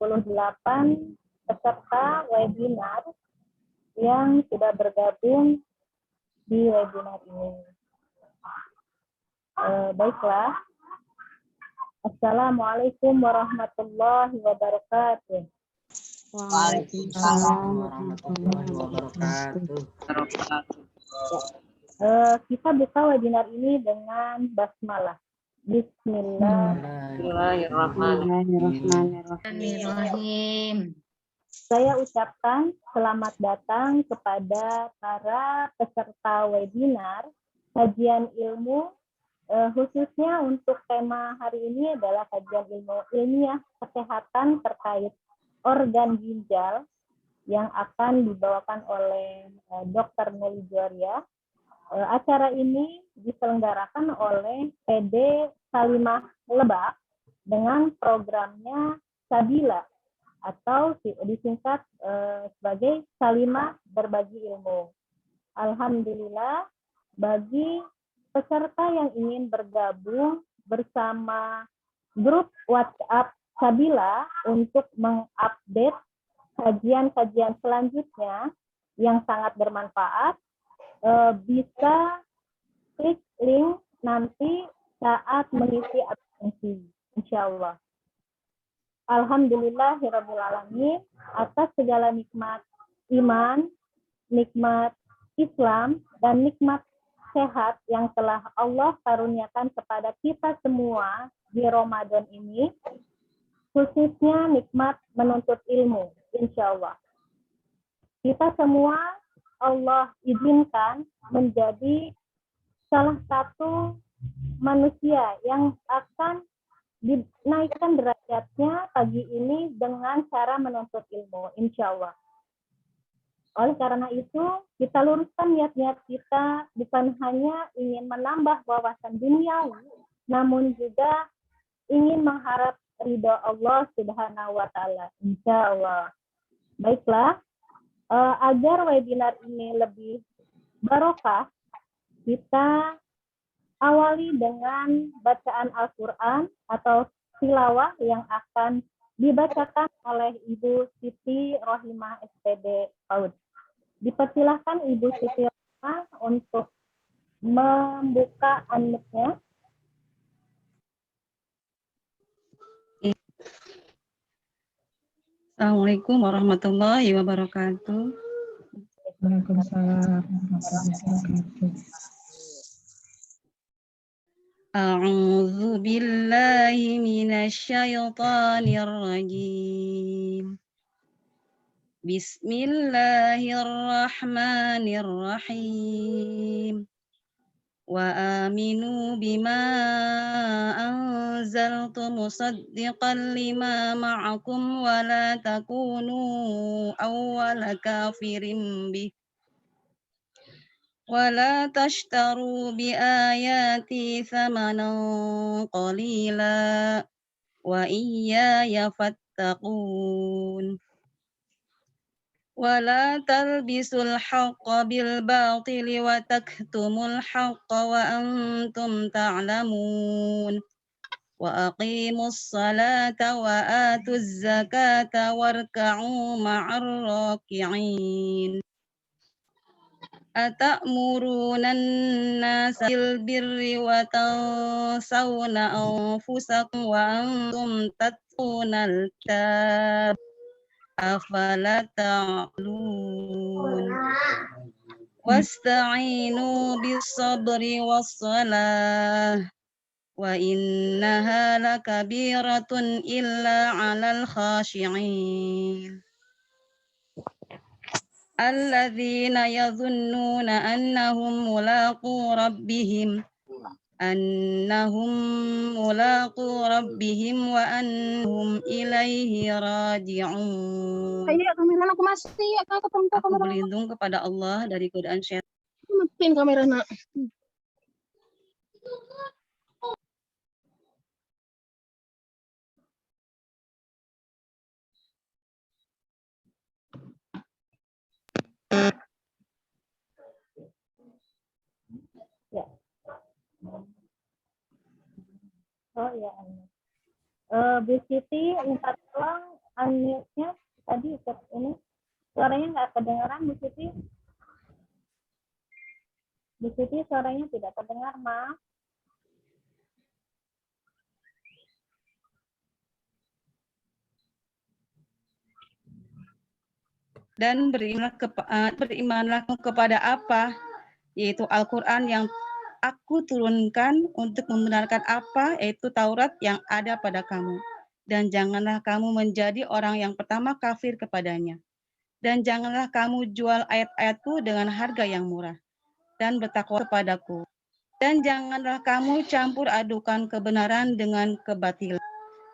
28 peserta webinar yang sudah bergabung di webinar ini. Baiklah. Assalamualaikum warahmatullahi wabarakatuh. Waalaikumsalam warahmatullahi wabarakatuh. Kita buka webinar ini dengan basmalah. Bismillahirrahmanirrahim. Saya ucapkan selamat datang kepada para peserta webinar kajian ilmu, khususnya untuk tema hari ini adalah kajian ilmu ilmiah kesehatan terkait organ ginjal yang akan dibawakan oleh Dr. Nelly Juwaria. Acara ini diselenggarakan oleh PD Salimah Lebak dengan programnya Sabila atau disingkat sebagai Salimah Berbagi Ilmu. Alhamdulillah, bagi peserta yang ingin bergabung bersama grup WhatsApp Sabila untuk mengupdate kajian-kajian selanjutnya yang sangat bermanfaat, bisa klik link nanti saat mengisi absensi, insya Allah. Alhamdulillahirrabbilalamin atas segala nikmat iman, nikmat Islam, dan nikmat sehat yang telah Allah karuniakan kepada kita semua di Ramadan ini, khususnya nikmat menuntut ilmu, insya Allah. Kita semua Allah izinkan menjadi salah satu manusia yang akan dinaikkan derajatnya pagi ini dengan cara menuntut ilmu, insya Allah. Oleh karena itu, kita luruskan niat-niat kita bukan hanya ingin menambah wawasan duniawi, namun juga ingin mengharap ridho Allah Subhanahu wa Ta'ala, insya Allah. Baiklah. Agar webinar ini lebih barokah, kita awali dengan bacaan Al-Quran atau tilawah yang akan dibacakan oleh Ibu Siti Rohimah SPD PAUD. Dipersilahkan Ibu Siti Rohimah untuk membuka unmute-nya. Assalamualaikum warahmatullahi wabarakatuh. Waalaikumsalam warahmatullahi wabarakatuh. A'udzu billahi minasy syaithanir rajim. Bismillahirrahmanirrahim. Wa aminu bima anzaltu musaddiqan lima ma'akum wa la takunu awwala kafirin bih wa la tashtaru bi ayati thamanan qalila wa iyaya fattaqun. ولا تلبسوا الحق بالباطل وتكتموا الحق وأنتم تعلمون وأقيموا الصلاة وآتوا الزكاة واركعوا مع الراكعين أتأمرون الناس بالبر وتنسون أنفسكم وأنتم تتلون الكتاب أفلا تعقلون واستعينوا بالصبر والصلاة وإنها لكبيرة إلا على الخاشعين الذين يظنون أنهم ملاقو ربهم وأنهم إليه راجعون. Aku berlindung kepada Allah dari godaan syaitan. Matiin kamera nak. Ya. Oh ya. Bu Siti minta tolong unmute-nya tadi ini suaranya nggak kedengaran Bu Siti. Bu Siti suaranya tidak terdengar, maaf. Dan berimanlah kepada apa? Yaitu Al-Quran yang aku turunkan untuk membenarkan apa? Yaitu Taurat yang ada pada kamu. Dan janganlah kamu menjadi orang yang pertama kafir kepadanya. Dan janganlah kamu jual ayat-ayatku dengan harga yang murah. Dan bertakwa kepadaku. Dan janganlah kamu campur adukan kebenaran dengan kebatilan.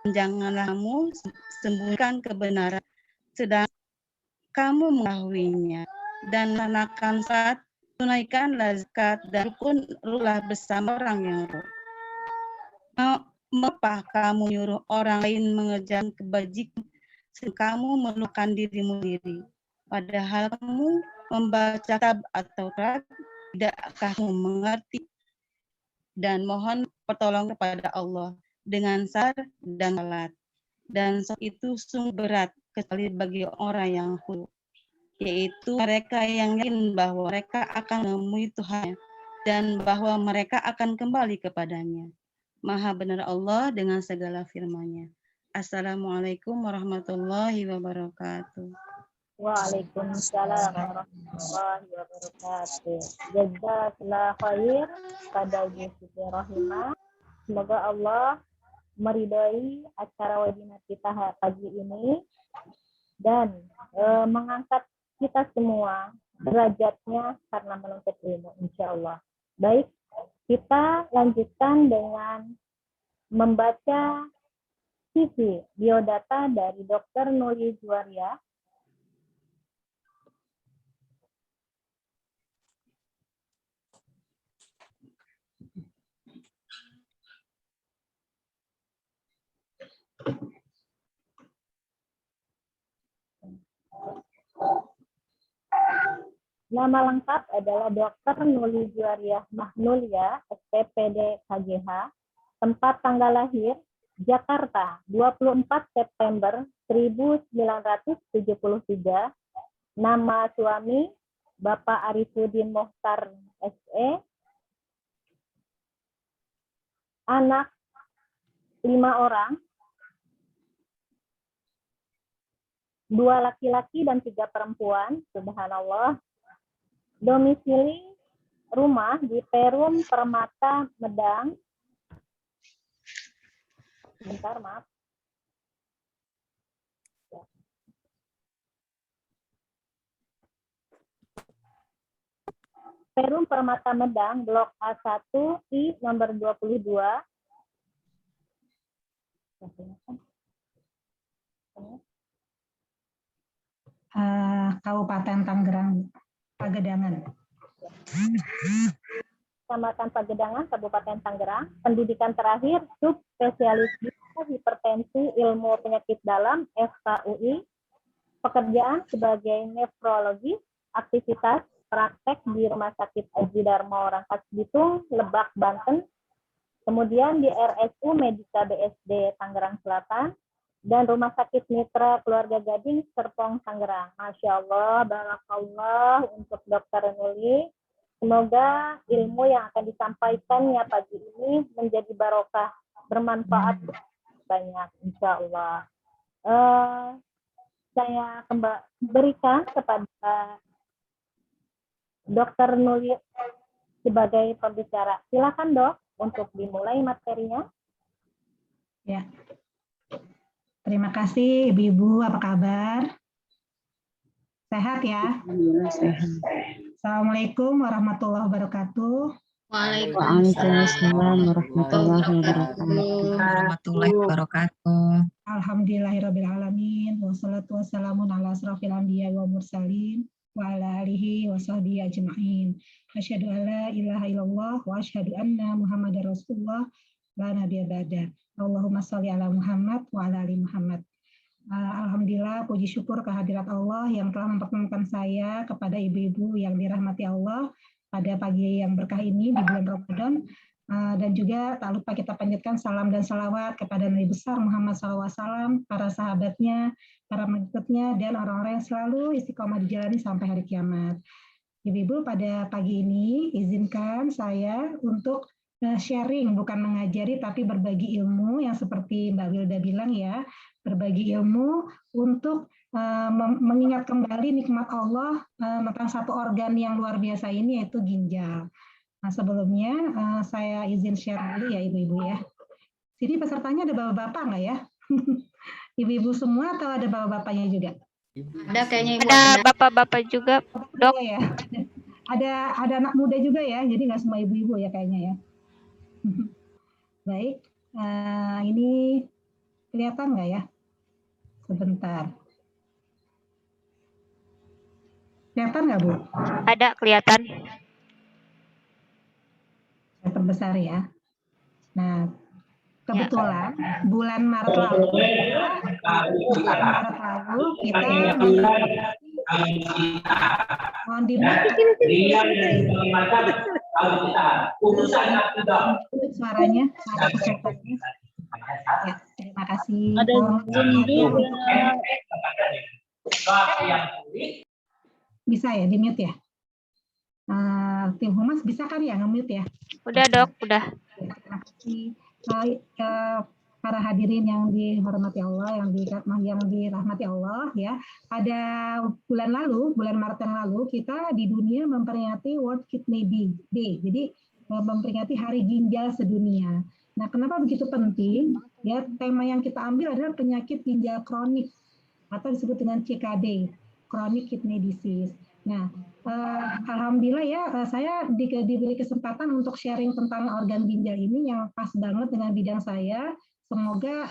Dan janganlah kamu sembunyikan kebenaran sedang kamu mengetahuinya. Dan laksanakan saat tunaikanlah zakat dan rukunlah bersama orang yang rukun. Mengapa kamu menyuruh orang lain mengerjakan kebajikan kamu melupakan dirimu sendiri? Padahal kamu membaca kitab atau Taurat, tidakkah kamu mengerti? Dan mohon pertolongan kepada Allah dengan sabar dan salat. Dan itu sungguh berat kecuali bagi orang yang khusyuk, yaitu mereka yang yakin bahwa mereka akan menemui Tuhan dan bahwa mereka akan kembali kepadanya. Maha benar Allah dengan segala firman-Nya. Assalamualaikum warahmatullahi wabarakatuh. Waalaikumsalam warahmatullahi wabarakatuh. Jazakallah khair pada Bu Siti Rohimah. Semoga Allah meridai acara webinar kita pagi ini dan mengangkat kita semua derajatnya karena menuntut ilmu, insya Allah. Baik, kita lanjutkan dengan membaca CV biodata dari Dr. Nuli Juwaria. Nama lengkap adalah Dr. Nuli Juwaria Mahnulia, SPPD KGH, tempat tanggal lahir Jakarta 24 September 1973, nama suami Bapak Arifuddin Mohtar SE, anak 5 orang, 2 laki-laki dan 3 perempuan, subhanallah. Domisili rumah di Perum Permata Medang. Bentar, maaf. Perum Permata Medang, Blok A1, I nomor 22. Kabupaten Tangerang, Pagedangan. Kecamatan Pagedangan, Kabupaten Tangerang. Pendidikan terakhir, subspesialis hipertensi ilmu penyakit dalam, FKUI. Pekerjaan sebagai nefrologis, aktivitas praktek di Rumah Sakit Aji Darmo Rangkas Bitung, Lebak, Banten. Kemudian di RSU Medika BSD Tangerang Selatan. Dan Rumah Sakit Mitra Keluarga Gading, Serpong, Tangerang. Masya Allah, barakallah untuk Dr. Nuli. Semoga ilmu yang akan disampaikannya pagi ini menjadi barokah, bermanfaat banyak, insya Allah. Saya berikan kepada Dr. Nuli sebagai pembicara. Silakan Dok, untuk dimulai materinya. Ya. Terima kasih Ibu-Ibu, apa kabar? Sehat ya? Sehat. Assalamualaikum warahmatullahi wabarakatuh. Waalaikumsalam warahmatullahi wabarakatuh. Alhamdulillahirrabbilalamin. Wassalatu wassalamun ala asrafil anbiya wa mursalin wa ala alihi wa sahbihi ajma'in. Asyhadu an la ilaha illallah wa asyhadu anna Muhammadar Rasulullah la nabiyya ba'da. Allahumma sholli ala Muhammad wa ala ali Muhammad. Alhamdulillah, puji syukur kehadirat Allah yang telah mempertemukan saya kepada ibu-ibu yang dirahmati Allah pada pagi yang berkah ini di bulan Ramadan. Dan juga tak lupa kita panjatkan salam dan salawat kepada Nabi besar Muhammad SAW, para sahabatnya, para pengikutnya, dan orang-orang yang selalu istiqomah dijalani sampai hari kiamat. Ibu-ibu, pada pagi ini izinkan saya untuk sharing, bukan mengajari, tapi berbagi ilmu yang seperti Mbak Wilda bilang ya, berbagi ilmu untuk mengingat kembali nikmat Allah tentang satu organ yang luar biasa ini, yaitu ginjal. Nah, sebelumnya saya izin share dulu ya Ibu-ibu ya. Jadi pesertanya ada bapak-bapak nggak ya? Ibu-ibu semua atau ada bapak-bapaknya juga? Ada kayaknya Ibu. Ada bapak-bapak juga, Dok. Ya. Ada anak muda juga ya, jadi nggak semua ibu-ibu ya kayaknya ya. Baik, ini kelihatan nggak ya? Sebentar. Kelihatan nggak Bu? Ada, kelihatan. Terbesar ya. Nah, kebetulan bulan Maret lalu kita mohon suaranya, suara pesertanya. Ya, terima kasih. Ada bisa ya, di-mute ya? Tim Humas bisa kan ya nge-mute ya? Udah, Dok, udah. Terima kasih. Para hadirin yang dihormati Allah, yang dirahmati Allah ya. Pada bulan Maret yang lalu, kita di dunia memperingati World Kidney Day. Jadi memperingati Hari Ginjal Sedunia. Nah, kenapa begitu penting? Ya, tema yang kita ambil adalah penyakit ginjal kronik atau disebut dengan CKD, Chronic Kidney Disease. Nah, alhamdulillah ya, saya diberi kesempatan untuk sharing tentang organ ginjal ini yang pas banget dengan bidang saya. Semoga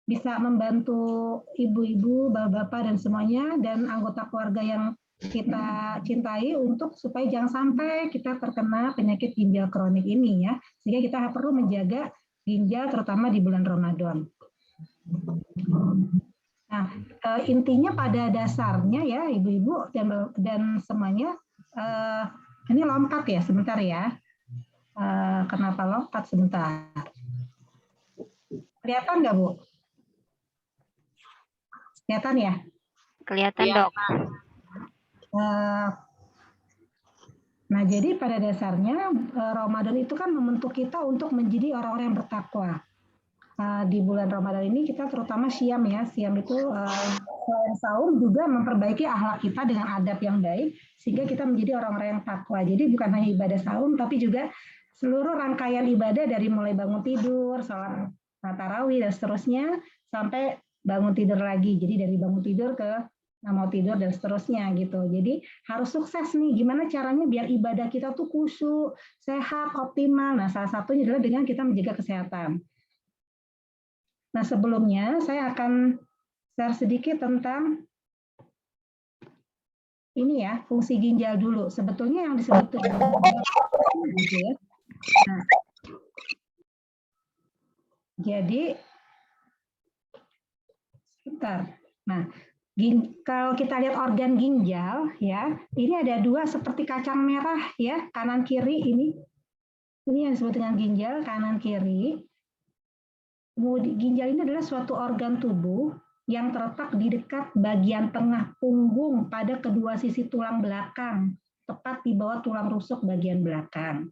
bisa membantu ibu-ibu, bapak-bapak, dan semuanya, dan anggota keluarga yang kita cintai untuk supaya jangan sampai kita terkena penyakit ginjal kronik ini ya. Sehingga kita perlu menjaga ginjal terutama di bulan Ramadan. Nah, intinya pada dasarnya ya ibu-ibu dan semuanya, ini lompat ya sebentar ya. Kenapa lompat sebentar? Kelihatan nggak Bu? Kelihatan ya? Kelihatan, Dok. Nah, jadi pada dasarnya Ramadan itu kan membentuk kita untuk menjadi orang-orang yang bertakwa. Di bulan Ramadan ini kita terutama siam ya. Siam itu selain sahur juga memperbaiki akhlak kita dengan adab yang baik sehingga kita menjadi orang-orang yang takwa. Jadi bukan hanya ibadah sahur tapi juga seluruh rangkaian ibadah dari mulai bangun tidur, sholat tarawih dan seterusnya sampai bangun tidur lagi. Jadi dari bangun tidur ke mau tidur dan seterusnya gitu. Jadi harus sukses nih. Gimana caranya biar ibadah kita tuh khusyuk, sehat, optimal. Nah, salah satunya adalah dengan kita menjaga kesehatan. Nah, sebelumnya saya akan share sedikit tentang ini ya, fungsi ginjal dulu. Sebetulnya yang disebut gitu ya. Nah, jadi sebentar. Nah, kalau kita lihat organ ginjal ya, ini ada dua seperti kacang merah ya, kanan kiri ini yang disebut dengan ginjal kanan kiri. Ginjal ini adalah suatu organ tubuh yang terletak di dekat bagian tengah punggung pada kedua sisi tulang belakang, tepat di bawah tulang rusuk bagian belakang.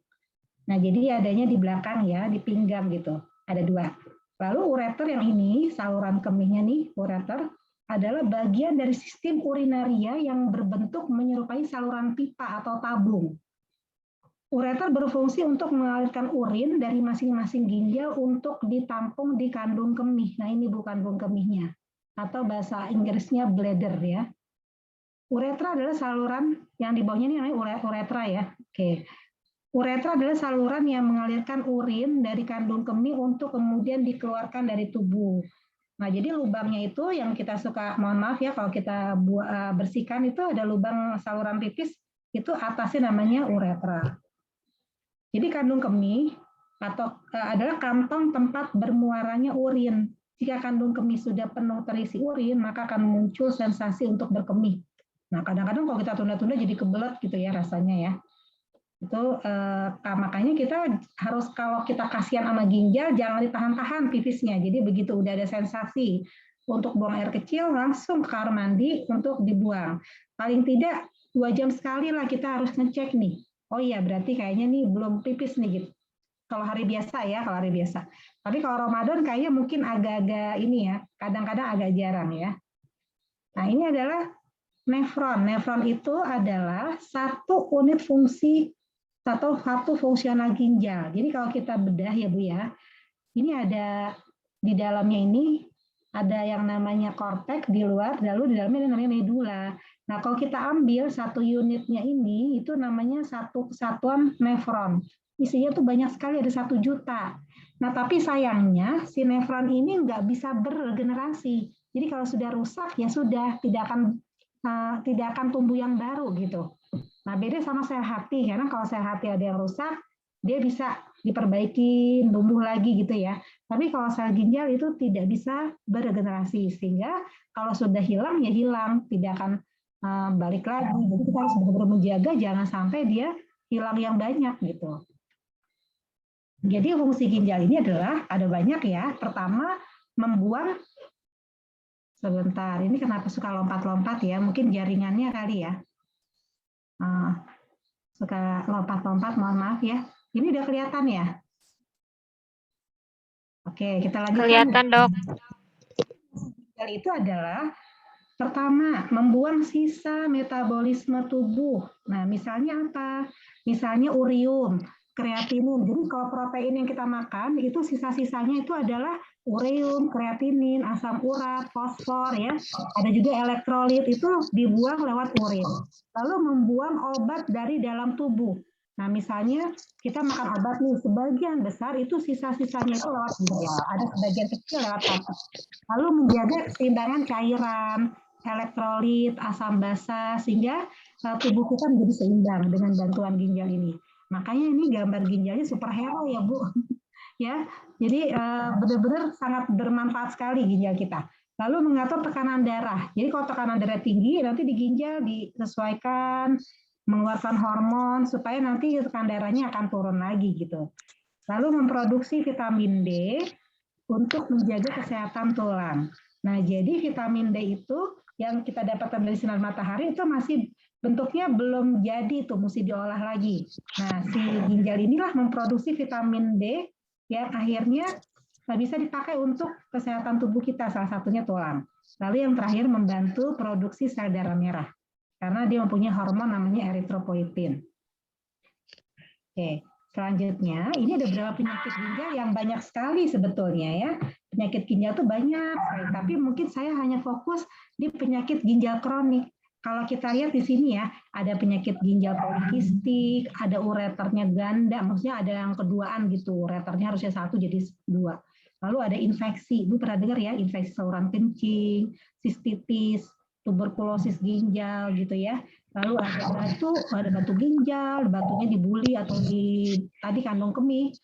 Nah, jadi adanya di belakang ya, di pinggang gitu. Ada dua. Lalu ureter yang ini, saluran kemihnya nih, ureter adalah bagian dari sistem urinaria yang berbentuk menyerupai saluran pipa atau tabung. Ureter berfungsi untuk mengalirkan urin dari masing-masing ginjal untuk ditampung di kandung kemih. Nah, ini bukan kandung kemihnya, atau bahasa Inggrisnya bladder ya. Uretra adalah saluran yang di bawahnya ini namanya uretra ya. Oke. Uretra adalah saluran yang mengalirkan urin dari kandung kemih untuk kemudian dikeluarkan dari tubuh. Nah, jadi lubangnya itu yang kita suka, mohon maaf ya kalau kita bersihkan itu ada lubang saluran pipis, itu atasnya namanya uretra. Jadi kandung kemih atau adalah kantong tempat bermuaranya urin. Jika kandung kemih sudah penuh terisi urin, maka akan muncul sensasi untuk berkemih. Nah, kadang-kadang kalau kita tunda-tunda jadi kebelet gitu ya rasanya ya. Itu makanya kita harus, kalau kita kasihan sama ginjal, jangan ditahan-tahan pipisnya. Jadi begitu udah ada sensasi untuk buang air kecil, langsung ke kamar mandi untuk dibuang. Paling tidak 2 jam sekali lah kita harus ngecek nih. Oh iya, berarti kayaknya nih belum pipis nih gitu. Kalau hari biasa ya, kalau hari biasa. Tapi kalau Ramadan kayaknya mungkin agak-agak ini ya, kadang-kadang agak jarang ya. Nah, ini adalah nefron. Nefron itu adalah satu unit fungsi atau satu fungsional ginjal. Jadi kalau kita bedah ya Bu ya, ini ada di dalamnya ini ada yang namanya korteks di luar, lalu di dalamnya ada namanya medula. Nah kalau kita ambil satu unitnya ini, itu namanya satu kesatuan nefron. Isinya tuh banyak sekali, ada 1 juta. Nah tapi sayangnya si nefron ini nggak bisa beregenerasi. Jadi kalau sudah rusak ya sudah, tidak akan tumbuh yang baru gitu. Nah, beda sama sel hati, karena kalau sel hati ada yang rusak, dia bisa diperbaiki, tumbuh lagi gitu ya. Tapi kalau sel ginjal itu tidak bisa beregenerasi, sehingga kalau sudah hilang ya hilang, tidak akan balik lagi. Jadi kita harus benar-benar menjaga jangan sampai dia hilang yang banyak gitu. Jadi fungsi ginjal ini adalah ada banyak ya. Pertama, membuang, sebentar, ini kenapa suka lompat-lompat ya? Mungkin jaringannya kali ya. Suka lompat-lompat, mohon maaf ya. Ini udah kelihatan ya? Oke, kita lanjutkan. Kelihatan, Dok. Ginjal itu adalah pertama, membuang sisa metabolisme tubuh. Nah, misalnya apa? Misalnya urium, kreatinin. Jadi kalau protein yang kita makan, itu sisa-sisanya itu adalah ureum, kreatinin, asam urat, fosfor ya. Ada juga elektrolit, itu dibuang lewat urin. Lalu membuang obat dari dalam tubuh. Nah, misalnya kita makan obat nih, sebagian besar itu sisa-sisanya itu lewat ginjal, ada sebagian kecil lewat otak. Lalu menjaga keseimbangan cairan, elektrolit, asam basa, sehingga tubuh kita menjadi seimbang dengan bantuan ginjal ini. Makanya ini gambar ginjalnya superhero ya Bu. Ya, jadi benar-benar sangat bermanfaat sekali ginjal kita. Lalu mengatur tekanan darah. Jadi kalau tekanan darah tinggi, nanti di ginjal disesuaikan, mengeluarkan hormon supaya nanti tekanan darahnya akan turun lagi gitu. Lalu memproduksi vitamin D untuk menjaga kesehatan tulang. Nah, jadi vitamin D itu yang kita dapatkan dari sinar matahari itu masih bentuknya belum jadi tuh, mesti diolah lagi. Nah, si ginjal inilah memproduksi vitamin D yang akhirnya bisa dipakai untuk kesehatan tubuh kita, salah satunya tulang. Lalu yang terakhir membantu produksi sel darah merah, karena dia mempunyai hormon namanya eritropoietin. Oke, selanjutnya ini ada beberapa penyakit ginjal yang banyak sekali sebetulnya ya. Penyakit ginjal itu banyak, tapi mungkin saya hanya fokus di penyakit ginjal kronik. Kalau kita lihat di sini ya, ada penyakit ginjal polikistik, ada ureternya ganda, maksudnya ada yang keduaan gitu, ureternya harusnya 1 jadi 2. Lalu ada infeksi, Ibu pernah dengar ya, infeksi saluran kencing, sistitis, tuberkulosis ginjal gitu ya. Lalu ada batu ginjal, batunya dibuli atau tadi kandung kemih.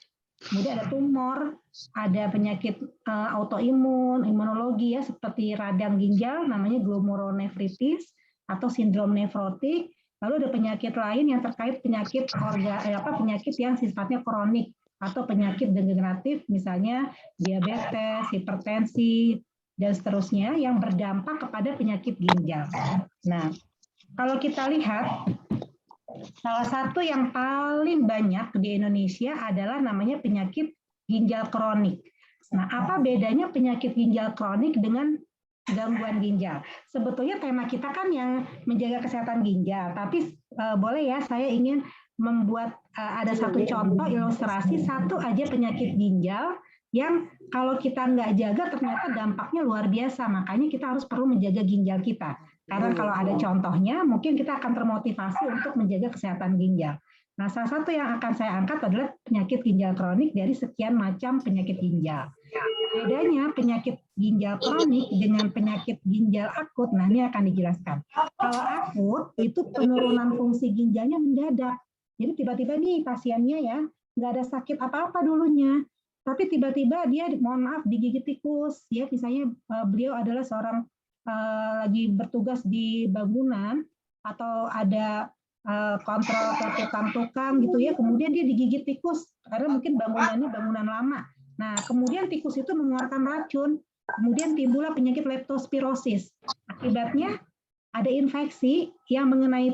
Kemudian ada tumor, ada penyakit autoimun, imunologi ya, seperti radang ginjal, namanya glomerulonefritis, atau sindrom nefrotik. Lalu ada penyakit lain yang terkait penyakit penyakit yang sifatnya kronik atau penyakit degeneratif, misalnya diabetes, hipertensi, dan seterusnya yang berdampak kepada penyakit ginjal. Nah, kalau kita lihat, salah satu yang paling banyak di Indonesia adalah namanya penyakit ginjal kronik. Nah, apa bedanya penyakit ginjal kronik dengan gangguan ginjal? Sebetulnya tema kita kan yang menjaga kesehatan ginjal, tapi boleh ya saya ingin membuat ada satu contoh ilustrasi satu aja penyakit ginjal yang kalau kita nggak jaga ternyata dampaknya luar biasa. Makanya kita harus perlu menjaga ginjal kita. Karena kalau ada contohnya mungkin kita akan termotivasi untuk menjaga kesehatan ginjal. Nah, salah satu yang akan saya angkat adalah penyakit ginjal kronik dari sekian macam penyakit ginjal. Bedanya penyakit ginjal kronik dengan penyakit ginjal akut, nah ini akan dijelaskan. Kalau akut, itu penurunan fungsi ginjalnya mendadak. Jadi tiba-tiba nih pasiennya ya, nggak ada sakit apa-apa dulunya, tapi tiba-tiba dia, mohon maaf, digigit tikus. Ya, misalnya beliau adalah seorang lagi bertugas di bangunan, atau ada kontrol ke tukang gitu ya, kemudian dia digigit tikus karena mungkin bangunannya bangunan lama. Nah, kemudian tikus itu mengeluarkan racun, kemudian timbullah penyakit leptospirosis. Akibatnya ada infeksi yang mengenai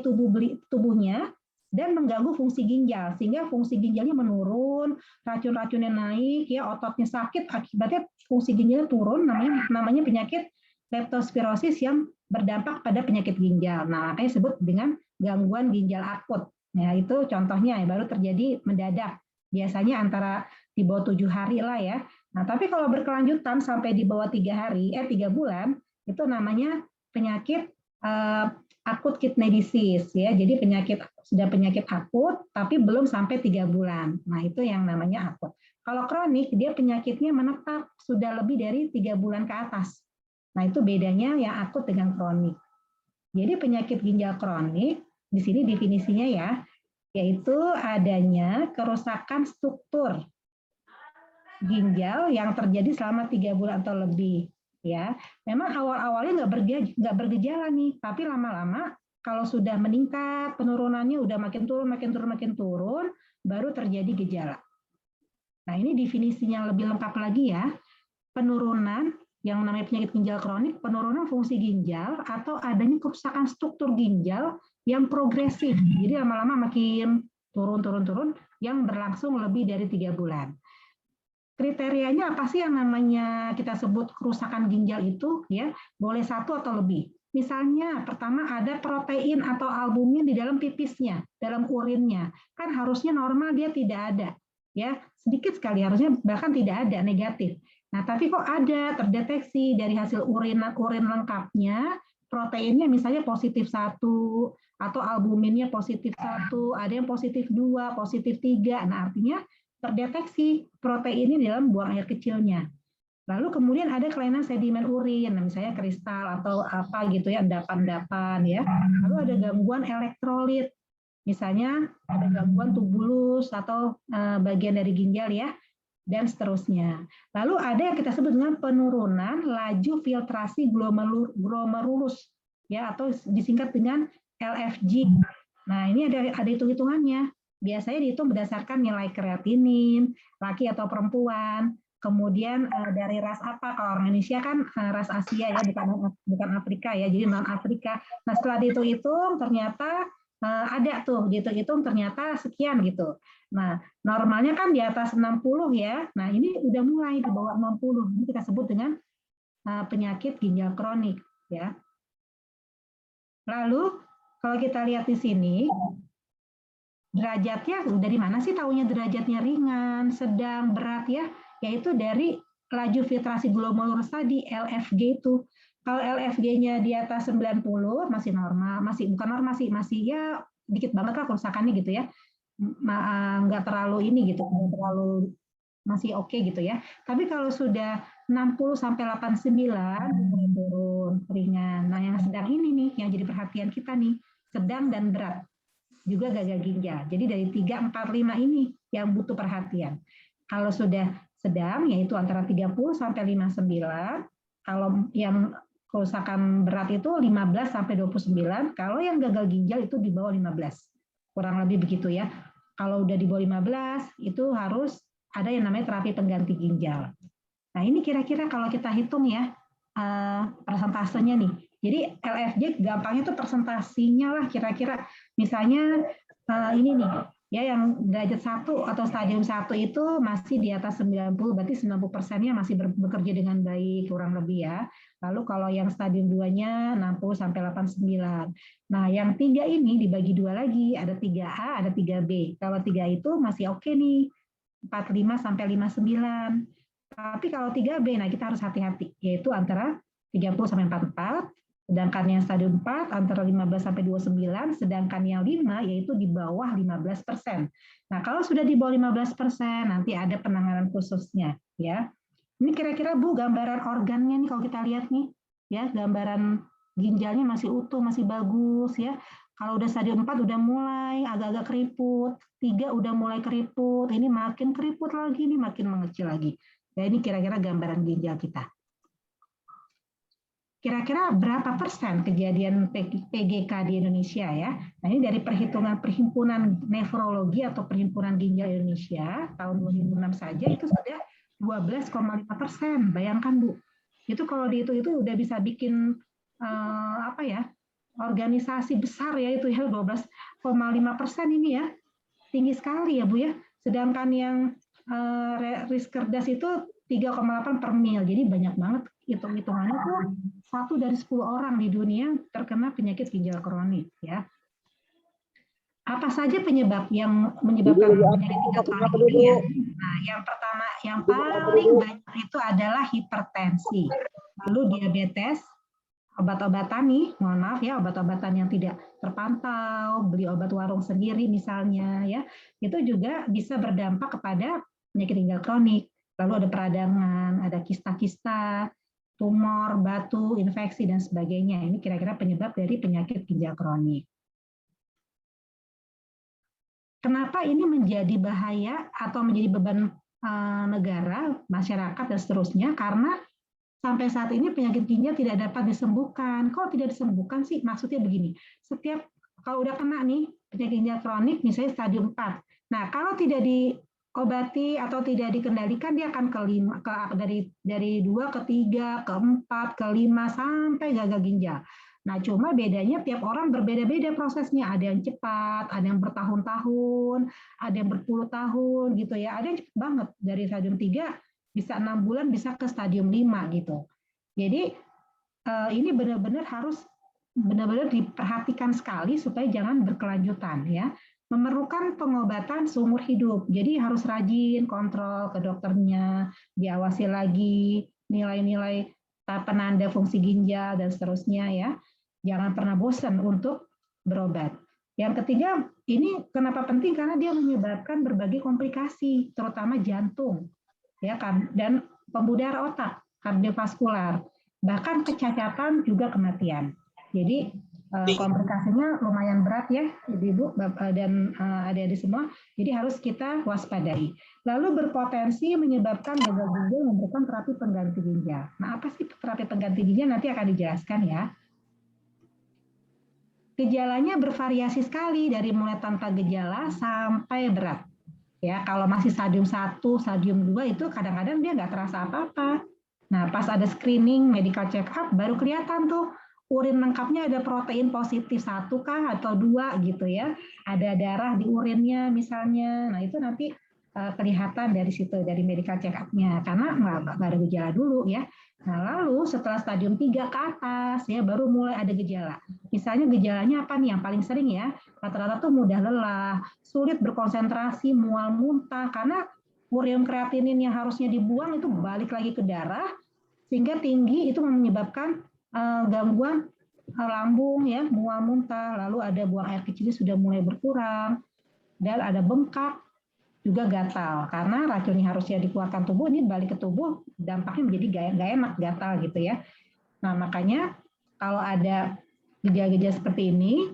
tubuhnya dan mengganggu fungsi ginjal, sehingga fungsi ginjalnya menurun, racun-racunnya naik, ya ototnya sakit, akibatnya fungsi ginjalnya turun, namanya penyakit leptospirosis yang berdampak pada penyakit ginjal. Nah, makanya disebut dengan gangguan ginjal akut. Nah, itu contohnya yang baru terjadi mendadak. Biasanya antara di bawah 7 hari lah ya. Nah, tapi kalau berkelanjutan sampai di bawah 3 bulan, itu namanya penyakit akut kidney disease ya. Jadi sudah penyakit akut tapi belum sampai 3 bulan. Nah, itu yang namanya akut. Kalau kronik, dia penyakitnya menetap sudah lebih dari 3 bulan ke atas. Nah, itu bedanya yang akut dengan kronik. Jadi penyakit ginjal kronik, di sini definisinya ya, yaitu adanya kerusakan struktur ginjal yang terjadi selama 3 bulan atau lebih. Ya, memang awal-awalnya nggak bergejala nih, tapi lama-lama kalau sudah meningkat, penurunannya udah makin turun, baru terjadi gejala. Nah, ini definisinya lebih lengkap lagi ya. Penurunan yang namanya penyakit ginjal kronik, penurunan fungsi ginjal atau adanya kerusakan struktur ginjal yang progresif. Jadi lama-lama makin turun yang berlangsung lebih dari 3 bulan. Kriterianya apa sih yang namanya kita sebut kerusakan ginjal itu? Ya, boleh 1 atau lebih. Misalnya pertama ada protein atau albumin di dalam pipisnya, dalam urinnya. Kan harusnya normal dia tidak ada. Ya, sedikit sekali harusnya bahkan tidak ada, negatif. Nah, tapi kok ada terdeteksi dari hasil urin lengkapnya, proteinnya misalnya positif 1, atau albuminnya positif 1, ada yang positif 2, positif 3. Nah, artinya terdeteksi proteinnya dalam buang air kecilnya. Lalu kemudian ada kelainan sedimen urin, misalnya kristal atau apa gitu ya, endapan-endapan ya. Lalu ada gangguan elektrolit, misalnya ada gangguan tubulus atau bagian dari ginjal ya, dan seterusnya. Lalu ada yang kita sebut dengan penurunan laju filtrasi glomerulus ya, atau disingkat dengan LFG. Nah, ini ada hitung-hitungannya. Biasanya dihitung berdasarkan nilai kreatinin, laki atau perempuan, kemudian dari ras apa. Kalau orang Indonesia kan ras Asia ya, bukan Afrika ya, jadi non Afrika. Nah, setelah dihitung ternyata ada tuh dihitung ternyata sekian gitu. Nah, normalnya kan di atas 60 ya. Nah, ini udah mulai di bawah 60. Ini kita sebut dengan penyakit ginjal kronik ya. Lalu kalau kita lihat di sini derajatnya dari mana sih taunya derajatnya ringan, sedang, berat ya? Yaitu dari laju filtrasi glomerulus tadi, LFG itu. Kalau LFG-nya di atas 90 masih normal, bukan normal sih, masih ya dikit banget lah kerusakannya gitu ya. Nggak terlalu ini gitu, nggak terlalu masih oke gitu ya. Tapi kalau sudah 60 sampai 89 turun ringan. Nah, yang sedang ini nih yang jadi perhatian kita nih, sedang dan berat. Juga gagal ginjal. Jadi dari 3, 4, 5 ini yang butuh perhatian. Kalau sudah sedang yaitu antara 30 sampai 59, kalau yang kerusakan berat itu 15 sampai 29, kalau yang gagal ginjal itu di bawah 15. Kurang lebih begitu ya. Kalau udah di bawah 15 itu harus ada yang namanya terapi pengganti ginjal. Nah, ini kira-kira kalau kita hitung ya persentasenya nih. Jadi LFG gampangnya tuh persentasinya lah kira-kira. Misalnya ini nih ya, yang derajat 1 atau stadium 1 itu masih di atas 90, berarti 90%-nya masih bekerja dengan baik kurang lebih ya. Lalu kalau yang stadium 2-nya 60 sampai 89. Nah, yang 3 ini dibagi 2 lagi, ada 3A, ada 3B. Kalau 3 itu masih oke nih, 45 sampai 59. Tapi kalau 3B, nah kita harus hati-hati, yaitu antara 30 sampai 44, sedangkan yang stadium 4 antara 15 sampai 29, sedangkan yang 5 yaitu di bawah 15%. Nah, kalau sudah di bawah 15%, nanti ada penanganan khususnya ya. Ini kira-kira Bu gambaran organnya nih kalau kita lihat nih ya, gambaran ginjalnya masih utuh, masih bagus ya. Kalau udah stadium 4 udah mulai agak-agak keriput, 3 udah mulai keriput, ini makin keriput lagi nih, makin mengecil lagi. Ya, ini kira-kira gambaran ginjal kita. kira-kira berapa persen kejadian PGK di Indonesia ya? Nah ini dari perhitungan Perhimpunan Nefrologi atau Perhimpunan Ginjal Indonesia tahun 2006 saja itu sudah 12,5%. Bayangkan Bu, itu kalau dihitung itu udah bisa bikin apa ya? Organisasi besar ya itu ya 12,5% ini ya, tinggi sekali ya Bu ya. Sedangkan yang Riskerdas itu 3,8 per mil, jadi banyak banget hitung-hitungannya tuh 1 dari 10 orang di dunia terkena penyakit ginjal kronik ya. Apa saja penyebab yang menyebabkan penyakit ginjal kronik ini ya? Nah, yang pertama, yang paling banyak itu adalah hipertensi, lalu diabetes, obat-obatan nih, mohon maaf ya, obat-obatan yang tidak terpantau, beli obat warung sendiri misalnya ya, itu juga bisa berdampak kepada penyakit ginjal kronik. Lalu ada peradangan, ada kista-kista, tumor, batu, infeksi, dan sebagainya. Ini kira-kira penyebab dari penyakit ginjal kronik. Kenapa ini menjadi bahaya atau menjadi beban negara, masyarakat, dan seterusnya? Karena sampai saat ini penyakit ginjal tidak dapat disembuhkan. Kok tidak disembuhkan sih? Maksudnya begini, setiap kalau udah kena nih penyakit ginjal kronik, misalnya stadium 4. Nah, kalau tidak diobati atau tidak dikendalikan, dia akan dari 2 ke 3, ke 4, ke 5, sampai gagal ginjal. Nah, cuma bedanya tiap orang berbeda-beda prosesnya. Ada yang cepat, ada yang bertahun-tahun, ada yang berpuluh tahun gitu ya. Ada yang cepat banget dari stadium 3 bisa 6 bulan bisa ke stadium 5 gitu. Jadi ini benar-benar harus benar-benar diperhatikan sekali supaya jangan berkelanjutan ya. Memerlukan pengobatan seumur hidup. Jadi harus rajin kontrol ke dokternya, diawasi lagi nilai-nilai penanda fungsi ginjal dan seterusnya ya. Jangan pernah bosan untuk berobat. Yang ketiga, ini kenapa penting? Karena dia menyebabkan berbagai komplikasi, terutama jantung, ya kan, dan pembuluh otak, kardiovaskular, bahkan kecacatan juga kematian. Jadi komplikasinya lumayan berat ya, Ibu, Bapak, dan adik-adik semua. Jadi harus kita waspadai. Lalu berpotensi menyebabkan gagal ginjal, memberikan terapi pengganti ginjal. Nah, apa sih terapi pengganti ginjal? Nanti akan dijelaskan ya. Gejalanya bervariasi sekali dari mulai tanpa gejala sampai berat. Ya, kalau masih stadium 1, stadium 2 itu kadang-kadang dia nggak terasa apa-apa. Nah, pas ada screening, medical check up, baru kelihatan tuh urin lengkapnya ada protein positif 1 kah atau 2 gitu ya. Ada darah di urinnya misalnya. Nah, itu nanti kelihatan dari situ, dari medical check up-nya. Karena nggak ada gejala dulu ya. Nah, lalu setelah stadium 3 ke atas ya baru mulai ada gejala. Misalnya gejalanya apa nih yang paling sering ya? Rata-rata tuh mudah lelah, sulit berkonsentrasi, mual muntah karena ureum kreatinin yang harusnya dibuang itu balik lagi ke darah sehingga tinggi, itu menyebabkan gangguan lambung ya, mual muntah, lalu ada buang air kecilnya sudah mulai berkurang dan ada bengkak, juga gatal karena racun yang harusnya dikeluarkan tubuh ini balik ke tubuh, dampaknya menjadi gak enak, gatal gitu ya. Nah, makanya kalau ada gejala-gejala seperti ini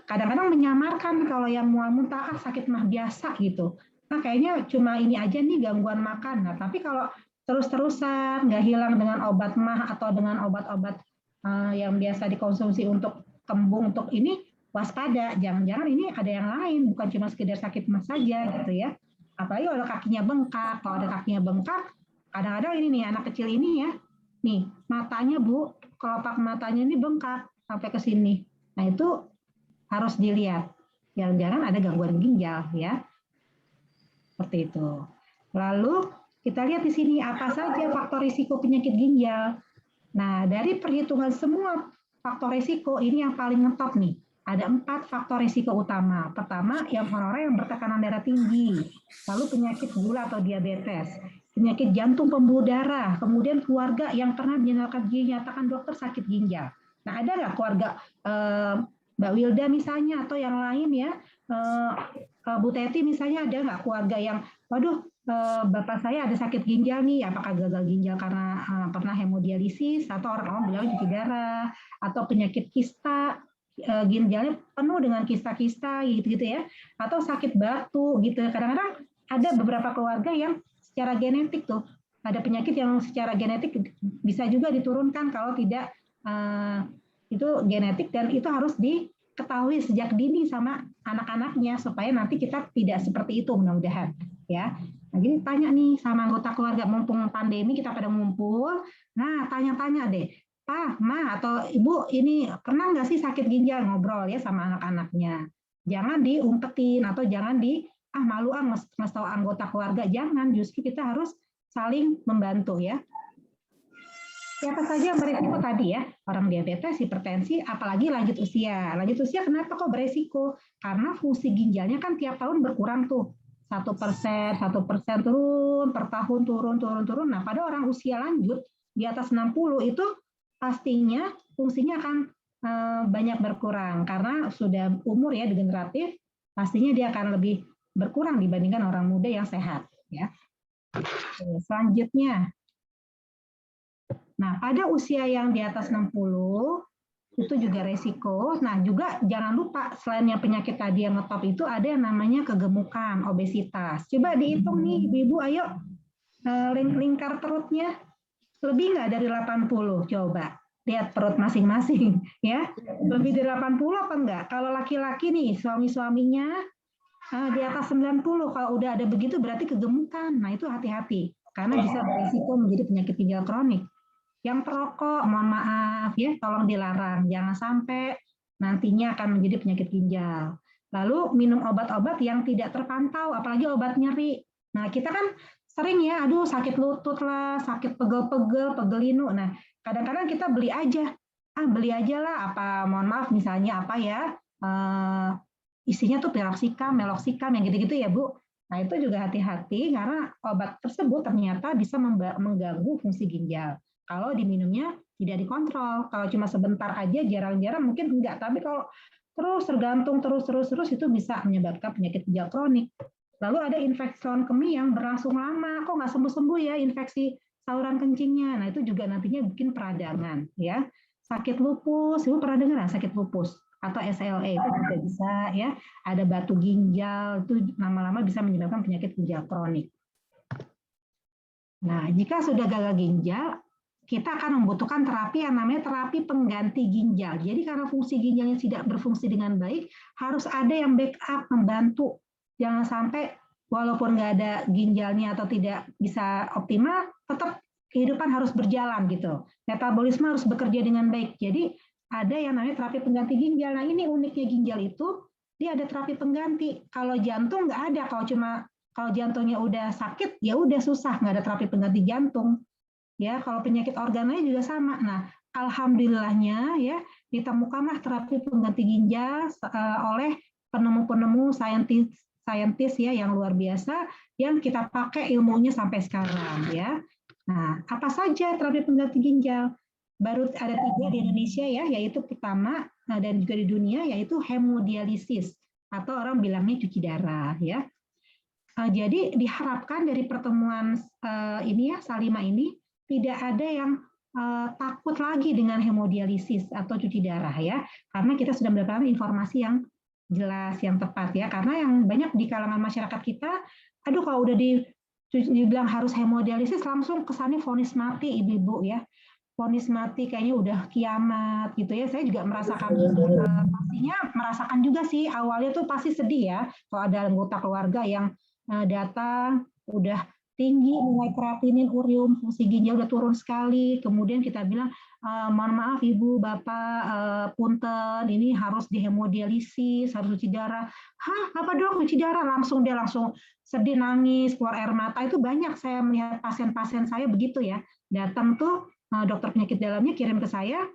kadang-kadang menyamarkan kalau yang mual muntah sakit mah biasa gitu. Nah, kayaknya cuma ini aja nih gangguan makan. Nah, tapi kalau terus-terusan nggak hilang dengan obat mah atau dengan obat-obat yang biasa dikonsumsi untuk kembung untuk ini, waspada, jangan-jangan ini ada yang lain, bukan cuma sekedar sakit mah saja gitu ya. Apalagi kalau kakinya bengkak, kalau ada kakinya bengkak, kadang-kadang ini nih anak kecil ini ya, nih matanya Bu, kelopak matanya ini bengkak sampai ke sini. Nah itu harus dilihat, jangan-jangan ada gangguan ginjal ya, seperti itu. Lalu kita lihat di sini apa saja faktor risiko penyakit ginjal. Nah dari perhitungan semua faktor risiko ini yang paling ngetop nih. Ada 4 faktor risiko utama. Pertama, yang orang-orang yang bertekanan darah tinggi, lalu penyakit gula atau diabetes, penyakit jantung pembuluh darah, kemudian keluarga yang pernah dinyatakan dokter sakit ginjal. Nah, ada nggak keluarga Mbak Wilda misalnya atau yang lain ya, Bu Teti misalnya, ada nggak keluarga yang, waduh, bapak saya ada sakit ginjal nih, apakah gagal ginjal karena pernah hemodialisis atau orang-orang bilang cuci darah atau penyakit kista, ginjalnya penuh dengan kista-kista gitu ya, atau sakit batu gitu. Kadang-kadang ada beberapa keluarga yang secara genetik tuh ada penyakit yang secara genetik bisa juga diturunkan kalau tidak itu genetik, dan itu harus diketahui sejak dini sama anak-anaknya supaya nanti kita tidak seperti itu mudah-mudahan ya. Nah, jadi tanya nih sama anggota keluarga, mumpung pandemi kita pada ngumpul, nah tanya-tanya deh, Pak, Ma, atau Ibu ini pernah nggak sih sakit ginjal, ngobrol ya sama anak-anaknya. Jangan diumpetin atau jangan malu ngasih tahu anggota keluarga, jangan, justru kita harus saling membantu ya. Siapa saja yang beresiko tadi ya, orang diabetes, hipertensi, apalagi lanjut usia. Lanjut usia kenapa kok beresiko? Karena fungsi ginjalnya kan tiap tahun berkurang tuh. 1% turun, per tahun turun. Nah, pada orang usia lanjut di atas 60 itu pastinya fungsinya akan banyak berkurang karena sudah umur ya degeneratif, pastinya dia akan lebih berkurang dibandingkan orang muda yang sehat ya. Selanjutnya, nah pada usia yang di atas 60 itu juga resiko. Nah juga jangan lupa selain yang penyakit tadi yang ngetop itu ada yang namanya kegemukan, obesitas. Coba dihitung nih Ibu, ayo lingkar perutnya lebih nggak dari 80? Coba lihat perut masing-masing ya. Lebih dari 80 apa enggak? Kalau laki-laki nih suami-suaminya di atas 90, kalau udah ada begitu berarti kegemukan. Nah itu hati-hati karena bisa beresiko menjadi penyakit ginjal kronik. Yang perokok, mohon maaf ya, tolong dilarang, jangan sampai nantinya akan menjadi penyakit ginjal. Lalu minum obat-obat yang tidak terpantau, apalagi obat nyeri. Nah kita kan sering ya, aduh sakit lutut lah, sakit pegel-pegel, pegel linu. Nah kadang-kadang kita beli aja lah, apa mohon maaf misalnya apa ya, isinya tuh piroxicam, meloxicam yang gitu-gitu ya Bu. Nah itu juga hati-hati karena obat tersebut ternyata bisa mengganggu fungsi ginjal. Kalau diminumnya tidak dikontrol, kalau cuma sebentar aja, jarang-jarang mungkin enggak, tapi kalau terus tergantung terus itu bisa menyebabkan penyakit ginjal kronik. Lalu ada infeksi saluran kemih yang berlangsung lama, kok nggak sembuh-sembuh ya infeksi saluran kencingnya. Nah itu juga nantinya bikin peradangan ya. Sakit lupus, Ibu pernah dengar sakit lupus atau SLE itu juga bisa ya. Ada batu ginjal, itu lama-lama bisa menyebabkan penyakit ginjal kronik. Nah jika sudah gagal ginjal, kita akan membutuhkan terapi yang namanya terapi pengganti ginjal. Jadi karena fungsi ginjalnya tidak berfungsi dengan baik, harus ada yang backup, membantu. Jangan sampai walaupun nggak ada ginjalnya atau tidak bisa optimal, tetap kehidupan harus berjalan gitu. Metabolisme harus bekerja dengan baik. Jadi ada yang namanya terapi pengganti ginjal. Nah ini uniknya ginjal itu, dia ada terapi pengganti. Kalau jantung nggak ada, kalau jantungnya udah sakit, ya udah susah, nggak ada terapi pengganti jantung. Ya, kalau penyakit organ lain juga sama. Nah, alhamdulillahnya ya ditemukanlah terapi pengganti ginjal oleh penemu-penemu saintis ya yang luar biasa yang kita pakai ilmunya sampai sekarang ya. Nah, apa saja terapi pengganti ginjal? Baru ada 3 di Indonesia ya, yaitu pertama dan juga di dunia yaitu hemodialisis atau orang bilangnya cuci darah ya. Jadi diharapkan dari pertemuan ini ya Salimah ini tidak ada yang takut lagi dengan hemodialisis atau cuci darah ya, karena kita sudah mendapatkan informasi yang jelas, yang tepat ya. Karena yang banyak di kalangan masyarakat kita, aduh kalau udah dibilang harus hemodialisis langsung kesannya vonis mati ibu-ibu ya, vonis mati kayaknya udah kiamat gitu ya. Saya juga merasakan, pastinya merasakan juga sih awalnya tuh pasti sedih ya, kalau ada anggota keluarga yang datang udah tinggi, mulai kreatinin, urium, fungsi ginjal udah turun sekali. Kemudian kita bilang, mohon maaf Ibu, Bapak, punten, ini harus dihemodialisis, harus cuci darah. Hah, apa dong cuci darah? Dia langsung sedih, nangis, keluar air mata. Itu banyak saya melihat pasien-pasien saya begitu ya. Datang tuh dokter penyakit dalamnya kirim ke saya,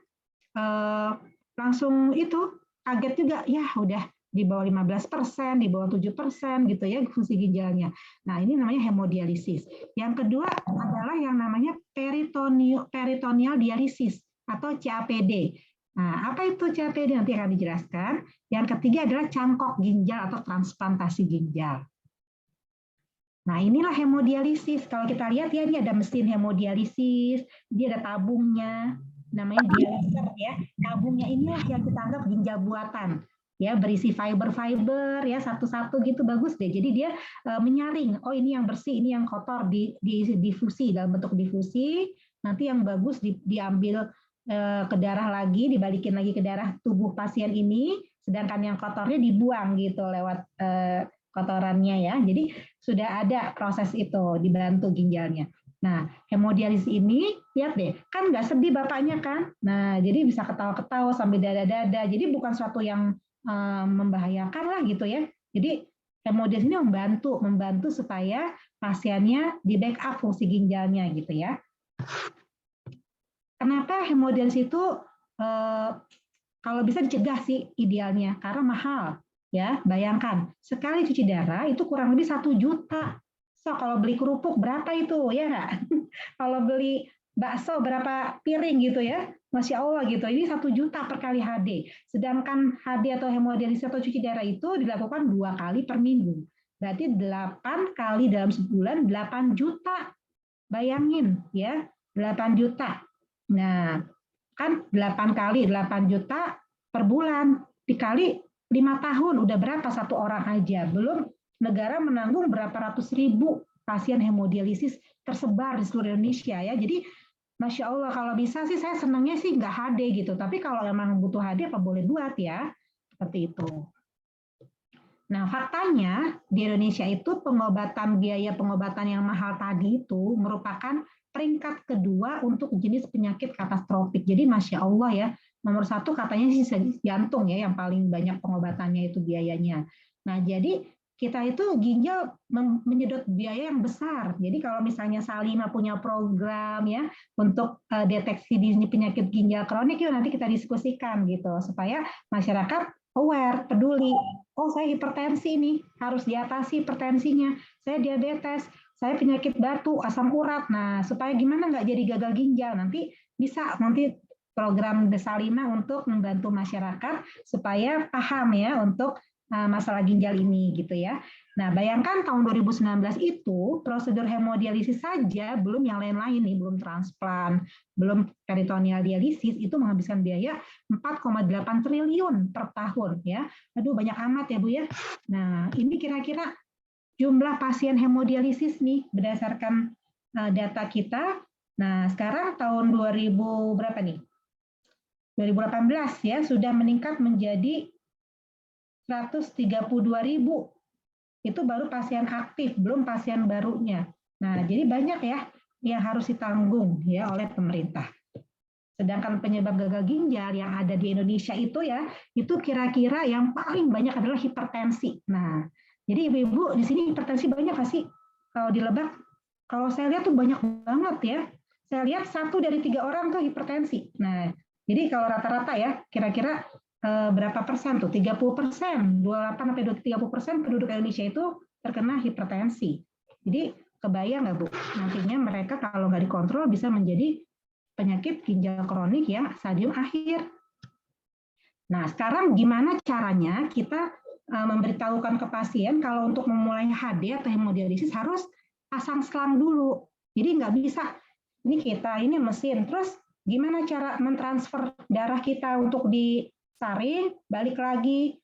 langsung itu kaget juga, ya udah di bawah 15%, di bawah 7% gitu ya fungsi ginjalnya. Nah, ini namanya hemodialisis. Yang kedua adalah yang namanya peritoneal dialisis atau CAPD. Nah, apa itu CAPD nanti akan dijelaskan. Yang ketiga adalah cangkok ginjal atau transplantasi ginjal. Nah, inilah hemodialisis. Kalau kita lihat ya, ini ada mesin hemodialisis, dia ada tabungnya, namanya dialiser ya. Tabungnya inilah yang kita anggap ginjal buatan. ya, berisi fiber-fiber ya, satu-satu gitu, bagus deh. Jadi dia menyaring, oh ini yang bersih, ini yang kotor, di difusi dalam bentuk difusi. Nanti yang bagus diambil ke darah lagi, dibalikin lagi ke darah tubuh pasien ini, sedangkan yang kotornya dibuang gitu lewat kotorannya ya. Jadi sudah ada proses itu, dibantu ginjalnya. Nah, hemodialisis ini, lihat deh, kan nggak sedih bapaknya kan? Nah, jadi bisa ketawa-ketawa sambil dada-dada. Jadi bukan suatu yang membahayakan lah gitu ya. Jadi hemodialisis ini membantu supaya pasiennya di backup fungsi ginjalnya gitu ya. Kenapa hemodialisis itu kalau bisa dicegah sih idealnya? Karena mahal ya. Bayangkan sekali cuci darah itu kurang lebih 1 juta. So kalau beli kerupuk berapa itu ya nggak? Kalau beli bakso berapa piring gitu ya? Masya Allah gitu. Ini 1 juta per kali HD. Sedangkan HD atau hemodialisis atau cuci darah itu dilakukan 2 kali per minggu. Berarti 8 kali dalam sebulan 8 juta. Bayangin ya, 8 juta. Nah, kan 8 kali 8 juta per bulan dikali 5 tahun udah berapa satu orang aja. Belum negara menanggung berapa ratus ribu pasien hemodialisis tersebar di seluruh Indonesia ya. Jadi Masya Allah, kalau bisa sih saya senangnya sih nggak HD gitu. Tapi kalau emang butuh HD apa boleh buat ya. Seperti itu. Nah faktanya di Indonesia itu biaya pengobatan yang mahal tadi itu merupakan peringkat kedua untuk jenis penyakit katastrofik. Jadi Masya Allah ya, nomor 1 katanya sih jantung ya yang paling banyak pengobatannya itu biayanya. Nah jadi kita itu ginjal menyedot biaya yang besar. Jadi kalau misalnya Salimah punya program ya untuk deteksi dini penyakit ginjal kronik, yuk nanti kita diskusikan gitu supaya masyarakat aware, peduli. Oh saya hipertensi nih, harus diatasi hipertensinya. Saya diabetes, saya penyakit batu, asam urat. Nah supaya gimana nggak jadi gagal ginjal, nanti bisa program Salimah untuk membantu masyarakat supaya paham ya untuk masalah ginjal ini gitu ya. Nah, bayangkan tahun 2019 itu prosedur hemodialisis saja, belum yang lain-lain nih, belum transplant, belum peritoneal dialisis itu menghabiskan biaya 4,8 triliun per tahun ya. Aduh banyak amat ya Bu ya. Nah, ini kira-kira jumlah pasien hemodialisis nih berdasarkan data kita. Nah, sekarang tahun 2000 berapa nih? 2018 ya sudah meningkat menjadi 132.000. Itu baru pasien aktif, belum pasien barunya. Nah, jadi banyak ya yang harus ditanggung ya oleh pemerintah. Sedangkan penyebab gagal ginjal yang ada di Indonesia itu ya, itu kira-kira yang paling banyak adalah hipertensi. Nah, jadi ibu-ibu di sini hipertensi banyak nggak sih? Kalau di Lebak, kalau saya lihat tuh banyak banget ya. Saya lihat 1 dari 3 orang tuh hipertensi. Nah, jadi kalau rata-rata ya, kira-kira berapa persen tuh? 30%, 28-30% penduduk Indonesia itu terkena hipertensi. Jadi kebayang nggak Bu? Nantinya mereka kalau nggak dikontrol bisa menjadi penyakit ginjal kronik yang stadium akhir. Nah sekarang gimana caranya kita memberitahukan ke pasien kalau untuk memulai HD atau hemodialisis harus pasang selang dulu. Jadi nggak bisa, ini mesin, terus gimana cara mentransfer darah kita untuk disaring, balik lagi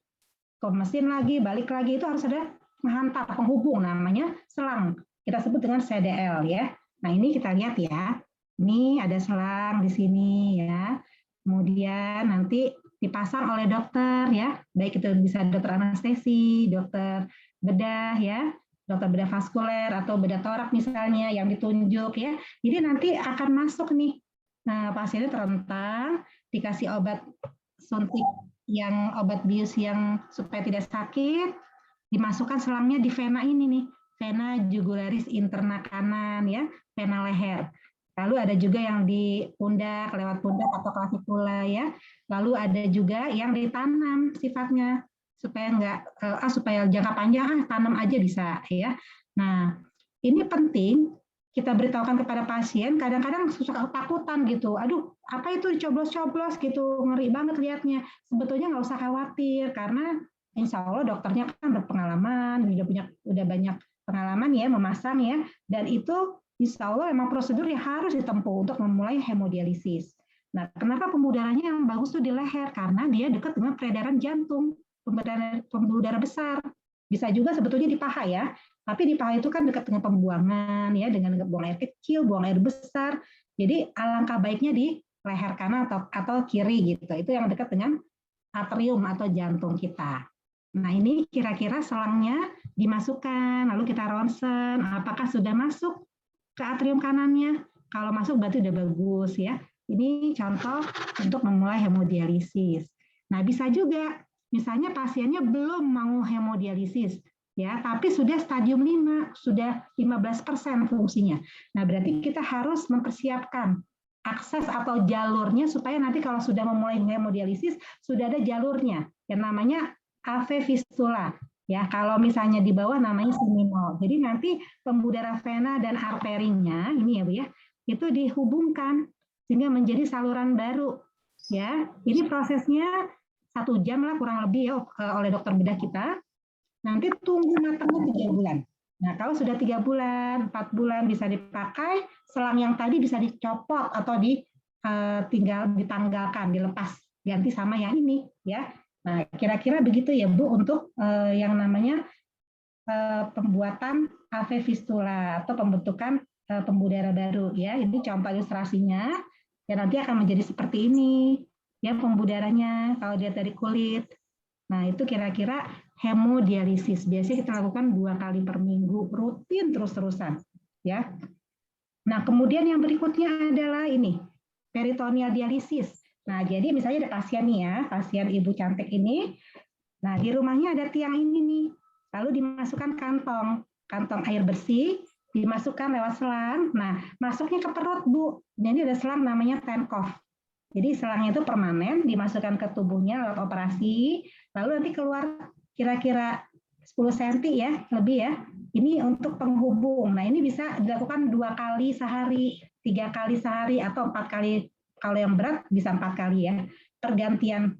ke mesin lagi, balik lagi, itu harus ada menghantar penghubung namanya selang. Kita sebut dengan CDL ya. Nah, ini kita lihat ya. Ini ada selang di sini ya. Kemudian nanti dipasang oleh dokter ya. Baik itu bisa dokter anestesi, dokter bedah ya, dokter bedah vaskuler atau bedah torak misalnya yang ditunjuk ya. Jadi nanti akan masuk nih. Nah, pasiennya terentang, dikasih obat suntik yang obat bius yang supaya tidak sakit, dimasukkan selangnya di vena ini nih, vena jugularis interna kanan ya, vena leher. Lalu ada juga yang di pundak, lewat pundak atau klavikula ya. Lalu ada juga yang ditanam sifatnya supaya supaya jangka panjang tanam aja bisa ya. Nah, ini penting kita beritahukan kepada pasien, kadang-kadang suka ketakutan gitu. Aduh, apa itu dicoblos-coblos gitu, ngeri banget lihatnya. Sebetulnya nggak usah khawatir karena insya Allah dokternya kan berpengalaman, udah banyak pengalaman ya memasang ya, dan itu insya Allah memang prosedur yang harus ditempuh untuk memulai hemodialisis. Nah, kenapa pemudaraannya yang bagus tuh di leher? Karena dia dekat dengan peredaran jantung. pembuluh darah besar. Bisa juga sebetulnya di paha ya. Tapi di paha itu kan dekat dengan pembuangan ya, dengan buang air kecil, buang air besar. Jadi alangkah baiknya di leher kanan atau kiri gitu. Itu yang dekat dengan atrium atau jantung kita. Nah, ini kira-kira selangnya dimasukkan, lalu kita ronsen, apakah sudah masuk ke atrium kanannya? Kalau masuk berarti udah bagus ya. Ini contoh untuk memulai hemodialisis. Nah, bisa juga misalnya pasiennya belum mau hemodialisis ya, tapi sudah stadium 5, sudah 15% fungsinya. Nah, berarti kita harus mempersiapkan akses atau jalurnya supaya nanti kalau sudah memulai hemodialisis sudah ada jalurnya yang namanya AV fistula. Ya, kalau misalnya di bawah namanya seminal. Jadi nanti pembuluh darah vena dan arterinya ini ya Bu ya, itu dihubungkan sehingga menjadi saluran baru. Ya, ini prosesnya 1 jam lah kurang lebih ya oleh dokter bedah kita. Nanti tunggu matangnya 3 bulan. Nah, kalau sudah 3 bulan, 4 bulan bisa dipakai, selang yang tadi bisa dicopot atau tinggal ditanggalkan, dilepas, ganti sama yang ini ya. Nah, kira-kira begitu ya Bu untuk yang namanya pembuatan AV fistula atau pembentukan pembuluh darah baru ya. Ini contoh ilustrasinya. Ya nanti akan menjadi seperti ini ya pembuluh darahnya kalau dilihat dari kulit. Nah, itu kira-kira hemodialisis. Biasanya kita lakukan 2 kali per minggu, rutin terus-terusan ya. Nah, kemudian yang berikutnya adalah ini, peritoneal dialisis. Nah, jadi misalnya ada pasien nih ya, pasien ibu cantik ini. Nah, di rumahnya ada tiang ini nih. Lalu dimasukkan kantong air bersih, dimasukkan lewat selang. Nah, masuknya ke perut, Bu. Jadi ada selang namanya Tenkov. Jadi selangnya itu permanen, dimasukkan ke tubuhnya lewat operasi, lalu nanti keluar kira-kira 10 cm ya, lebih ya. Ini untuk penghubung. Nah, ini bisa dilakukan 2 kali sehari, 3 kali sehari, atau 4 kali. Kalau yang berat bisa 4 kali ya. Pergantian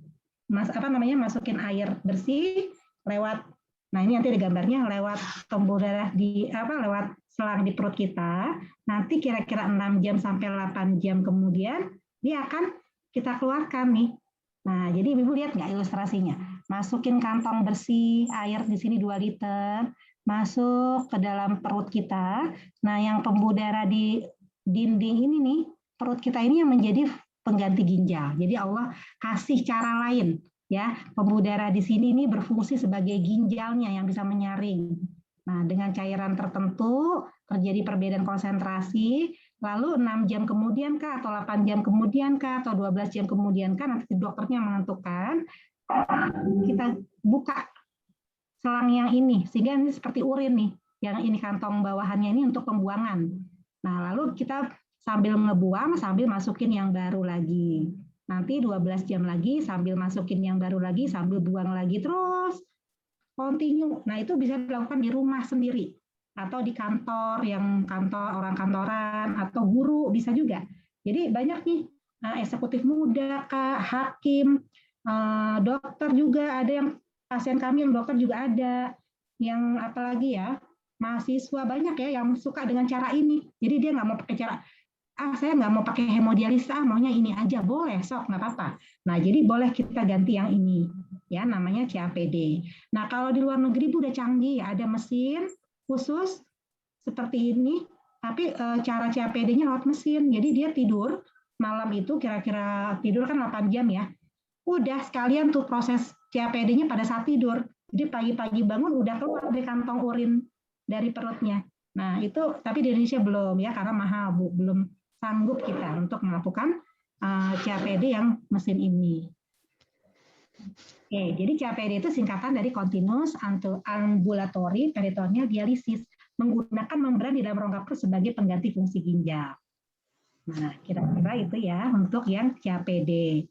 masukin air bersih lewat, nah ini nanti ada gambarnya, lewat pembuluh darah lewat selang di perut kita. Nanti kira-kira 6 jam sampai 8 jam kemudian dia akan kita keluarkan nih. Nah, jadi Ibu lihat nggak ilustrasinya? Masukin kantong bersih, air di sini 2 liter, masuk ke dalam perut kita. Nah, yang pembuluh darah di dinding ini nih, perut kita ini yang menjadi pengganti ginjal. Jadi Allah kasih cara lain ya. Pembuluh darah di sini ini berfungsi sebagai ginjalnya yang bisa menyaring. Nah, dengan cairan tertentu terjadi perbedaan konsentrasi, lalu 6 jam kemudian kah, atau 8 jam kemudian kah, atau 12 jam kemudian kah, nanti dokternya menentukan, kita buka selang yang ini, sehingga ini seperti urin nih, yang ini kantong bawahannya ini untuk pembuangan. Nah, lalu kita sambil ngebuang, sambil masukin yang baru lagi. Nanti 12 jam lagi, sambil masukin yang baru lagi, sambil buang lagi, terus continue. Nah, itu bisa dilakukan di rumah sendiri atau di kantor, orang kantoran atau guru bisa juga. Jadi banyak nih eksekutif muda, Kak, hakim, dokter juga ada, yang pasien kami yang dokter juga ada, yang apalagi ya, mahasiswa banyak ya yang suka dengan cara ini. Jadi dia nggak mau pakai cara, saya nggak mau pakai hemodialisis, maunya ini aja, boleh, sok, nggak apa-apa. Nah, jadi boleh kita ganti yang ini, ya namanya CAPD. Nah, kalau di luar negeri udah canggih, ya, ada mesin khusus seperti ini, tapi cara CAPD-nya lewat mesin. Jadi dia tidur malam itu, kira-kira tidur kan 8 jam ya, udah sekalian tuh proses CAPD-nya pada saat tidur. Jadi pagi-pagi bangun udah keluar dari kantong urin dari perutnya. Nah, itu tapi di Indonesia belum ya, karena mahal, Bu, belum sanggup kita untuk melakukan CAPD yang mesin ini. Oke, jadi CAPD itu singkatan dari Continuous Ambulatory Peritoneal Dialysis, menggunakan membran di dalam rongga perut sebagai pengganti fungsi ginjal. Nah, kira-kira itu ya untuk yang CAPD.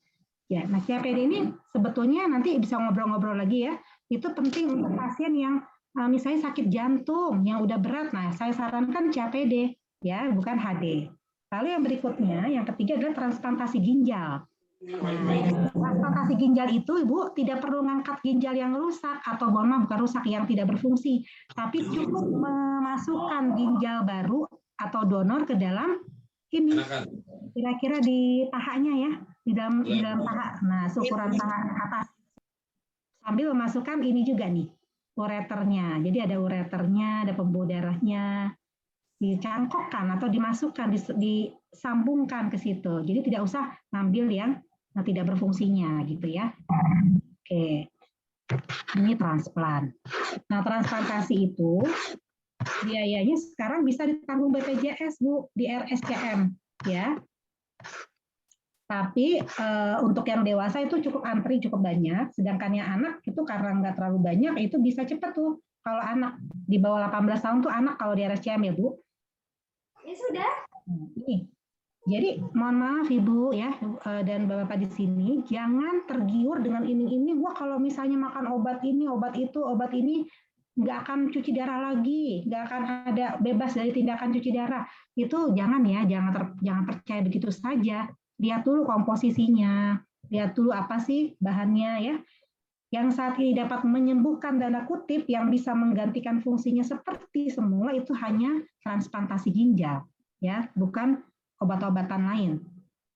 Ya, nah CAPD ini sebetulnya nanti bisa ngobrol-ngobrol lagi ya. Itu penting untuk pasien yang misalnya sakit jantung yang udah berat. Nah, saya sarankan CAPD ya, bukan HD. Lalu yang berikutnya, yang ketiga adalah transplantasi ginjal. Nah, transplantasi ginjal itu Ibu tidak perlu ngangkat ginjal yang rusak atau bukan rusak, yang tidak berfungsi, tapi cukup memasukkan ginjal baru atau donor ke dalam ini, kira-kira di pahanya ya, di dalam paha. Nah, ukuran paha atas sambil memasukkan ini juga nih, ureternya. Jadi ada ureternya, ada pembuluh darahnya, dicangkokkan atau dimasukkan, disambungkan ke situ. Jadi tidak usah ngambil yang tidak berfungsinya gitu ya. Oke, ini transplant. Nah, transplantasi itu biayanya sekarang bisa ditanggung BPJS Bu di RSCM ya. Tapi untuk yang dewasa itu cukup antri cukup banyak, sedangkan yang anak itu karena nggak terlalu banyak itu bisa cepat tuh. Kalau anak di bawah 18 tahun tuh anak kalau di RSCM ya Bu. Ya sudah. Ini. Jadi mohon maaf Ibu ya dan Bapak di sini jangan tergiur dengan ini. Wah kalau misalnya makan obat ini, obat itu, obat ini nggak akan cuci darah lagi, nggak akan ada bebas dari tindakan cuci darah. Itu jangan ya, jangan percaya begitu saja. Lihat dulu komposisinya, lihat dulu apa sih bahannya ya. Yang saat ini dapat menyembuhkan tanda kutip yang bisa menggantikan fungsinya seperti semula itu hanya transplantasi ginjal ya, bukan obat-obatan lain.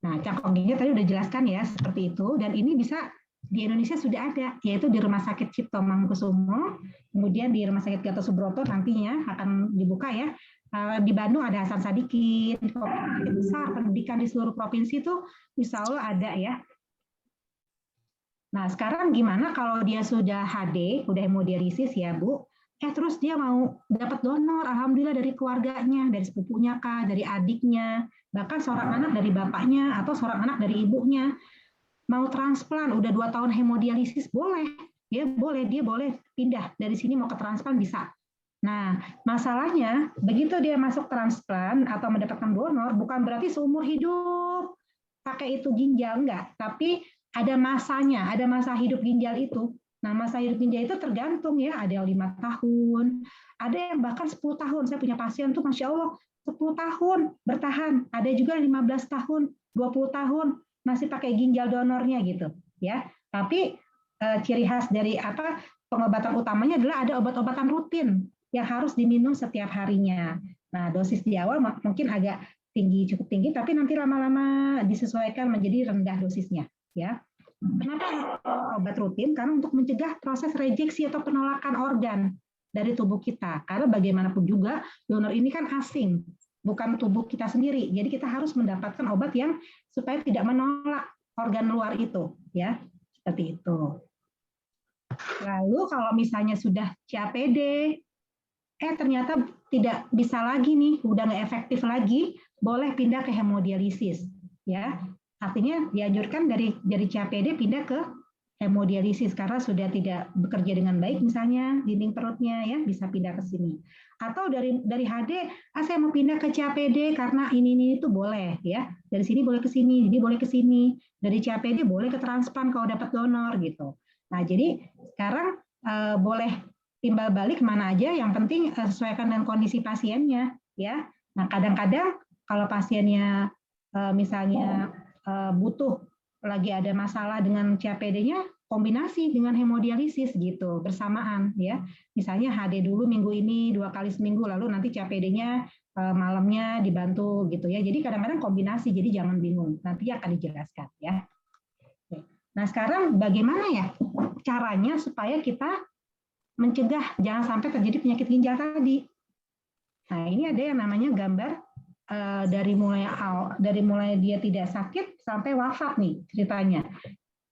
Nah, cangkok ginjal tadi udah jelaskan ya seperti itu dan ini bisa di Indonesia sudah ada yaitu di Rumah Sakit Cipto Mangunkusumo, kemudian di Rumah Sakit Gatot Subroto nantinya akan dibuka ya. Di Bandung ada Hasan Sadikin, besar pendidikan di seluruh provinsi itu insya Allah ada ya. Nah sekarang gimana kalau dia sudah HD, udah hemodialisis ya Bu, terus dia mau dapat donor, alhamdulillah dari keluarganya, dari sepupunya kah, dari adiknya, bahkan seorang anak dari bapaknya atau seorang anak dari ibunya, mau transplant, udah 2 tahun hemodialisis boleh, ya boleh, dia boleh pindah dari sini mau ke transplant bisa. Nah, masalahnya begitu dia masuk transplant atau mendapatkan donor, bukan berarti seumur hidup pakai itu ginjal, enggak. Tapi ada masanya, ada masa hidup ginjal itu. Nah, masa hidup ginjal itu tergantung ya, ada yang 5 tahun, ada yang bahkan 10 tahun. Saya punya pasien tuh Masya Allah, 10 tahun bertahan. Ada juga 15 tahun, 20 tahun masih pakai ginjal donornya gitu. Ya, tapi ciri khas dari pengobatan utamanya adalah ada obat-obatan rutin yang harus diminum setiap harinya. Nah, dosis di awal mungkin agak tinggi, cukup tinggi, tapi nanti lama-lama disesuaikan menjadi rendah dosisnya. Ya, kenapa obat rutin? Karena untuk mencegah proses rejeksi atau penolakan organ dari tubuh kita. Karena bagaimanapun juga donor ini kan asing, bukan tubuh kita sendiri. Jadi kita harus mendapatkan obat yang supaya tidak menolak organ luar itu, ya seperti itu. Lalu kalau misalnya sudah CAPD, ternyata tidak bisa lagi nih, udah nggak efektif lagi, boleh pindah ke hemodialisis, ya. Artinya dianjurkan dari CAPD pindah ke hemodialisis karena sudah tidak bekerja dengan baik misalnya dinding perutnya ya bisa pindah ke sini. Atau dari HD, saya mau pindah ke CAPD karena ini itu boleh ya. Dari sini boleh ke sini, jadi boleh ke sini. Dari CAPD boleh ke transplant kalau dapat donor gitu. Nah, jadi sekarang boleh timbal balik mana aja, yang penting sesuaikan dengan kondisi pasiennya ya. Nah, kadang-kadang kalau pasiennya misalnya butuh lagi ada masalah dengan CAPD-nya, kombinasi dengan hemodialisis gitu bersamaan ya. Misalnya HD dulu minggu ini 2 kali seminggu, lalu nanti CAPD-nya malamnya dibantu gitu ya. Jadi kadang-kadang kombinasi, jadi jangan bingung. Nanti akan dijelaskan ya. Nah, sekarang bagaimana ya caranya supaya kita mencegah jangan sampai terjadi penyakit ginjal tadi. Nah, ini ada yang namanya gambar dari mulai dia tidak sakit sampai wafat nih ceritanya.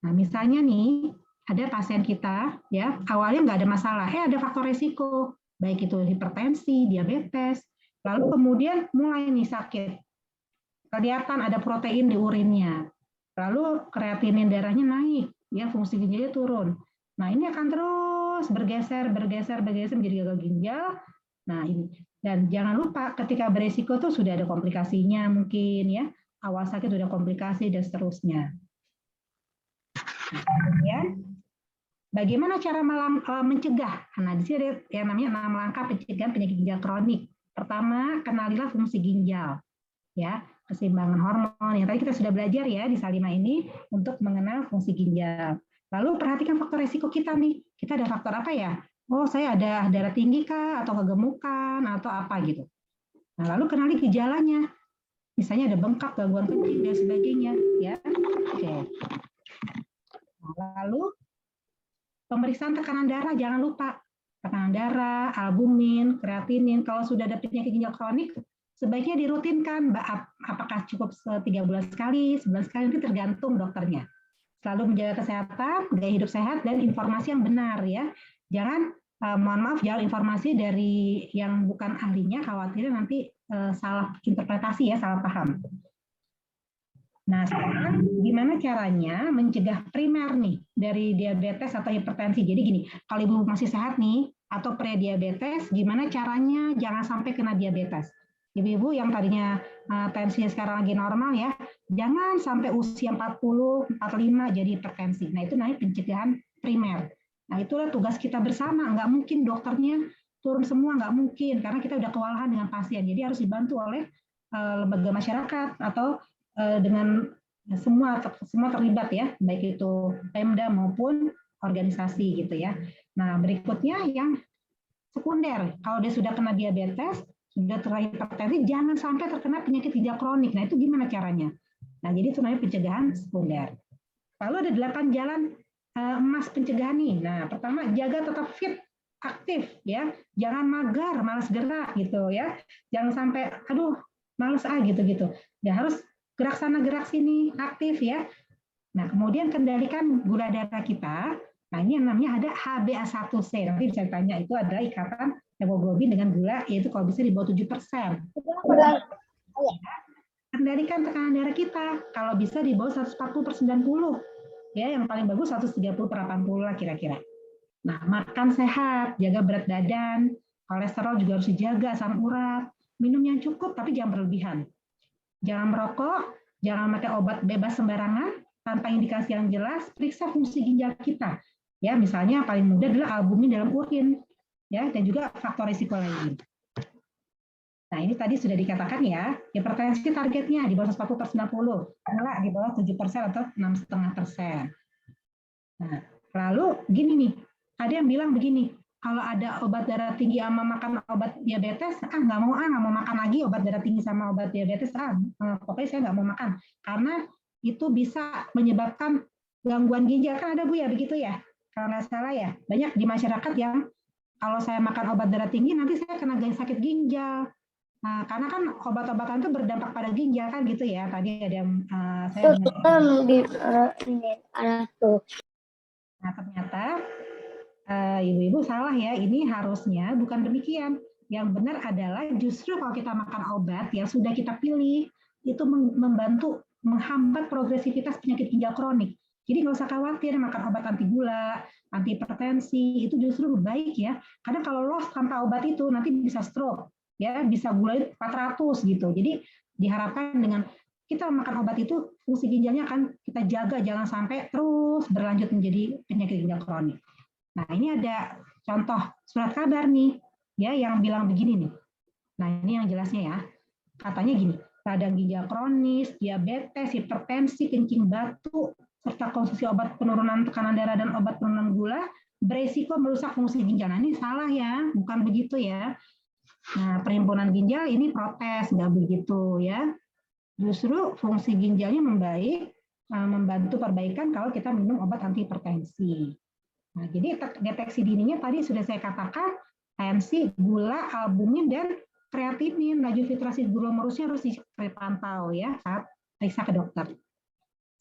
Nah, misalnya nih ada pasien kita ya awalnya nggak ada masalah, ada faktor resiko baik itu hipertensi, diabetes, lalu kemudian mulai nih sakit, kelihatan ada protein di urinnya, lalu kreatinin darahnya naik, ya fungsi ginjalnya turun. Nah ini akan terus bergeser menjadi gagal ginjal. Nah ini. Dan jangan lupa ketika beresiko tuh sudah ada komplikasinya mungkin ya, awal sakit sudah komplikasi dan seterusnya. Nah, kemudian bagaimana cara mencegah? Nah di sini ada yang namanya 6 langkah pencegahan penyakit ginjal kronik. Pertama, kenalilah fungsi ginjal, ya keseimbangan hormon. Yang tadi kita sudah belajar ya di Salima ini untuk mengenal fungsi ginjal. Lalu perhatikan faktor resiko kita nih. Kita ada faktor apa ya? Oh, saya ada darah tinggi kah, atau kegemukan, atau apa gitu. Nah, lalu kenali gejalanya. Misalnya ada bengkak, gangguan kencing, dan sebagainya. Ya, oke. Nah, lalu Pemeriksaan tekanan darah jangan lupa. Tekanan darah, albumin, kreatinin. Kalau sudah ada penyakit ginjal kronik, sebaiknya dirutinkan. Apakah cukup 3 bulan sekali, 11 kali, itu tergantung dokternya. Selalu menjaga kesehatan, gaya hidup sehat, dan informasi yang benar ya. Jangan, mohon maaf, jangan informasi dari yang bukan ahlinya, khawatirnya nanti salah interpretasi ya, salah paham. Nah, sekarang gimana caranya mencegah primer nih dari diabetes atau hipertensi? Jadi gini, kalau ibu masih sehat nih atau pre-diabetes, gimana caranya jangan sampai kena diabetes? Ibu-ibu yang tadinya tensinya sekarang lagi normal ya, jangan sampai usia 40, 45 jadi hipertensi. Nah, itu namanya pencegahan primer. Nah, itulah tugas kita bersama. Nggak mungkin dokternya turun semua, nggak mungkin, karena kita udah kewalahan dengan pasien. Jadi harus dibantu oleh lembaga masyarakat atau dengan semua terlibat ya, baik itu Pemda maupun organisasi gitu ya. Nah, berikutnya yang sekunder. Kalau dia sudah kena diabetes, sudah terhipertensi, jangan sampai terkena penyakit ginjal kronik. Nah, itu gimana caranya? Nah, jadi itu namanya pencegahan sekunder. Lalu ada 8 jalan emas pencegahan nih. Nah, pertama, jaga tetap fit, aktif ya. Jangan magar, malas gerak gitu ya. Jangan sampai aduh, malas gitu-gitu. Ya harus gerak sana gerak sini, aktif ya. Nah, kemudian kendalikan gula darah kita. Nah, ini yang namanya ada HbA1c. Nanti bisa ditanya, itu adalah ikatan hemoglobin dengan gula, yaitu kalau bisa di bawah 7%. Kendalikan tekanan darah kita, kalau bisa di bawah 140/90. Ya, yang paling bagus 130/80 lah kira-kira. Nah, makan sehat, jaga berat badan, kolesterol juga harus dijaga, asam urat, minum yang cukup tapi jangan berlebihan. Jangan merokok, jangan pakai obat bebas sembarangan, tanpa indikasi yang jelas, periksa fungsi ginjal kita. Ya, misalnya paling mudah adalah albumin dalam urin, ya, dan juga faktor risiko lain. Nah, ini tadi sudah dikatakan ya, hipertensi targetnya di bawah 140/90, adalah di bawah 7% atau 6,5%. Nah, lalu gini nih, ada yang bilang begini, kalau ada obat darah tinggi sama makan obat diabetes, nggak mau makan lagi obat darah tinggi sama obat diabetes, pokoknya saya nggak mau makan, karena itu bisa menyebabkan gangguan ginjal, kan ada Bu ya, begitu ya? Kalau nggak salah ya, banyak di masyarakat yang kalau saya makan obat darah tinggi, nanti saya kena sakit ginjal. Nah, karena kan obat-obatan itu berdampak pada ginjal kan gitu ya. Tadi ada yang saya Nah, ternyata ibu-ibu salah ya. Ini harusnya bukan demikian. Yang benar adalah justru kalau kita makan obat yang sudah kita pilih, itu membantu menghambat progresivitas penyakit ginjal kronik. Jadi nggak usah khawatir makan obat anti gula, anti hipertensi, itu justru baik ya. Karena kalau loss tanpa obat itu nanti bisa stroke, ya bisa gula 400 gitu. Jadi diharapkan dengan kita makan obat itu fungsi ginjalnya akan kita jaga, jangan sampai terus berlanjut menjadi penyakit ginjal kronik. Nah, ini ada contoh surat kabar nih, ya, yang bilang begini nih. Nah, ini yang jelasnya ya. Katanya gini, radang ginjal kronis, diabetes, hipertensi, kencing batu, serta konsumsi obat penurunan tekanan darah dan obat penurunan gula beresiko merusak fungsi ginjal. Nah, ini salah ya, bukan begitu ya. Nah, Perhimpunan Ginjal ini protes, nggak begitu ya. Justru fungsi ginjalnya membaik, membantu perbaikan kalau kita minum obat anti hipertensi. Nah, jadi deteksi dininya tadi sudah saya katakan, tensi, gula, albumin, dan kreatinin, laju filtrasi glomerusnya harus dipantau ya saat periksa ke dokter.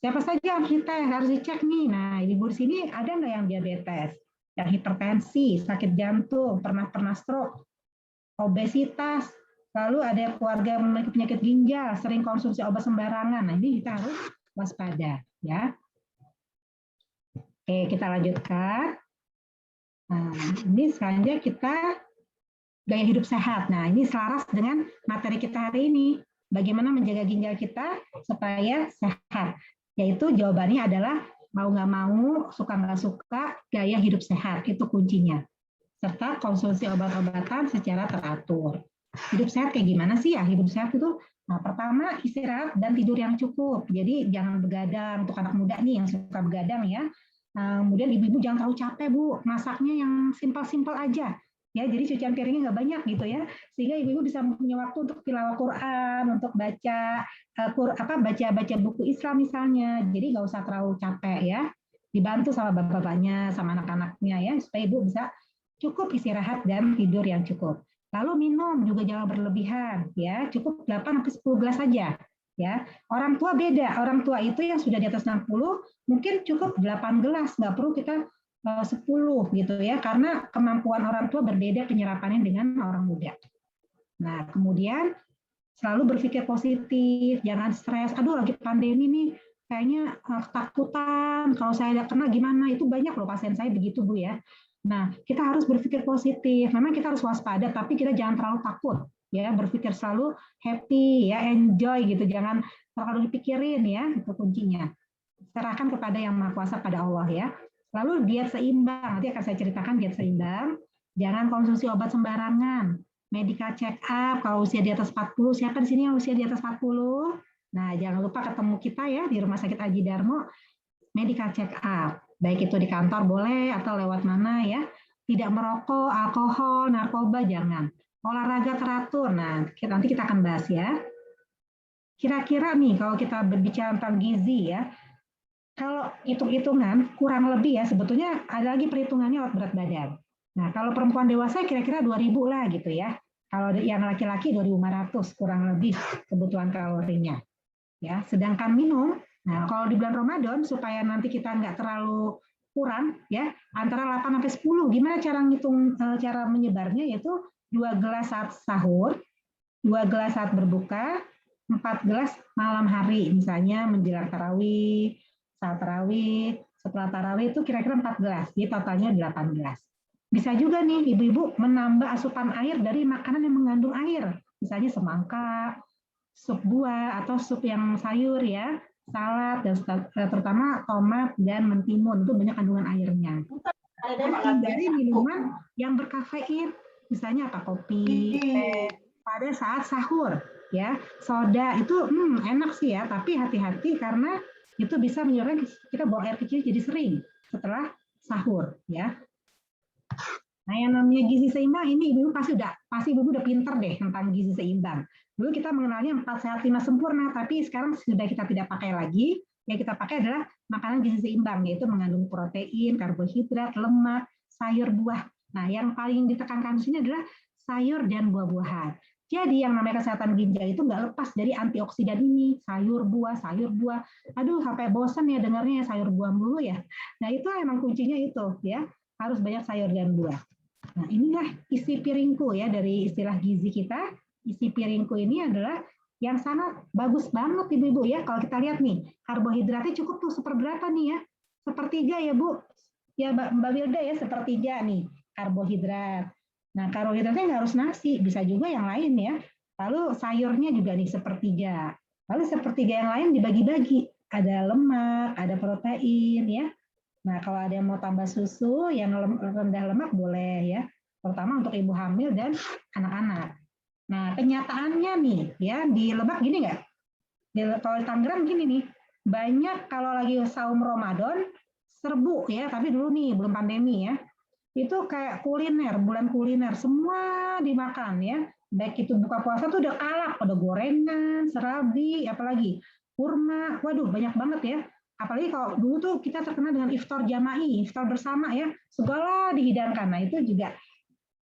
Siapa saja harus dicek nih. Nah, ibu di sini ada nggak yang diabetes, yang hipertensi, sakit jantung, pernah stroke, obesitas, lalu ada keluarga memiliki penyakit ginjal, sering konsumsi obat sembarangan. Nah, ini kita harus waspada ya. Oke, kita lanjutkan. Nah, ini selanjutnya kita gaya hidup sehat. Nah, ini selaras dengan materi kita hari ini. Bagaimana menjaga ginjal kita supaya sehat. Yaitu jawabannya adalah mau nggak mau, suka nggak suka, gaya hidup sehat. Itu kuncinya. Serta konsumsi obat-obatan secara teratur. Hidup sehat kayak gimana sih ya? Hidup sehat itu, nah, pertama istirahat dan tidur yang cukup. Jadi jangan begadang, untuk anak muda nih yang suka begadang ya. Kemudian ibu-ibu jangan terlalu capek Bu, masaknya yang simpel-simpel aja. Ya, jadi cucian piringnya nggak banyak gitu ya, sehingga ibu-ibu bisa punya waktu untuk tilawah Quran, untuk baca buku Islam misalnya. Jadi nggak usah terlalu capek ya. dibantu sama bapak-bapaknya, sama anak-anaknya ya, supaya ibu bisa cukup istirahat dan tidur yang cukup. Lalu minum juga jangan berlebihan ya, cukup 8 sampai 10 gelas saja ya. Orang tua beda, orang tua itu yang sudah di atas 60 mungkin cukup 8 gelas, nggak perlu kita 10 gitu ya, karena kemampuan orang tua berbeda penyerapannya dengan orang muda. Nah, kemudian selalu berpikir positif, jangan stres. Aduh, lagi pandemi nih, kayaknya ketakutan. Kalau saya ada kena gimana? Itu banyak loh pasien saya begitu, Bu ya. Nah, kita harus berpikir positif. Memang kita harus waspada, tapi kita jangan terlalu takut. Ya, berpikir selalu happy, ya, enjoy gitu. Jangan terlalu dipikirin ya, itu kuncinya. Serahkan kepada Yang Maha Kuasa, pada Allah ya. Lalu diet seimbang. Nanti akan saya ceritakan diet seimbang. Jangan konsumsi obat sembarangan. Medical check up kalau usia di atas 40. Siapa di sini yang usia di atas 40? Nah, jangan lupa ketemu kita ya di Rumah Sakit Aji Darmo, medical check up. Baik itu di kantor boleh atau lewat mana ya. Tidak merokok, alkohol, narkoba jangan. Olahraga teratur. Nah, nanti kita akan bahas ya. Kira-kira nih kalau kita berbicara tentang gizi ya, kalau hitung-hitungan kurang lebih ya, sebetulnya ada lagi perhitungannya lewat berat badan. Nah, kalau perempuan dewasa kira-kira 2.000 lah gitu ya. Kalau yang laki-laki 2.500 kurang lebih kebutuhan kalorinya. Ya, sedangkan minum, nah kalau di bulan Ramadan supaya nanti kita nggak terlalu kurang ya, antara 8 sampai 10. Gimana cara ngitung, cara menyebarnya, yaitu 2 gelas saat sahur, 2 gelas saat berbuka, 4 gelas malam hari, misalnya menjelang tarawih, saat tarawih, setelah tarawih itu kira-kira 4 gelas, jadi totalnya 8 gelas. Bisa juga nih ibu-ibu menambah asupan air dari makanan yang mengandung air, misalnya semangka, sup buah atau sup yang sayur ya, salad dan terutama tomat dan mentimun, itu banyak kandungan airnya. Hindari minuman yang berkafein, misalnya apa, kopi, pada saat sahur ya. Soda itu enak sih ya, tapi hati-hati karena itu bisa menyebabkan kita buang air kecil jadi sering setelah sahur ya. Nah, yang namanya gizi seimbang ini ibu pasti ibu udah pinter deh tentang gizi seimbang. Dulu kita mengenalnya 4 sehat 5 sempurna, tapi sekarang sudah kita tidak pakai lagi. Yang kita pakai adalah makanan gizi seimbang, yaitu mengandung protein, karbohidrat, lemak, sayur, buah. Nah, yang paling ditekankan di sini adalah sayur dan buah-buahan. Jadi yang namanya kesehatan ginjal itu nggak lepas dari antioksidan ini, sayur buah. Aduh, sampai bosan ya dengarnya sayur buah mulu ya. Nah, itu emang kuncinya itu ya, harus banyak sayur dan buah. Nah, inilah isi piringku ya, dari istilah gizi kita. Isi piringku ini adalah yang sangat bagus banget ibu-ibu ya. Kalau kita lihat nih, karbohidratnya cukup tuh seperberapa nih ya? Sepertiga ya Bu. Ya Mbak Wilda ya, sepertiga nih karbohidrat. Nah, karbohidratnya nggak harus nasi, bisa juga yang lain ya. Lalu sayurnya juga nih sepertiga. Lalu sepertiga yang lain dibagi-bagi. Ada lemak, ada protein ya. Nah, kalau ada yang mau tambah susu yang rendah lemak boleh ya. Terutama untuk ibu hamil dan anak-anak. Nah, kenyataannya nih ya, di Lebak gini nggak? Kalau di Tangerang gini nih, banyak kalau lagi saum Ramadan serbu ya, tapi dulu nih belum pandemi ya. Itu kayak kuliner, bulan kuliner, semua dimakan ya. Baik itu buka puasa tuh udah kalap, ada gorengan, serabi, apalagi kurma. Waduh, banyak banget ya. Apalagi kalau dulu tuh kita terkenal dengan iftar jama'i, iftar bersama ya, segala dihidangkan. Nah, itu juga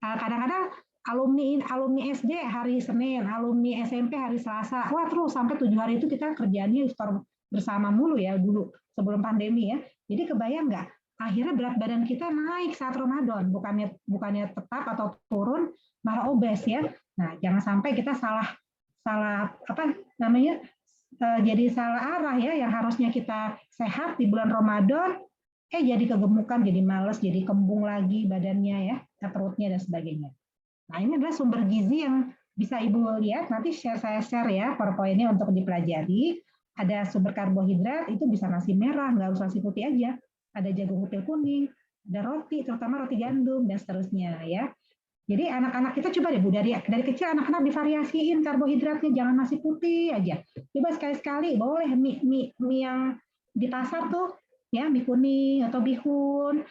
kadang-kadang alumni SD hari Senin, alumni SMP hari Selasa. Wah, terus sampai 7 hari itu kita kerjaannya iftar bersama mulu ya dulu sebelum pandemi ya. Jadi kebayang nggak? Akhirnya berat badan kita naik saat Ramadan, bukannya tetap atau turun, malah obes ya. Nah, jangan sampai kita salah jadi salah arah ya, yang harusnya kita sehat di bulan Ramadan, jadi kegemukan, jadi males, jadi kembung lagi badannya ya, perutnya dan sebagainya. Nah, ini adalah sumber gizi yang bisa Ibu lihat, nanti saya share ya PowerPoint-nya untuk dipelajari. Ada sumber karbohidrat, itu bisa nasi merah, nggak usah nasi putih aja. Ada jagung putih kuning, ada roti, terutama roti gandum, dan seterusnya ya. Jadi anak-anak kita coba deh Bu, dari kecil anak-anak divariasiin karbohidratnya, jangan nasi putih aja. Coba sekali-sekali boleh mie yang di pasar tuh, ya mie kuning atau bihun.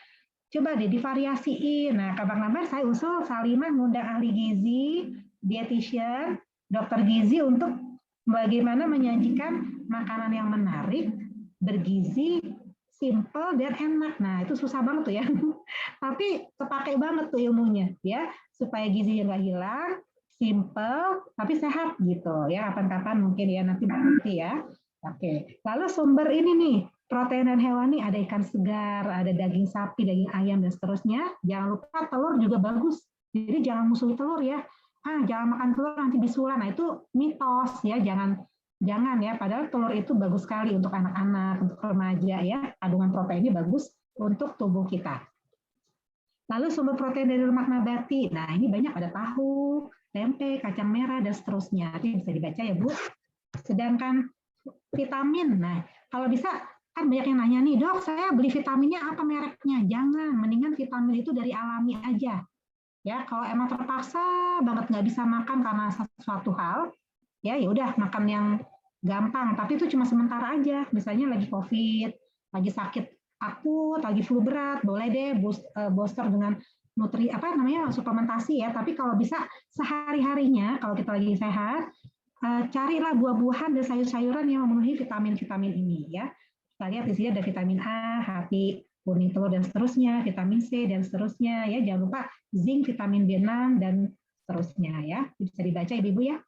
Coba deh divariasiin. Nah, kapan-kapan saya usul Salimah ngundang ahli gizi, dietitian, dokter gizi untuk bagaimana menyajikan makanan yang menarik, bergizi, simple dan enak. Nah, itu susah banget tuh ya. Tapi kepake banget tuh ilmunya ya, supaya gizinya nggak hilang, simple tapi sehat gitu ya. Kapan-kapan mungkin ya nanti ya. Oke. Lalu sumber ini nih, protein dan hewani, ada ikan segar, ada daging sapi, daging ayam dan seterusnya. Jangan lupa telur juga bagus. Jadi jangan musuhi telur ya. Jangan makan telur nanti bisulan. Nah, itu mitos ya, jangan ya, padahal telur itu bagus sekali untuk anak-anak, untuk remaja ya. Kandungan proteinnya bagus untuk tubuh kita. Lalu sumber protein dari lemak nabati. Nah, ini banyak, ada tahu, tempe, kacang merah dan seterusnya. Nanti bisa dibaca ya, Bu. Sedangkan vitamin. Nah, kalau bisa kan banyak yang nanya nih, "Dok, saya beli vitaminnya apa mereknya?" Jangan, mendingan vitamin itu dari alami aja. Ya, kalau emang terpaksa banget nggak bisa makan karena sesuatu hal, ya udah makan yang gampang, tapi itu cuma sementara aja. Misalnya lagi COVID, lagi sakit akut, lagi flu berat, boleh deh booster dengan suplementasi ya. Tapi kalau bisa sehari-harinya, kalau kita lagi sehat, carilah buah-buahan dan sayur-sayuran yang memenuhi vitamin-vitamin ini ya. Kita lihat di sini ada vitamin A, hati, kuning telur dan seterusnya, vitamin C dan seterusnya ya. Jangan lupa zinc, vitamin B6 dan seterusnya ya. Bisa dibaca Ibu ya.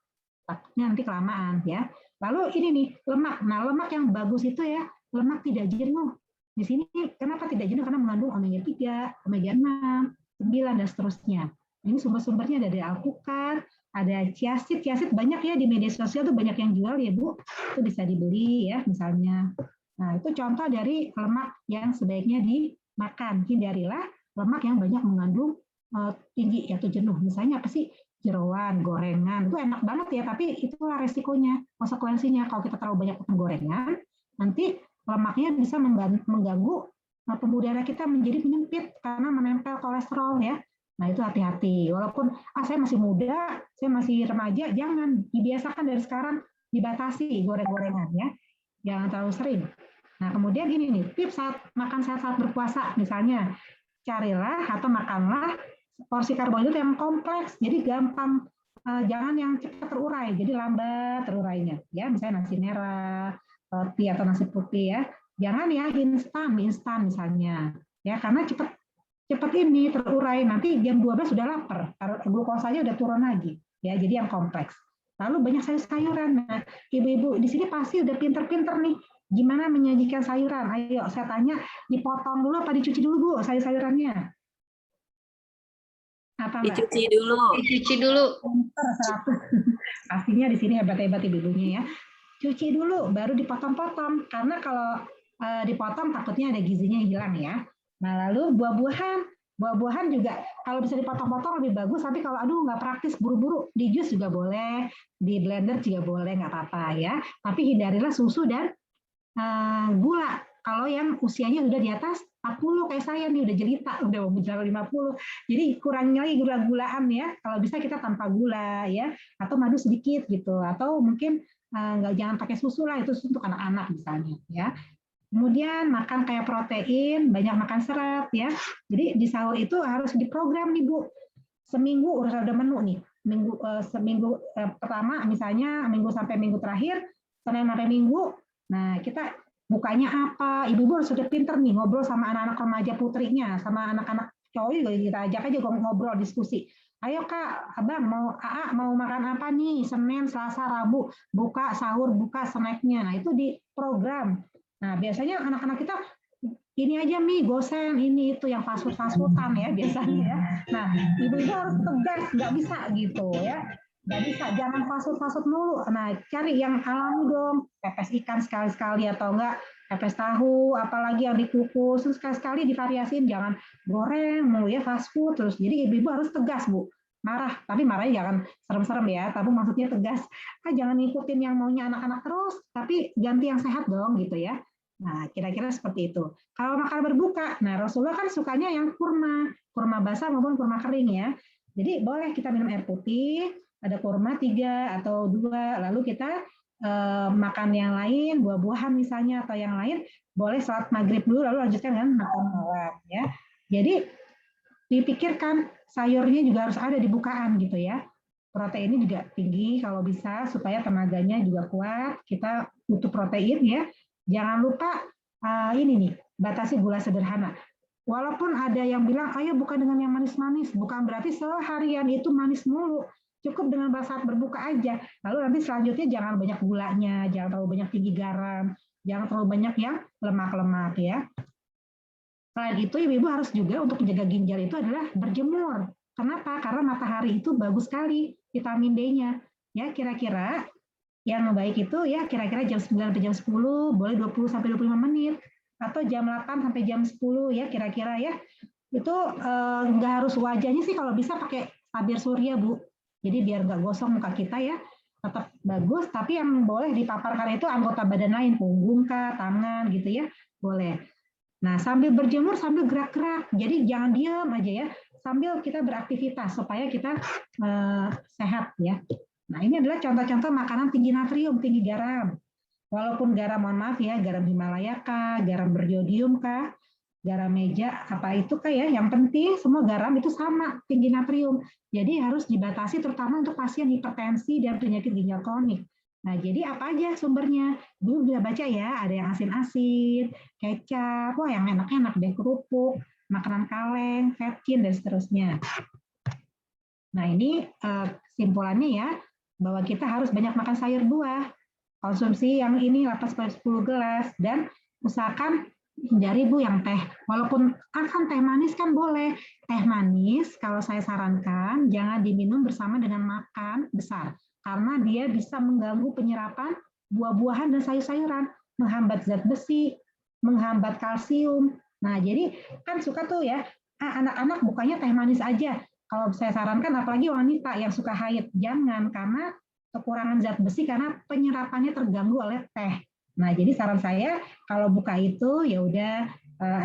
Takutnya nanti kelamaan ya. Lalu ini nih, lemak. Nah, lemak yang bagus itu ya, lemak tidak jenuh. Di sini kenapa tidak jenuh? Karena mengandung omega 3, omega 6, 9 dan seterusnya. Ini sumber-sumbernya dari alpukat, ada chiaseed. Chiaseed banyak ya di media sosial tuh, banyak yang jual ya, Bu. Itu bisa dibeli ya misalnya. Nah, itu contoh dari lemak yang sebaiknya dimakan. Hindarilah lemak yang banyak mengandung tinggi yaitu jenuh. Misalnya apa sih? Jeroan, gorengan, itu enak banget ya, tapi itulah resikonya, konsekuensinya. Kalau kita terlalu banyak makan gorengan, nanti lemaknya bisa mengganggu pembuluh darah kita menjadi menyempit karena menempel kolesterol ya. Nah, itu hati-hati. Walaupun saya masih muda, saya masih remaja, jangan dibiasakan dari sekarang, dibatasi goreng-gorengan ya. Jangan terlalu sering. Nah, kemudian ini nih, tips saat makan saat berpuasa, misalnya carilah atau makanlah porsi karbohidrat yang kompleks, jadi gampang, jangan yang cepat terurai, jadi lambat terurainya. Ya, misalnya nasi merah, roti atau nasi putih ya. Jangan ya instan misalnya. Ya, karena cepat ini terurai, nanti jam 12 sudah lapar, glukosanya udah turun lagi. Ya, jadi yang kompleks. Lalu banyak sayur-sayuran. Nah, ibu-ibu di sini pasti udah pinter-pinter nih. Gimana menyajikan sayuran? Ayo, saya tanya, dipotong dulu apa dicuci dulu, Bu, sayur-sayurannya? Apa, Mbak? Dicuci dulu. Dicuci dulu. Pastinya di sini hebat-hebat ibu-ibunya ya. Cuci dulu, baru dipotong-potong. Karena kalau dipotong takutnya ada gizinya yang hilang ya. Nah, lalu buah-buahan juga kalau bisa dipotong-potong lebih bagus. Tapi kalau aduh nggak praktis, buru-buru, di jus juga boleh, di blender juga boleh, nggak apa-apa ya. Tapi hindarilah susu dan gula. Kalau yang usianya udah di atas 40 kayak saya nih, udah jelita, udah mau menjelang 50. Jadi kurangi lagi gula-gulaan ya. Kalau bisa kita tanpa gula ya, atau madu sedikit gitu, atau mungkin jangan pakai susu lah, itu untuk anak-anak misalnya ya. Kemudian makan kayak protein, banyak makan serat ya. Jadi di sahur itu harus diprogram nih Bu. Seminggu udah menu nih. Seminggu pertama misalnya, minggu sampai minggu terakhir, Senin sampai Minggu. Nah, kita bukanya apa? Ibu-ibu harus sudah pinter nih ngobrol sama anak-anak remaja putrinya, sama anak-anak cowok juga kita ajak aja ngobrol diskusi. Ayo Kak, Abang mau makan apa nih? Senin, Selasa, Rabu, buka sahur, buka snacknya. Nah, itu di program. Nah, biasanya anak-anak kita ini aja mie, gosen, ini itu yang fast-foodan ya biasanya ya. Nah, ibu-ibu harus tegas, nggak bisa gitu ya. Nggak bisa, jangan fast-food mulu. Nah, cari yang alami dong. Pepes ikan sekali-sekali atau enggak pepes tahu, apalagi yang dikukus. Terus sekali-sekali divariasiin, jangan goreng mulu ya fast food terus. Jadi ibu-ibu harus tegas, Bu. Marah, tapi marahnya jangan serem-serem ya. Tapi maksudnya tegas. Jangan ngikutin yang maunya anak-anak terus, tapi ganti yang sehat dong gitu ya. Nah, kira-kira seperti itu. Kalau makan berbuka, nah Rasulullah kan sukanya yang kurma basah maupun kurma kering ya. Jadi boleh kita minum air putih, ada kurma 3 atau 2, lalu kita makan yang lain, buah-buahan misalnya atau yang lain, boleh salat maghrib dulu, lalu lanjutkan dengan makan malam ya. Jadi dipikirkan sayurnya juga harus ada di bukaan gitu ya. Proteinnya juga tinggi kalau bisa supaya tenaganya juga kuat. Kita butuh protein ya. Jangan lupa ini nih, batasi gula sederhana. Walaupun ada yang bilang, ayo buka dengan yang manis-manis, bukan berarti seharian itu manis mulu. Cukup dengan saat berbuka aja. Lalu nanti selanjutnya jangan banyak gulanya, jangan terlalu banyak tinggi garam, jangan terlalu banyak yang lemak-lemak ya. Selain itu, ibu-ibu harus juga untuk menjaga ginjal itu adalah berjemur. Kenapa? Karena matahari itu bagus sekali vitamin D-nya. Ya, kira-kira yang baik itu ya kira-kira jam 9 sampai jam 10, boleh 20 sampai 25 menit. Atau jam 8 sampai jam 10 ya kira-kira ya. Itu nggak harus wajahnya sih kalau bisa pakai tabir surya, Bu. Jadi biar nggak gosong muka kita ya. Tetap bagus, tapi yang boleh dipaparkan itu anggota badan lain, punggung kah, tangan gitu ya. Boleh. Nah, sambil berjemur, sambil gerak-gerak. Jadi jangan diam aja ya. Sambil kita beraktivitas supaya kita sehat ya. Nah, ini adalah contoh-contoh makanan tinggi natrium, tinggi garam. Walaupun garam, mohon maaf ya, garam Himalaya kah, garam beriodium kah, garam meja, apa itu kah ya. Yang penting semua garam itu sama, tinggi natrium. Jadi harus dibatasi terutama untuk pasien hipertensi dan penyakit ginjal kronik. Nah, jadi apa aja sumbernya? Dulu udah baca ya, ada yang asin-asin, kecap, wah yang enak-enak deh, kerupuk, makanan kaleng, vetchin, dan seterusnya. Nah, ini kesimpulannya ya, bahwa kita harus banyak makan sayur buah, konsumsi yang ini 8-10 gelas, dan usahakan hindari Bu yang teh. Walaupun akan teh manis kan boleh. Teh manis kalau saya sarankan jangan diminum bersama dengan makan besar. Karena dia bisa mengganggu penyerapan buah-buahan dan sayur-sayuran, menghambat zat besi, menghambat kalsium. Nah, jadi kan suka tuh ya, anak-anak bukanya teh manis aja. Kalau saya sarankan, apalagi wanita yang suka haid, jangan, karena kekurangan zat besi karena penyerapannya terganggu oleh teh. Nah, jadi saran saya kalau buka itu ya udah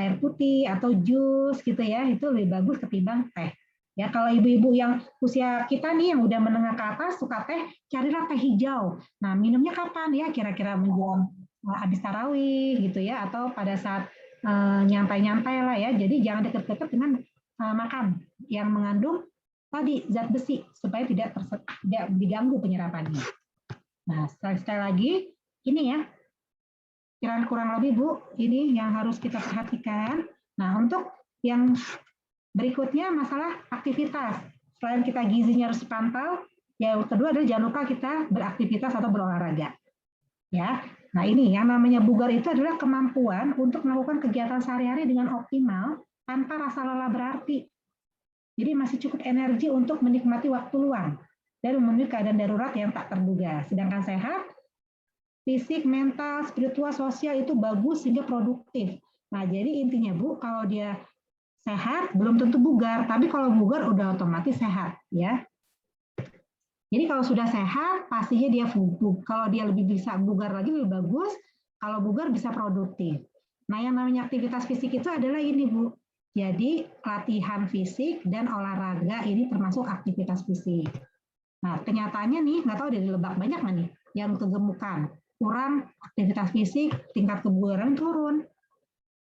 air putih atau jus gitu ya, itu lebih bagus ketimbang teh. Ya, kalau ibu-ibu yang usia kita nih yang udah menengah ke atas suka teh, carilah teh hijau. Nah, minumnya kapan ya? Kira-kira menjelang habis tarawih gitu ya, atau pada saat nyantai-nyantai lah ya. Jadi jangan deket-deket dengan makan yang mengandung tadi zat besi supaya tidak diganggu penyerapannya. Nah, sekali lagi ini ya, kira kurang lebih Bu, ini yang harus kita perhatikan. Nah, untuk yang berikutnya masalah aktivitas. Selain kita gizinya harus dipantau, yang kedua adalah jangan lupa kita beraktivitas atau berolahraga. Ya, nah ini yang namanya bugar itu adalah kemampuan untuk melakukan kegiatan sehari-hari dengan optimal tanpa rasa lelah berarti. Jadi masih cukup energi untuk menikmati waktu luang dan memenuhi keadaan darurat yang tak terduga. Sedangkan sehat, fisik, mental, spiritual, sosial itu bagus sehingga produktif. Nah, jadi intinya Bu, kalau dia sehat belum tentu bugar, tapi kalau bugar udah otomatis sehat ya. Jadi kalau sudah sehat pastinya dia kalau dia lebih bisa bugar lagi lebih bagus, kalau bugar bisa produktif. Nah, yang namanya aktivitas fisik itu adalah ini Bu. Jadi latihan fisik dan olahraga ini termasuk aktivitas fisik. Nah, kenyataannya nih nggak tahu dari Lebak banyak nggak nih yang kegemukan, kurang aktivitas fisik, tingkat kebugaran turun.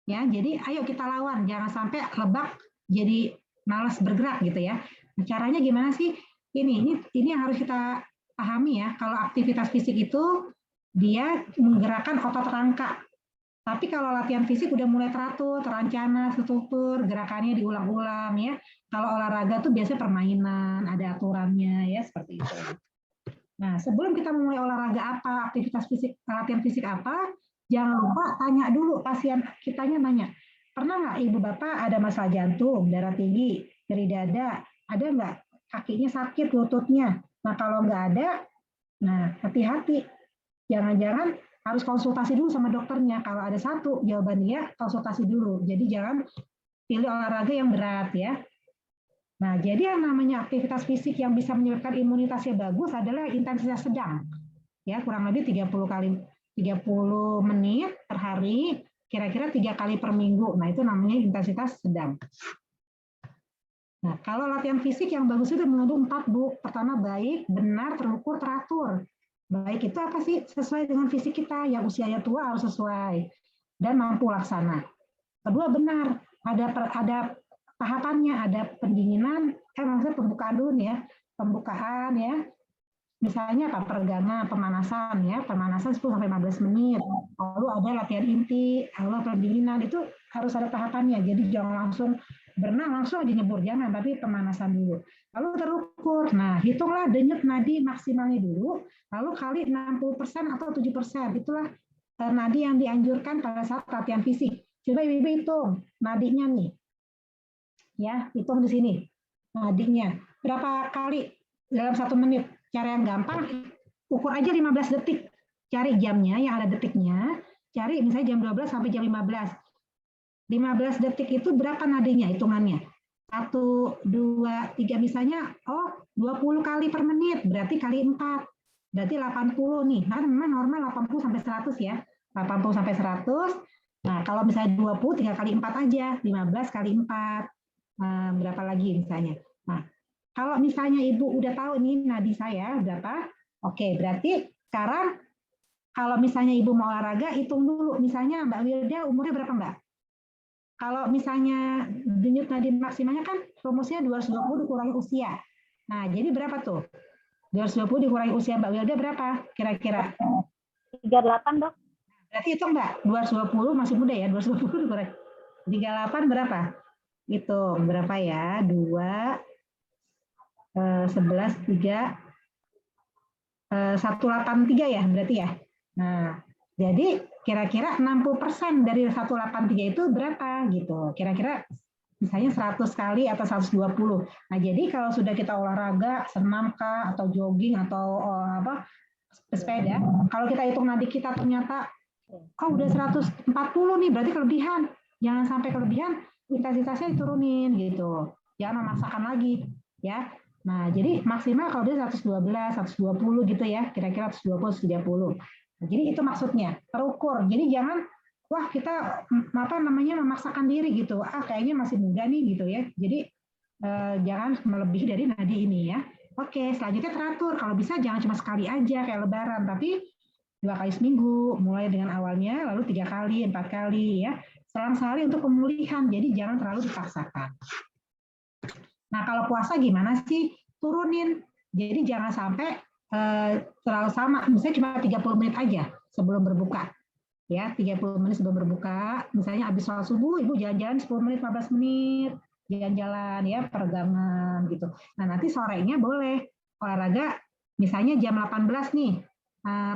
Ya, jadi ayo kita lawan, jangan sampai Lebak jadi malas bergerak gitu ya. Caranya gimana sih? Ini yang harus kita pahami ya. Kalau aktivitas fisik itu dia menggerakkan otot rangka. Tapi kalau latihan fisik udah mulai teratur, terancana, struktur, gerakannya diulang-ulang ya. Kalau olahraga tuh biasanya permainan, ada aturannya ya seperti itu. Nah, sebelum kita mulai olahraga apa, aktivitas fisik, latihan fisik apa, jangan lupa tanya dulu pasien kitanya nanya, pernah nggak ibu bapak ada masalah jantung, darah tinggi, nyeri dada, ada nggak kakinya sakit, lututnya? Nah kalau nggak ada, nah hati-hati, jangan-jangan harus konsultasi dulu sama dokternya. Kalau ada satu jawabannya ya konsultasi dulu. Jadi jangan pilih olahraga yang berat ya. Nah jadi yang namanya aktivitas fisik yang bisa menyebabkan imunitasnya bagus adalah intensitas sedang, ya kurang lebih 30 menit per hari, kira-kira 3 kali per minggu. Nah, itu namanya intensitas sedang. Nah, kalau latihan fisik yang bagus itu mengandung 4, Bu. Pertama, baik, benar, terukur, teratur. Baik itu apa sih? Sesuai dengan fisik kita. Yang usianya tua harus sesuai. Dan mampu laksana. Kedua, benar. Ada tahapannya, ada pendinginan, maksudnya pembukaan dulu nih ya. Pembukaan ya. misalnya apa, peregangan, pemanasan ya, pemanasan 10-15 menit. Lalu ada latihan inti, lalu pendinginan, itu harus ada tahapannya. Jadi jangan langsung berenang langsung aja nyebur, jangan, tapi pemanasan dulu. Lalu terukur. Nah, hitunglah denyut nadi maksimalnya dulu, lalu kali 60% atau 7%. Itulah nadi yang dianjurkan pada saat latihan fisik. Coba Ibu hitung nadinya nih. Ya, hitung di sini. Nadinya. Berapa kali dalam 1 menit? Cara yang gampang, ukur aja 15 detik. Cari jamnya yang ada detiknya, cari misalnya jam 12 sampai jam 15. 15 detik itu berapa nadinya hitungannya? 1, 2, 3 misalnya, 20 kali per menit, berarti kali 4. Berarti 80 nih. Nah, memang normal 80 sampai 100 ya. 80 sampai 100. Nah, kalau misalnya 20, 3 kali 4 aja. 15 kali 4. Berapa lagi misalnya. Nah, kalau misalnya Ibu udah tahu nih nadi saya berapa, oke, berarti sekarang kalau misalnya Ibu mau olahraga, hitung dulu. Misalnya Mbak Wilda umurnya berapa Mbak? Kalau misalnya denyut nadi maksimalnya kan rumusnya 220 dikurangi usia. Nah, jadi berapa tuh? 220 dikurangi usia Mbak Wilda berapa kira-kira? 38 dok. Berarti hitung Mbak, 220 masih muda ya, 220 dikurangi 38 berapa? Hitung berapa ya? 2, 11, 3, 183 ya berarti ya. Nah, jadi kira-kira 60% dari 183 itu berapa gitu. Kira-kira misalnya 100 kali atau 120. Nah, jadi kalau sudah kita olahraga, senam kah, atau jogging, atau sepeda, kalau kita hitung nadi kita ternyata, udah 140 nih, berarti kelebihan. Jangan sampai kelebihan, intensitasnya diturunin gitu. Jangan memaksakan lagi ya. Nah, jadi maksimal kalau dia 112, 120 gitu ya, kira-kira 120, 130. Nah, jadi itu maksudnya, terukur. Jadi jangan, wah kita memaksakan diri gitu. Kayaknya masih muda nih gitu ya. Jadi jangan melebihi dari nadi ini ya. Oke, selanjutnya teratur. Kalau bisa jangan cuma sekali aja kayak lebaran, tapi 2 kali seminggu, mulai dengan awalnya, lalu 3 kali, 4 kali ya. Selang sehari untuk pemulihan. Jadi jangan terlalu dipaksakan. Nah, kalau puasa gimana sih? Turunin. Jadi jangan sampai terlalu sama. Misalnya cuma 30 menit aja sebelum berbuka. Ya, 30 menit sebelum berbuka. Misalnya habis sholat subuh, Ibu jalan-jalan 10 menit, 15 menit. Jalan-jalan ya, peregangan gitu. Nah, nanti sorenya boleh olahraga. Misalnya jam 18 nih,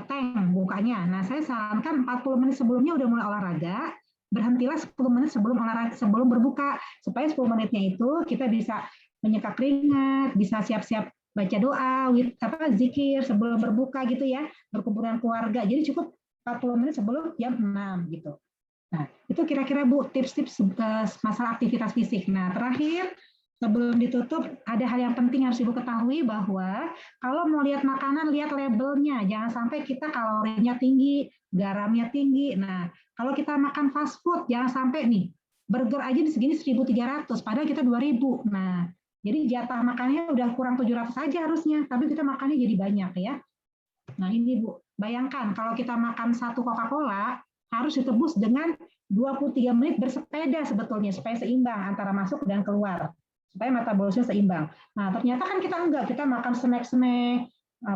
tank bukanya. Nah, saya sarankan 40 menit sebelumnya udah mulai olahraga. Berhentilah 10 menit sebelum berbuka, supaya 10 menitnya itu kita bisa menyeka keringat, bisa siap-siap baca doa, zikir sebelum berbuka gitu ya, berkumpul dengan keluarga. Jadi cukup 40 menit sebelum jam 6 gitu. Nah, itu kira-kira Bu tips-tips masalah aktivitas fisik. Nah, terakhir sebelum ditutup ada hal yang penting harus Ibu ketahui, bahwa kalau mau lihat makanan, lihat labelnya. Jangan sampai kita kalorinya tinggi, garamnya tinggi. Nah, kalau kita makan fast food, jangan sampai nih, burger aja di segini 1.300, padahal kita 2.000. Nah, jadi jatah makannya udah kurang 700 aja harusnya, tapi kita makannya jadi banyak ya. Nah, ini Bu, bayangkan kalau kita makan 1 Coca-Cola, harus ditebus dengan 23 menit bersepeda sebetulnya, supaya seimbang antara masuk dan keluar. Supaya metabolisme seimbang. Nah, ternyata kan kita enggak, kita makan snack-snack,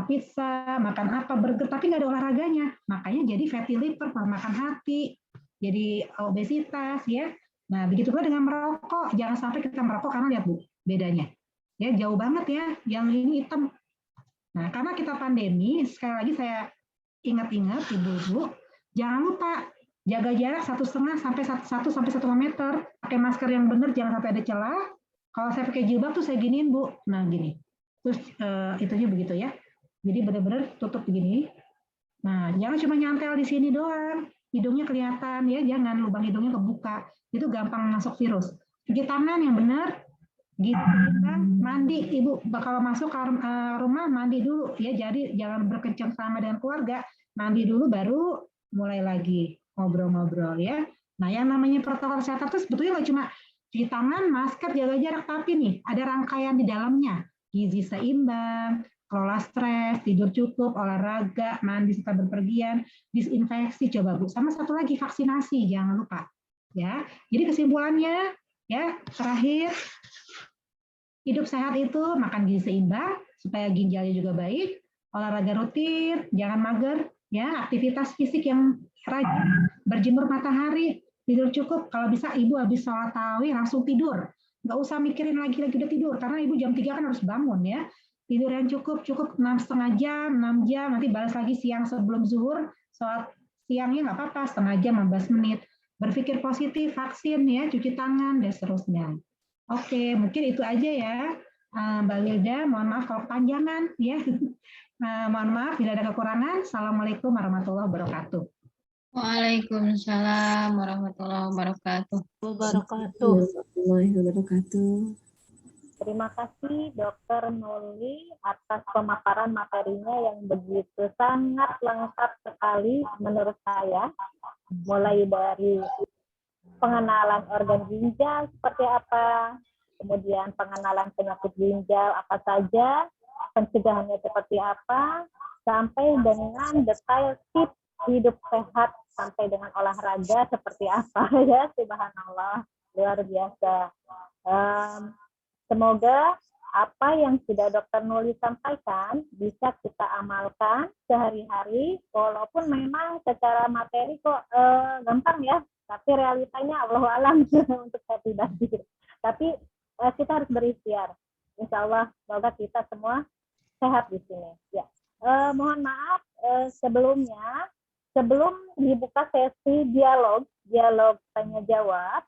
pizza, makan apa, burger, tapi nggak ada olahraganya. Makanya jadi fatty liver, makan hati, jadi obesitas ya. Nah, begitu pula dengan merokok. Jangan sampai kita merokok, karena lihat Bu, bedanya. Ya, jauh banget ya, yang ini hitam. Nah, karena kita pandemi, sekali lagi saya ingat-ingat Ibu-ibu, jangan lupa jaga jarak 1,5 sampai 1 meter, pakai masker yang benar, jangan sampai ada celah. Kalau saya pakai jilbab tuh saya giniin Bu, nah gini. Terus itunya begitu ya. Jadi benar-benar tutup begini. Nah, jangan cuma nyantel di sini doang. Hidungnya kelihatan ya, jangan lubang hidungnya kebuka. Itu gampang masuk virus. Cuci tangan yang benar. Gitu, mandi. Ibu kalau masuk ke rumah mandi dulu ya. Jadi jangan berkencan sama dengan keluarga. Mandi dulu baru mulai lagi ngobrol-ngobrol ya. Nah, yang namanya protokol kesehatan itu sebetulnya nggak cuma cuci tangan, masker, jaga jarak, tapi nih ada rangkaian di dalamnya. Gizi seimbang, kelola stres, tidur cukup, olahraga, mandi setelah berpergian, disinfeksi, coba Bu. Sama satu lagi, vaksinasi, jangan lupa. Ya, jadi kesimpulannya, ya terakhir, hidup sehat itu makan gizi seimbang supaya ginjalnya juga baik, olahraga rutin, jangan mager, ya, aktivitas fisik yang rajin, berjemur matahari, tidur cukup. Kalau bisa ibu habis sholat tarawih langsung tidur, nggak usah mikirin lagi udah tidur, karena ibu jam 3 kan harus bangun ya. Tidur yang cukup 6,5 jam, 6 jam, nanti balas lagi siang sebelum zuhur, sholat siangnya nggak apa-apa, setengah jam, 15 menit. Berpikir positif, vaksin ya, cuci tangan, dan seterusnya. Oke, mungkin itu aja ya. Mbak Wilda, mohon maaf kalau kepanjangan ya. Mohon maaf bila ada kekurangan. Assalamualaikum warahmatullahi wabarakatuh. Waalaikumsalam warahmatullahi wabarakatuh. Warahmatullahi wabarakatuh. Terima kasih Dr. Nuli atas pemaparan materinya yang begitu sangat lengkap sekali menurut saya. Mulai dari pengenalan organ ginjal seperti apa, kemudian pengenalan penyakit ginjal apa saja, pencegahannya seperti apa, sampai dengan detail tips hidup sehat, sampai dengan olahraga seperti apa ya, subhanallah, luar biasa. Semoga apa yang sudah Dr. Nuli sampaikan bisa kita amalkan sehari-hari, walaupun memang secara materi kok gampang ya, tapi realitanya Allahu a'lam untuk saya pribadi. Tapi kita harus berikhtiar. Insya Allah semoga kita semua sehat di sini. Ya, mohon maaf sebelumnya, sebelum dibuka sesi dialog tanya jawab,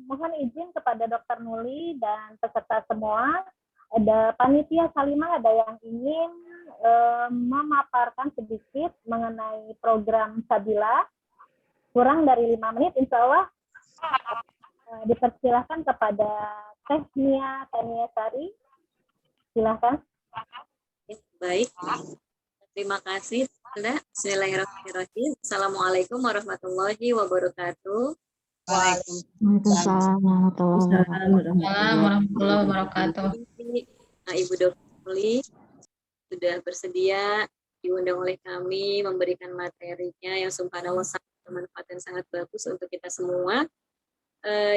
mohon izin kepada Dr. Nuli dan peserta semua, ada panitia Salimah ada yang ingin memaparkan sedikit mengenai program Sabila, kurang dari 5 menit, insya Allah dipersilahkan kepada Tania Sari, silahkan. Baik, terima kasih. Bismillahirrahmanirrahim. Assalamualaikum warahmatullahi wabarakatuh. Waalaikumsalam warahmatullahi wabarakatuh. Ibu Dr. Nuli sudah bersedia diundang oleh kami memberikan materinya yang subhanallah sangat bermanfaat dan sangat bagus untuk kita semua.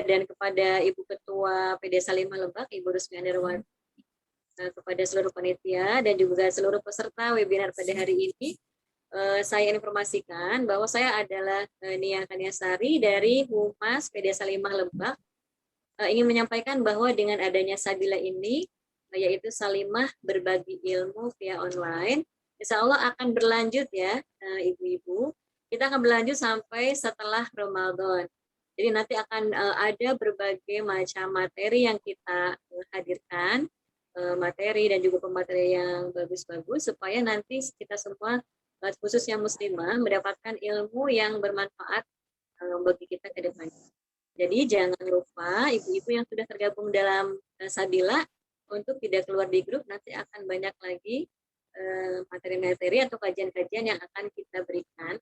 Dan kepada Ibu Ketua PD Salimah Lebak, Ibu Rusmi Andarwati, kepada seluruh panitia dan juga seluruh peserta webinar pada hari ini, saya informasikan bahwa saya adalah Nia Kaniasari dari Humas PD Salimah Lebak. Ingin menyampaikan bahwa dengan adanya Sabila ini, yaitu Salimah berbagi ilmu via online, insya Allah akan berlanjut ya, ibu-ibu. Kita akan berlanjut sampai setelah Ramadan. Jadi nanti akan ada berbagai macam materi yang kita hadirkan, materi dan juga pemateri yang bagus-bagus, supaya nanti kita semua, khususnya muslimah, mendapatkan ilmu yang bermanfaat bagi kita ke depan. Jadi jangan lupa ibu-ibu yang sudah tergabung dalam Sabila untuk tidak keluar di grup, nanti akan banyak lagi materi-materi atau kajian-kajian yang akan kita berikan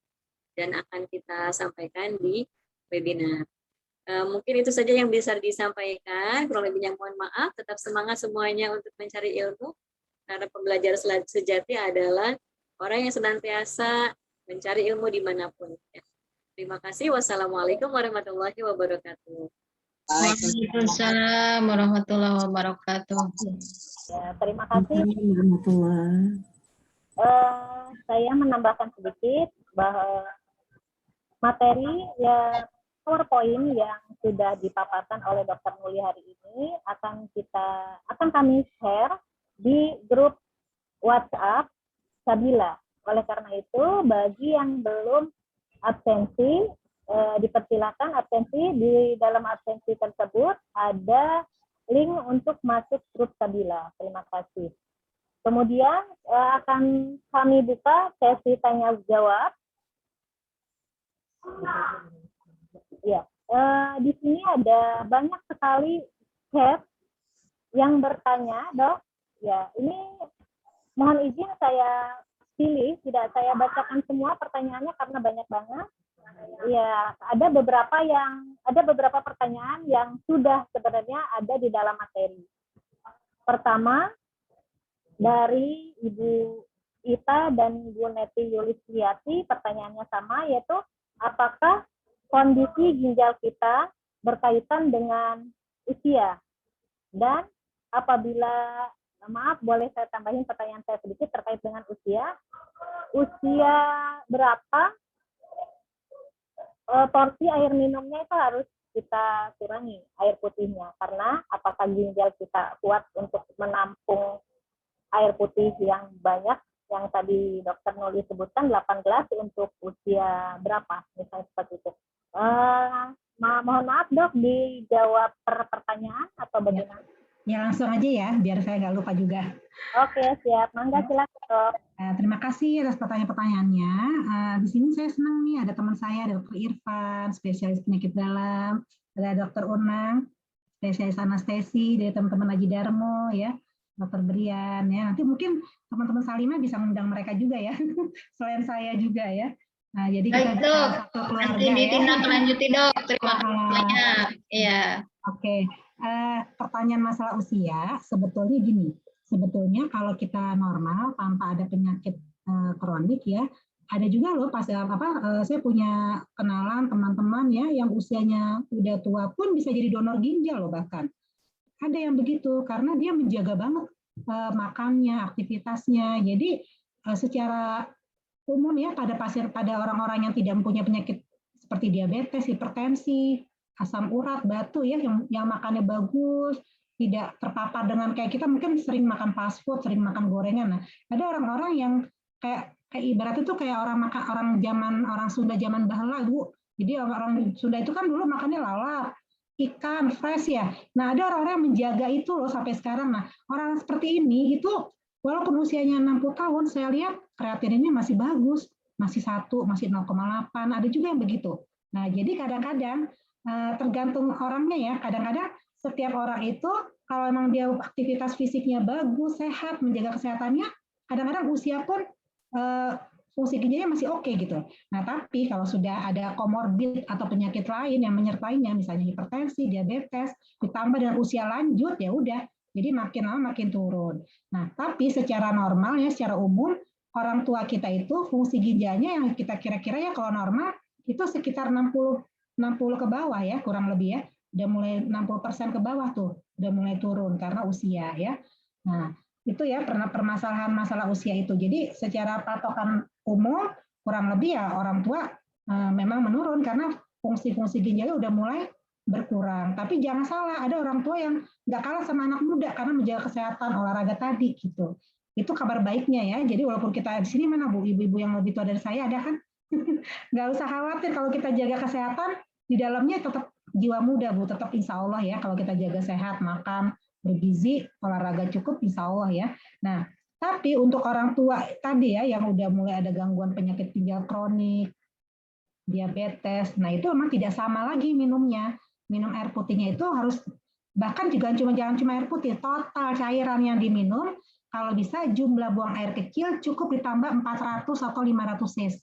dan akan kita sampaikan di webinar. Mungkin itu saja yang bisa disampaikan, kurang lebihnya mohon maaf, tetap semangat semuanya untuk mencari ilmu, karena pembelajar sejati adalah orang yang senantiasa mencari ilmu dimanapun. Ya. Terima kasih. Wassalamualaikum warahmatullahi wabarakatuh. Waalaikumsalam warahmatullahi wabarakatuh. Ya, terima kasih. Warahmatullahi. Saya menambahkan sedikit bahwa materi ya PowerPoint yang sudah dipaparkan oleh Dr. Nuli hari ini akan kami share di grup WhatsApp Sabila. Oleh karena itu, bagi yang belum absensi, dipersilakan absensi. Di dalam absensi tersebut ada link untuk masuk grup Sabila. Terima kasih. Kemudian akan kami buka sesi tanya jawab. Ya, di sini ada banyak sekali chat yang bertanya, Dok. Ya, ini mohon izin saya pilih, tidak saya bacakan semua pertanyaannya karena banyak banget. Ya, ada beberapa pertanyaan yang sudah sebenarnya ada di dalam materi. Pertama, dari Ibu Ita dan Bu Neti Yulisliati, pertanyaannya sama, yaitu apakah kondisi ginjal kita berkaitan dengan usia, dan apabila maaf, boleh saya tambahin pertanyaan saya sedikit terkait dengan usia. Usia berapa porsi air minumnya itu harus kita kurangi air putihnya, karena apakah ginjal kita kuat untuk menampung air putih yang banyak yang tadi dokter Nuli sebutkan 8 gelas untuk usia berapa misalnya seperti itu. Mohon maaf dok, dijawab per pertanyaan atau bagaimana? Ya langsung aja ya, biar saya nggak lupa juga. Oke siap, mangga silakan dok. Terima kasih atas pertanyaan-pertanyaannya. Di sini saya senang nih ada teman saya, Dr. Irfan, spesialis penyakit dalam, ada Dr. Unang, spesialis anestesi, dari teman-teman Aji Darmo, ya, Dr. Brian, ya. Nanti mungkin teman-teman Salimah bisa mengundang mereka juga ya, selain saya juga ya. Nah, jadi kita Baik dok, satu keluarga nanti ya. ditindaklanjuti dok. Terima kasih banyak. Iya. Oke, pertanyaan masalah usia sebetulnya gini. Sebetulnya kalau kita normal tanpa ada penyakit kronik ya, ada juga loh pas saya punya kenalan teman-teman ya yang usianya udah tua pun bisa jadi donor ginjal loh bahkan. Ada yang begitu karena dia menjaga banget makannya, aktivitasnya. Jadi secara umum ya pada orang-orang yang tidak mempunyai penyakit seperti diabetes, hipertensi, asam urat, batu ya yang makannya bagus, tidak terpapar dengan kayak kita mungkin sering makan fast food, sering makan gorengan. Nah, ada orang-orang yang kayak ibarat itu kayak orang Sunda zaman bahla, Bu. Jadi orang Sunda itu kan dulu makannya lalap, ikan, fresh ya. Nah, ada orang-orang yang menjaga itu loh sampai sekarang. Nah, orang seperti ini itu walaupun usianya 60 tahun, saya lihat kreatininnya masih bagus, masih 1, masih 0,8, ada juga yang begitu. Nah, jadi kadang-kadang tergantung orangnya ya, kadang-kadang setiap orang itu kalau memang dia aktivitas fisiknya bagus, sehat, menjaga kesehatannya, kadang-kadang usia pun fungsi ginjalnya masih oke gitu. Nah, tapi kalau sudah ada komorbid atau penyakit lain yang menyertainya, misalnya hipertensi, diabetes, ditambah dengan usia lanjut, ya udah, jadi makin lama makin turun. Nah, tapi secara normal ya, secara umum, orang tua kita itu fungsi ginjalnya yang kita kira-kira ya kalau normal itu sekitar 60 ke bawah ya, kurang lebih ya. Udah mulai 60% ke bawah tuh, udah mulai turun karena usia ya. Nah, itu ya permasalahan masalah usia itu. Jadi secara patokan umum kurang lebih ya orang tua memang menurun karena fungsi-fungsi ginjalnya udah mulai berkurang. Tapi jangan salah, ada orang tua yang nggak kalah sama anak muda karena menjaga kesehatan olahraga tadi gitu. Itu kabar baiknya ya. Jadi walaupun kita di sini mana Bu, ibu-ibu yang lebih tua dari saya ada kan? Nggak usah khawatir kalau kita jaga kesehatan, di dalamnya tetap jiwa muda Bu, tetap insya Allah ya kalau kita jaga sehat, makan, bergizi, olahraga cukup insya Allah ya. Nah, tapi untuk orang tua tadi ya yang udah mulai ada gangguan penyakit ginjal kronik, diabetes, nah itu memang tidak sama lagi minumnya. Minum air putihnya itu harus, bahkan juga jangan cuma air putih, total cairan yang diminum, kalau bisa jumlah buang air kecil cukup ditambah 400 atau 500 cc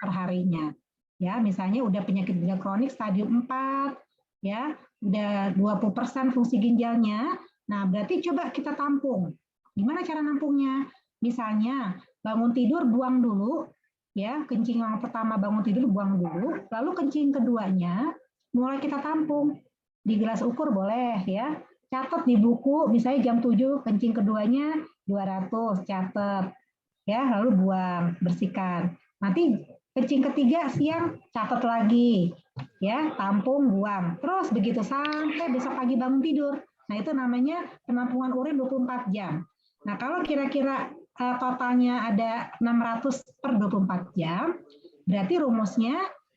per harinya. Ya, misalnya udah penyakit ginjal kronik stadium 4, ya, udah 20% fungsi ginjalnya. Nah, berarti coba kita tampung. Gimana cara nampungnya? Misalnya bangun tidur buang dulu, ya, kencing yang pertama bangun tidur buang dulu, lalu kencing keduanya mulai kita tampung. Di gelas ukur boleh, ya. Catat di buku, misalnya jam 7 kencing keduanya 200, catat. Ya, lalu buang, bersihkan. Nanti kencing ketiga siang catat lagi, ya, tampung, buang. Terus begitu sampai besok pagi bangun tidur. Nah, itu namanya penampungan urin 24 jam. Nah, kalau kira-kira totalnya ada 600 per 24 jam, berarti rumusnya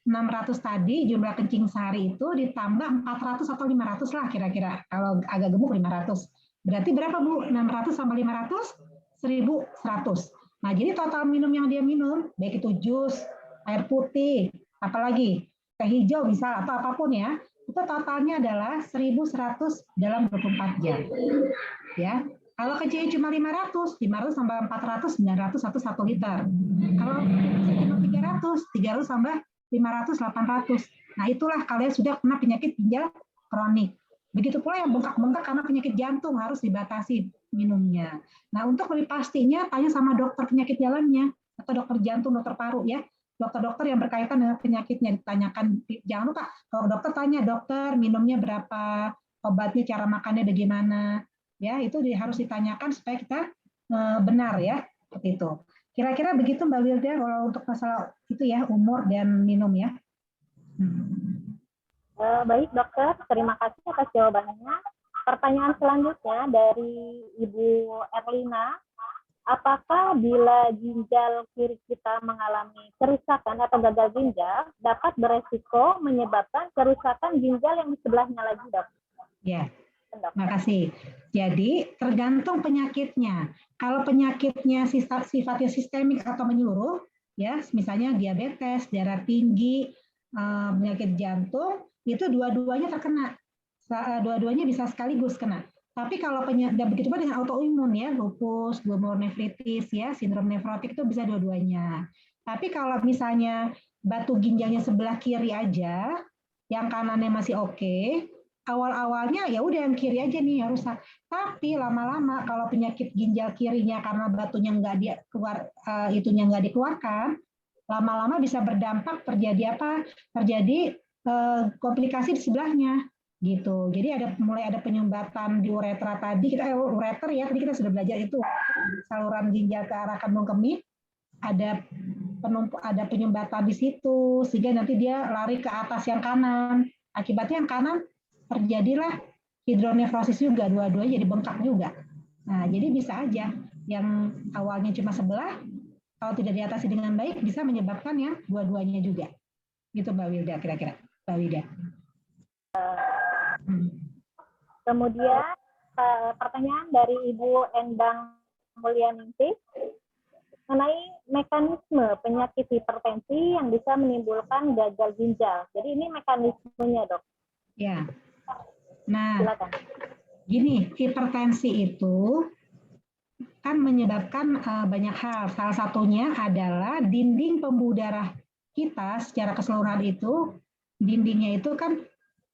600 tadi jumlah kencing sehari itu ditambah 400 atau 500 lah kira-kira. Kalau agak gemuk 500. Berarti berapa Bu? 600 sama 500? 1100. Nah, jadi total minum yang dia minum, baik itu jus, air putih, apalagi teh hijau bisa atau apapun ya, itu totalnya adalah 1100 dalam 24 jam. Ya. Kalau kecilnya cuma 500 tambah 400, 900 atau 1 liter. Kalau cuma 300 tambah 500, 800. Nah, itulah kalian sudah kena penyakit ginjal kronik. Begitu pula yang bengkak-bengkak karena penyakit jantung harus dibatasi minumnya. Nah, untuk lebih pastinya tanya sama dokter penyakit dalamnya atau dokter jantung, dokter paru ya. Dokter-dokter yang berkaitan dengan penyakitnya ditanyakan. Jangan lupa kalau dokter tanya, dokter minumnya berapa, obatnya cara makannya bagaimana. Ya, itu harus ditanyakan supaya kita benar ya, seperti itu. Kira-kira begitu Mbak Wilda kalau untuk masalah itu ya, umur dan minum ya. Baik dokter, terima kasih atas jawabannya. Pertanyaan selanjutnya dari Ibu Erlina, apakah bila ginjal kiri kita mengalami kerusakan atau gagal ginjal dapat beresiko menyebabkan kerusakan ginjal yang di sebelahnya lagi, dok? Ya, terima kasih. Jadi tergantung penyakitnya. Kalau penyakitnya sifatnya sistemik atau menyeluruh, ya, misalnya diabetes, darah tinggi, penyakit jantung, itu dua-duanya terkena. Dua-duanya bisa sekaligus kena. Tapi kalau begitu pun dengan autoimun ya, lupus, glomerulonefritis ya, sindrom nefrotik itu bisa dua-duanya. Tapi kalau misalnya batu ginjalnya sebelah kiri aja, yang kanannya masih oke, awal-awalnya ya udah yang kiri aja nih yang rusak. Tapi lama-lama kalau penyakit ginjal kirinya karena batunya nggak dikeluarkan, lama-lama bisa berdampak terjadi komplikasi di sebelahnya. Gitu. Jadi mulai ada penyumbatan di uretra tadi, ureter ya, tadi kita sudah belajar itu saluran ginjal ke arah kandung kemih, ada penyumbatan di situ sehingga nanti dia lari ke atas yang kanan. Akibatnya yang kanan terjadilah hidronefrosis juga, dua-duanya jadi bengkak juga. Nah, jadi bisa aja yang awalnya cuma sebelah, kalau tidak diatasi dengan baik bisa menyebabkan yang dua-duanya juga. Gitu Mbak Wilda kira-kira. Mbak Wilda. Kemudian pertanyaan dari Ibu Endang Mulyaningsih mengenai mekanisme penyakit hipertensi yang bisa menimbulkan gagal ginjal. Jadi ini mekanismenya, dok. Ya. Nah, silakan. Gini, hipertensi itu kan menyebabkan banyak hal. Salah satunya adalah dinding pembuluh darah kita secara keseluruhan itu, dindingnya itu kan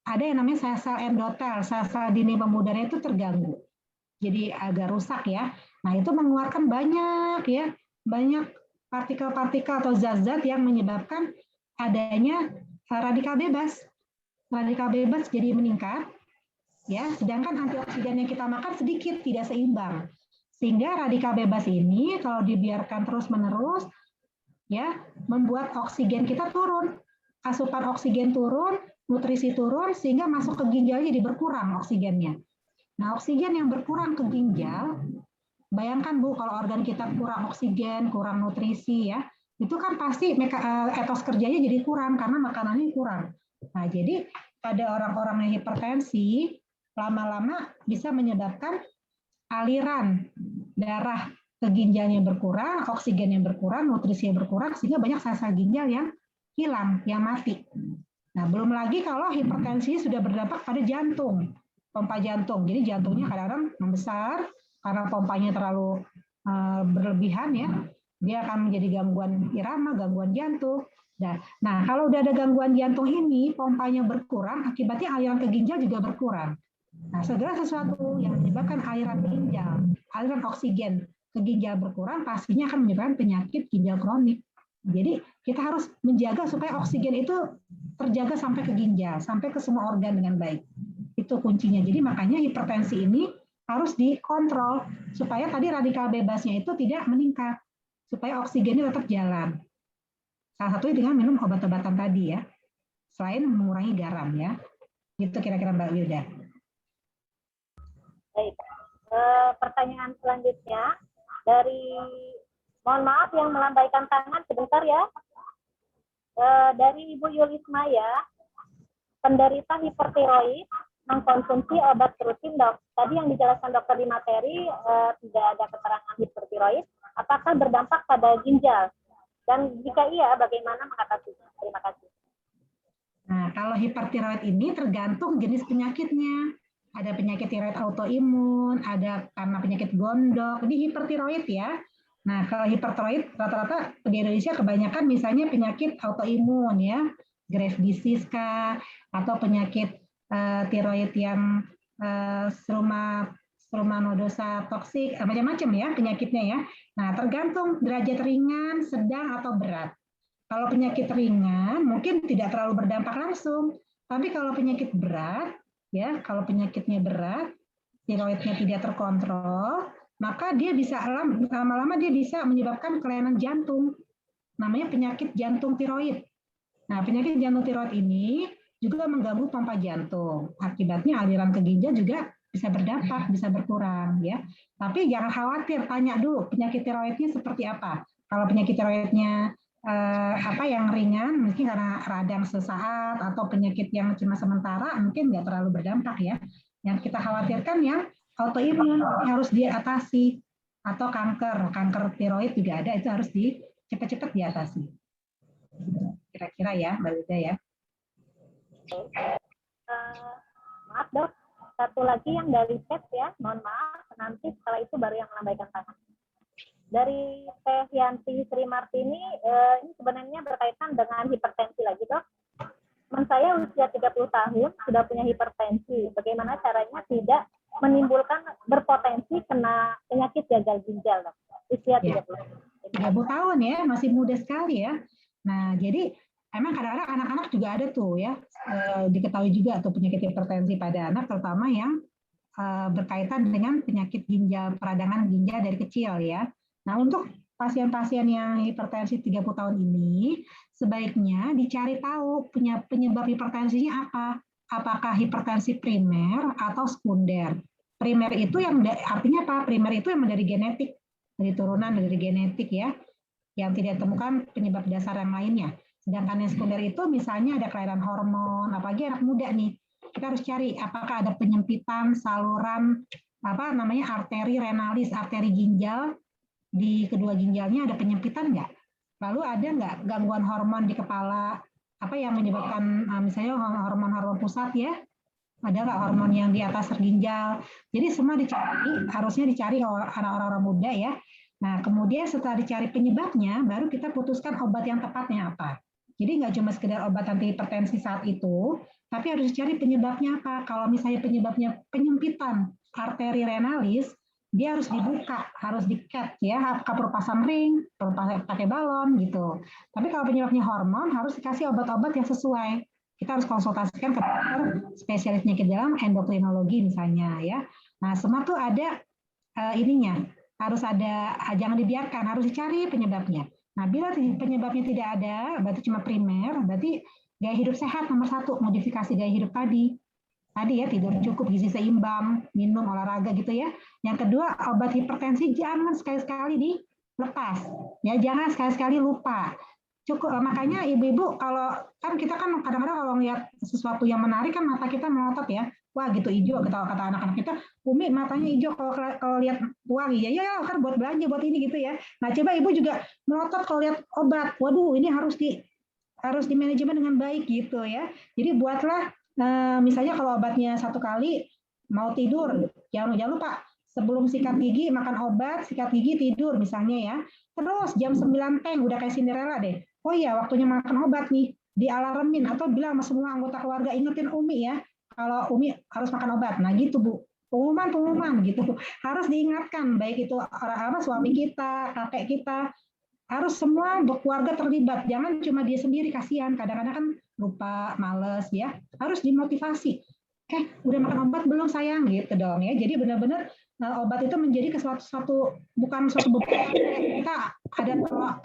ada yang namanya sel-sel endotel, sel-sel dinding pembuluh darah itu terganggu. Jadi agak rusak ya. Nah, itu mengeluarkan banyak partikel-partikel atau zat-zat yang menyebabkan adanya radikal bebas. Radikal bebas jadi meningkat, ya. Sedangkan antioksidan yang kita makan sedikit, tidak seimbang. Sehingga radikal bebas ini kalau dibiarkan terus-menerus, ya, membuat oksigen kita turun. Asupan oksigen turun, nutrisi turun, sehingga masuk ke ginjal jadi berkurang oksigennya. Nah, oksigen yang berkurang ke ginjal, bayangkan Bu, kalau organ kita kurang oksigen, kurang nutrisi ya, itu kan pasti etos kerjanya jadi kurang karena makanannya kurang. Nah, jadi pada orang-orang yang hipertensi, lama-lama bisa menyebabkan aliran darah ke ginjalnya berkurang, oksigen yang berkurang, nutrisi yang berkurang, sehingga banyak sel-sel ginjal yang hilang, yang mati. Nah, belum lagi kalau hipertensi sudah berdampak pada jantung, pompa jantung. Jadi jantungnya kadang-kadang membesar karena pompanya terlalu berlebihan ya. Dia akan menjadi gangguan irama, gangguan jantung. Nah, kalau udah ada gangguan jantung ini, pompanya berkurang, akibatnya aliran ke ginjal juga berkurang. Nah, segala sesuatu yang menyebabkan aliran ginjal, aliran oksigen ke ginjal berkurang, pastinya akan menyebabkan penyakit ginjal kronik. Jadi kita harus menjaga supaya oksigen itu terjaga sampai ke ginjal, sampai ke semua organ dengan baik. Itu kuncinya. Jadi makanya hipertensi ini harus dikontrol supaya tadi radikal bebasnya itu tidak meningkat, supaya oksigennya tetap jalan. Salah satunya dengan minum obat-obatan tadi ya, selain mengurangi garam ya. Itu kira-kira Mbak Wilda. Baik. Pertanyaan selanjutnya dari, mohon maaf yang melambaikan tangan sebentar ya. Dari Ibu Yulismaya, penderita hipertiroid mengkonsumsi obat rutin, dok. Tadi yang dijelaskan dokter di materi tidak ada keterangan hipertiroid. Apakah berdampak pada ginjal? Dan jika iya, bagaimana mengatasinya? Terima kasih. Nah, kalau hipertiroid ini tergantung jenis penyakitnya. Ada penyakit tiroid autoimun, ada karena penyakit gondok. Ini hipertiroid ya. Nah, kalau hipertiroid rata-rata di Indonesia kebanyakan misalnya penyakit autoimun ya, Graves disease kah, atau penyakit tiroid yang struma nodosa toksik, macam-macam ya penyakitnya ya. Nah, tergantung derajat ringan, sedang atau berat. Kalau penyakit ringan mungkin tidak terlalu berdampak langsung, tapi kalau penyakit berat ya, kalau penyakitnya berat tiroidnya tidak terkontrol, maka dia bisa lama-lama dia bisa menyebabkan kelainan jantung. Namanya penyakit jantung tiroid. Nah, penyakit jantung tiroid ini juga mengganggu pompa jantung. Akibatnya aliran ke ginjal juga bisa berdampak, bisa berkurang ya. Tapi jangan khawatir, tanya dulu penyakit tiroidnya seperti apa. Kalau penyakit tiroidnya yang ringan, mungkin karena radang sesaat atau penyakit yang cuma sementara, mungkin nggak terlalu berdampak ya. Yang kita khawatirkan yang autoimun harus diatasi, atau kanker tiroid juga ada, itu harus cepat-cepat diatasi. Kira-kira ya, Mbak Lida ya. Maaf dok, satu lagi yang dari chat ya, mohon maaf, nanti setelah itu baru yang melambaikan tangan. Dari Teh Yanti Sri Martini, ini sebenarnya berkaitan dengan hipertensi lagi dok. Teman saya usia 30 tahun sudah punya hipertensi. Bagaimana caranya tidak menimbulkan berpotensi kena penyakit gagal ginjal dok? Usia 30 tahun ya, masih muda sekali ya. Nah jadi emang kadang-kadang anak-anak juga ada tuh ya, diketahui juga tuh penyakit hipertensi pada anak, terutama yang berkaitan dengan penyakit ginjal, peradangan ginjal dari kecil ya. Nah, untuk pasien-pasien yang hipertensi 30 tahun ini, sebaiknya dicari tahu penyebab hipertensinya apa. Apakah hipertensi primer atau sekunder. Primer itu yang artinya apa? Primer itu yang dari genetik, dari turunan dari genetik ya, yang tidak ditemukan penyebab dasar yang lainnya. Sedangkan yang sekunder itu misalnya ada kelainan hormon, apalagi anak muda nih. Kita harus cari apakah ada penyempitan saluran arteri renalis, arteri ginjal di kedua ginjalnya ada penyempitan nggak? Lalu ada nggak gangguan hormon di kepala? Apa yang menyebabkan misalnya hormon-hormon pusat ya? Ada nggak hormon yang di atas ginjal? Jadi semua dicari, harusnya dicari orang-orang muda ya. Nah kemudian setelah dicari penyebabnya, baru kita putuskan obat yang tepatnya apa. Jadi nggak cuma sekedar obat anti hipertensi saat itu, tapi harus dicari penyebabnya apa. Kalau misalnya penyebabnya penyempitan arteri renalis, dia harus dibuka, harus di-cut ya, apakah perlu pasang ring, perlu pakai balon gitu. Tapi kalau penyebabnya hormon, harus dikasih obat-obat yang sesuai. Kita harus konsultasikan ke dokter spesialis penyakit dalam, endokrinologi misalnya ya. Nah semua tuh ada ininya, harus ada, jangan dibiarkan, harus dicari penyebabnya. Nah bila penyebabnya tidak ada, berarti cuma primer, berarti gaya hidup sehat nomor 1, modifikasi gaya hidup tadi ya, tidur cukup, gizi seimbang, minum, olahraga gitu ya. Yang kedua, obat hipertensi jangan sekali-sekali dilepas ya, jangan sekali-sekali lupa. Cukup, makanya ibu-ibu kalau kan kita kan kadang-kadang kalau lihat sesuatu yang menarik kan mata kita melotot ya, wah gitu hijau, kata anak-anak kita, Umi matanya hijau kalau lihat wangi ya kan buat belanja buat ini gitu ya. Nah coba ibu juga melotot kalau lihat obat, waduh ini harus di manajemen dengan baik gitu ya. Jadi buatlah misalnya kalau obatnya 1 kali mau tidur, jangan lupa sebelum sikat gigi makan obat, sikat gigi tidur misalnya ya. Terus jam 9 teng udah kayak Cinderella deh. Oh iya waktunya makan obat nih, dialarmin atau bilang sama semua anggota keluarga, ingetin Umi ya kalau Umi harus makan obat. Nah gitu Bu, pengumuman gitu harus diingatkan, baik itu suami kita, kakek kita, harus semua keluarga terlibat, jangan cuma dia sendiri, kasihan kadang-kadang kan lupa, males ya, harus dimotivasi. Udah makan obat belum sayang gitu dong ya. Jadi benar-benar obat itu menjadi bukan suatu beban. Kita ada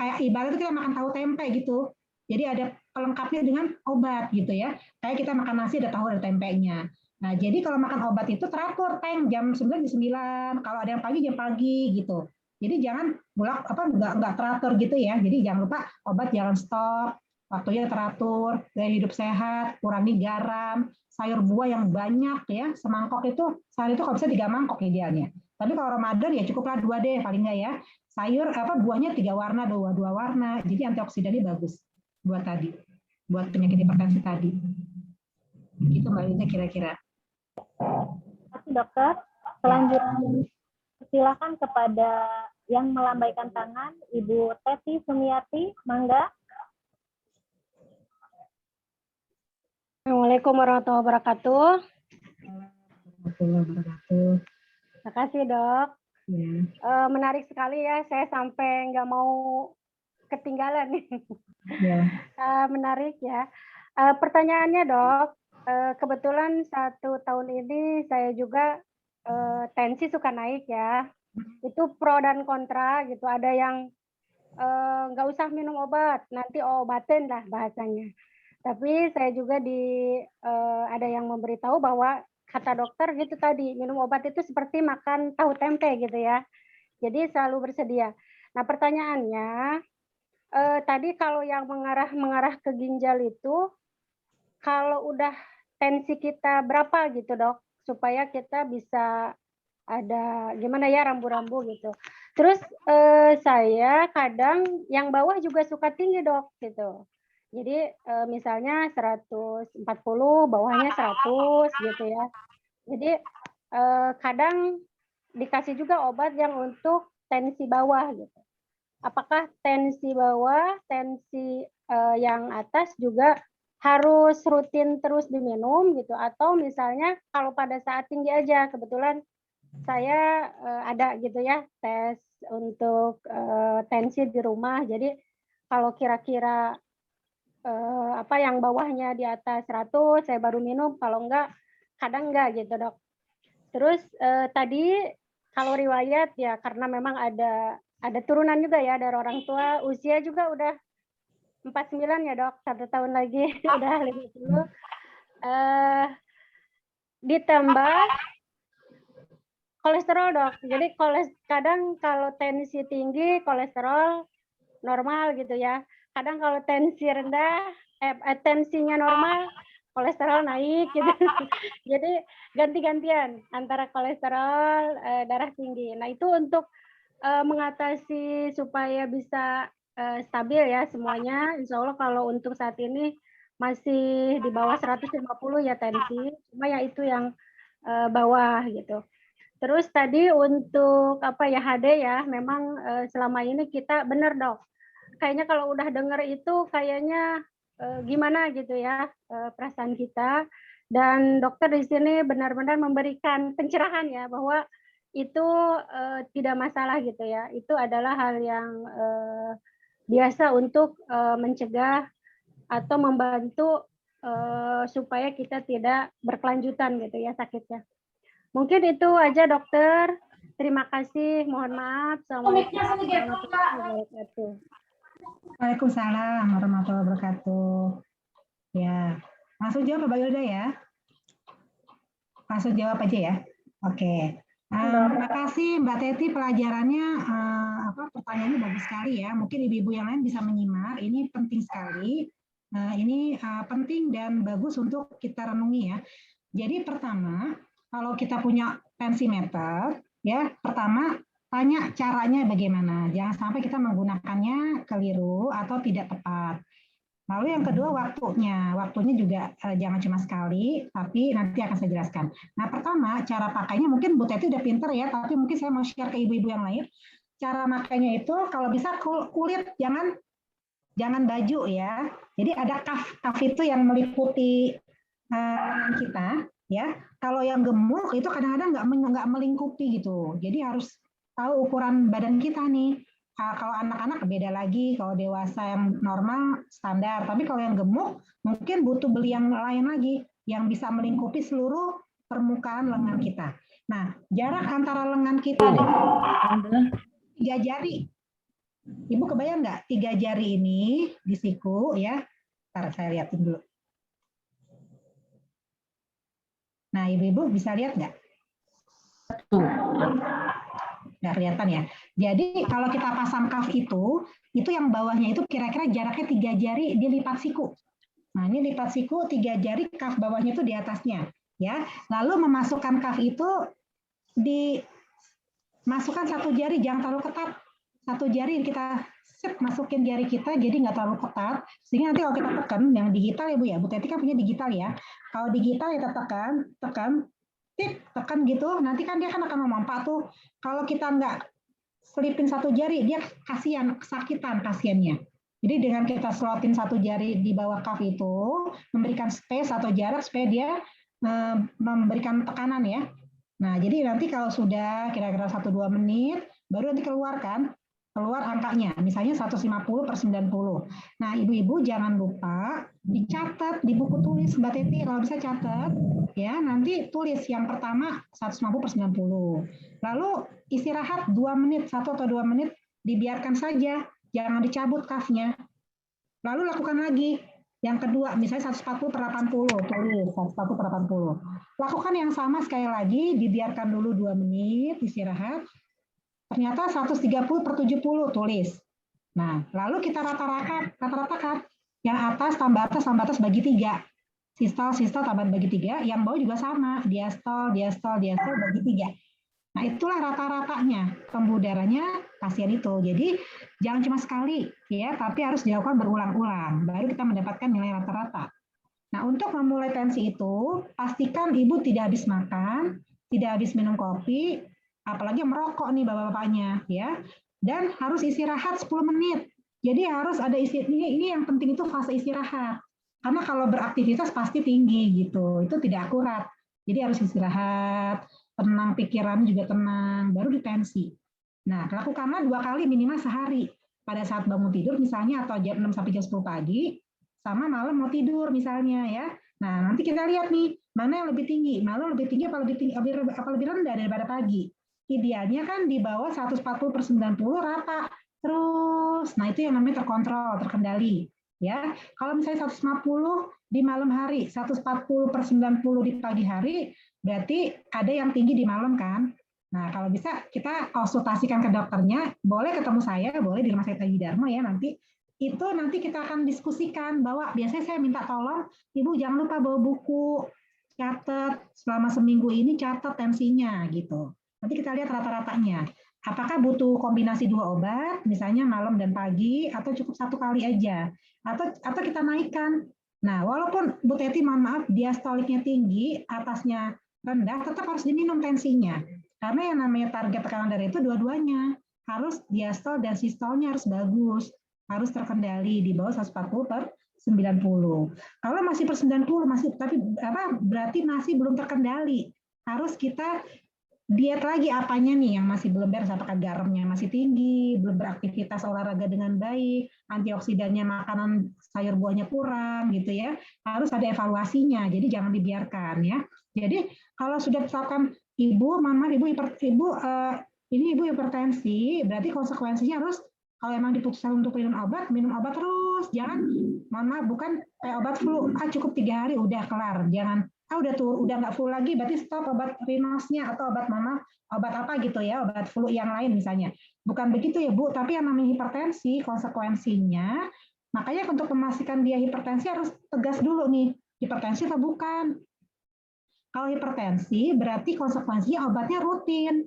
kayak ibarat kita makan tahu tempe gitu. Jadi ada pelengkapnya dengan obat gitu ya. Kayak kita makan nasi ada tahu ada tempenya. Nah, jadi kalau makan obat itu teratur jam 9 jam 9, kalau ada yang pagi jam pagi gitu. Jadi jangan nggak teratur gitu ya. Jadi jangan lupa obat jangan stop, waktunya teratur, gaya hidup sehat, kurangi garam, sayur buah yang banyak ya. Semangkok itu sehari itu kalau bisa 3 mangkok idealnya. Tapi kalau Ramadan ya cukuplah 2 deh paling nggak ya. Sayur buahnya 3 warna, 2 warna. Jadi antioksidannya bagus buat penyakit hipertensi tadi. Gitu Mbak Linda kira-kira. Terima kasih dokter. Selanjutnya silakan kepada yang melambaikan tangan, Ibu Teti Sumiati, mangga. Assalamualaikum warahmatullahi wabarakatuh. Warahmatullahi wabarakatuh. Terima kasih dok. Ya. Menarik sekali ya, saya sampai nggak mau ketinggalan nih. Ya. Menarik ya. Pertanyaannya dok, kebetulan 1 tahun ini saya juga tensi suka naik ya. Itu pro dan kontra gitu. Ada yang nggak usah minum obat, nanti obatin lah bahasanya. Tapi saya juga ada yang memberitahu bahwa kata dokter gitu tadi, minum obat itu seperti makan tahu tempe gitu ya. Jadi selalu bersedia. Nah pertanyaannya, tadi kalau yang mengarah ke ginjal itu, kalau udah tensi kita berapa gitu dok, supaya kita bisa ada gimana ya rambu-rambu gitu. Terus saya kadang yang bawah juga suka tinggi dok gitu. Jadi misalnya 140, bawahnya 100 gitu ya. Jadi kadang dikasih juga obat yang untuk tensi bawah gitu. Apakah tensi bawah, tensi yang atas juga harus rutin terus diminum gitu, atau misalnya kalau pada saat tinggi aja, kebetulan saya ada gitu ya tes untuk tensi di rumah. Jadi kalau kira-kira apa yang bawahnya di atas 100 saya baru minum, kalau enggak kadang enggak gitu dok. Terus tadi kalau riwayat ya karena memang ada turunan juga ya dari orang tua, usia juga udah 49 ya dok, 1 tahun lagi udah 50. Ditambah kolesterol dok. Jadi kadang kalau tensi tinggi, kolesterol normal gitu ya. Kadang kalau tensi rendah, tensinya normal, kolesterol naik gitu. Jadi ganti-gantian antara kolesterol, darah tinggi. Nah itu untuk mengatasi supaya bisa stabil ya semuanya. Insya Allah kalau untuk saat ini masih di bawah 150 ya tensi. Cuma ya itu yang bawah gitu. Terus tadi untuk apa ya HD ya, memang selama ini kita benar dok. Kayaknya kalau udah denger itu kayaknya gimana gitu ya perasaan kita. Dan dokter di sini benar-benar memberikan pencerahan ya bahwa itu tidak masalah gitu ya. Itu adalah hal yang biasa untuk mencegah atau membantu supaya kita tidak berkelanjutan gitu ya sakitnya. Mungkin itu aja dokter. Terima kasih. Mohon maaf. Assalamualaikum warahmatullahi wabarakatuh. Waalaikumsalam warahmatullahi wabarakatuh. Ya, langsung jawab Mbak Yulda ya. Langsung jawab aja ya. Oke. Terima kasih Mbak Teti, pelajarannya pertanyaannya bagus sekali ya. Mungkin ibu-ibu yang lain bisa menyimak. Ini penting sekali. Ini penting dan bagus untuk kita renungi ya. Jadi pertama, kalau kita punya tensimeter, ya pertama tanya caranya bagaimana. Jangan sampai kita menggunakannya keliru atau tidak tepat. Lalu yang kedua waktunya. Waktunya juga jangan cuma sekali, tapi nanti akan saya jelaskan. Nah pertama cara pakainya mungkin Bu Teti udah pinter ya, tapi mungkin saya mau share ke ibu-ibu yang lain. Cara makainya itu kalau bisa kulit, jangan baju ya. Jadi ada cuff itu yang meliputi kita. Ya, kalau yang gemuk itu kadang-kadang nggak melingkupi gitu. Jadi harus tahu ukuran badan kita nih. Kalau anak-anak beda lagi, kalau dewasa yang normal standar. Tapi kalau yang gemuk mungkin butuh beli yang lain lagi yang bisa melingkupi seluruh permukaan lengan kita. Nah, jarak antara lengan kita dan 3 jari. Ibu kebayang nggak 3 jari ini di siku ya? Ntar saya lihatin dulu. Nah, ibu-ibu bisa lihat nggak? Nggak kelihatan ya. Jadi kalau kita pasang cuff itu yang bawahnya itu kira-kira jaraknya 3 jari dilipat siku. Nah, ini lipat siku 3 jari, cuff bawahnya itu di atasnya. Ya. Lalu memasukkan cuff itu dimasukkan 1 jari, jangan terlalu ketat. 1 jari kita masukin jari kita, jadi nggak terlalu ketat. Sehingga nanti kalau kita tekan, yang digital ya Bu ya, Bu Teti kan punya digital ya. Kalau digital kita tekan, tekan gitu, nanti kan dia kan akan memompa tuh. Kalau kita nggak selipin 1 jari, dia kesakitan kasiannya. Jadi dengan kita slotin 1 jari di bawah cuff itu, memberikan space atau jarak supaya dia memberikan tekanan ya. Nah, jadi nanti kalau sudah kira-kira 1-2 menit, baru nanti keluar angkanya, misalnya 150/90. Nah, ibu-ibu jangan lupa dicatat di buku tulis Mbak Teti, kalau bisa catat ya, nanti tulis yang pertama 150/90. Lalu istirahat 2 menit, 1 atau 2 menit dibiarkan saja, jangan dicabut kafnya. Lalu lakukan lagi. Yang kedua, misalnya 140/80, tulis 140/80. Lakukan yang sama sekali lagi, dibiarkan dulu 2 menit, istirahat. Ternyata 130/70, tulis. Nah, lalu kita rata-ratakan. Yang atas tambah atas bagi 3. Sistol tambah bagi 3, yang bawah juga sama. Diastol bagi 3. Nah, itulah rata-ratanya pembuluh darahnya pasien itu. Jadi jangan cuma sekali ya, tapi harus dilakukan berulang-ulang. Baru kita mendapatkan nilai rata-rata. Nah, untuk memulai tensi itu, pastikan ibu tidak habis makan, tidak habis minum kopi, apalagi merokok nih bapak-bapaknya ya. Dan harus istirahat 10 menit. Jadi harus ada ini yang penting itu fase istirahat. Karena kalau beraktivitas pasti tinggi gitu. Itu tidak akurat. Jadi harus istirahat, tenang, pikiran juga tenang, baru ditensi. Nah, lakukanlah 2 kali minimal sehari. Pada saat bangun tidur misalnya, atau jam 6 sampai jam 10 pagi, sama malam mau tidur misalnya ya. Nah, nanti kita lihat nih, mana yang lebih tinggi. Malam lebih tinggi apa lebih rendah daripada pagi. Idealnya kan di bawah 140/90 rata. Terus, nah itu yang namanya terkontrol, terkendali. Ya, kalau misalnya 150 di malam hari, 140/90 di pagi hari, berarti ada yang tinggi di malam kan? Nah, kalau bisa kita konsultasikan ke dokternya, boleh ketemu saya, boleh di Rumah Sakit Haji Darmo ya nanti. Itu nanti kita akan diskusikan bahwa biasanya saya minta tolong, Ibu jangan lupa bawa buku, catat selama seminggu ini catat tensinya gitu. Nanti kita lihat rata-ratanya. Apakah butuh kombinasi 2 obat, misalnya malam dan pagi, atau cukup 1 kali aja, atau kita naikkan. Nah, walaupun Bu Teti mohon maaf diastoliknya tinggi, atasnya rendah, tetap harus diminum tensinya. Karena yang namanya target tekanan darah itu dua-duanya. Harus diastol dan sistolnya harus bagus, harus terkendali di bawah 140/90. Kalau masih per 90, berarti masih belum terkendali. Harus kita diet lagi apanya nih yang masih belum beres, apakah garamnya masih tinggi, belum beraktivitas olahraga dengan baik, antioksidannya makanan sayur buahnya kurang gitu ya. Harus ada evaluasinya, jadi jangan dibiarkan ya. Jadi kalau sudah ditetapkan ibu hipertensi, berarti konsekuensinya harus kalau emang diputuskan untuk minum obat terus. Jangan, mohon maaf, bukan kayak obat flu, cukup 3 hari udah kelar. Jangan udah nggak flu lagi, berarti stop obat Rinosnya atau obat apa gitu ya, obat flu yang lain misalnya. Bukan begitu ya Bu, tapi yang namanya hipertensi konsekuensinya, makanya untuk memastikan dia hipertensi harus tegas dulu nih, hipertensi atau bukan. Kalau hipertensi berarti konsekuensinya obatnya rutin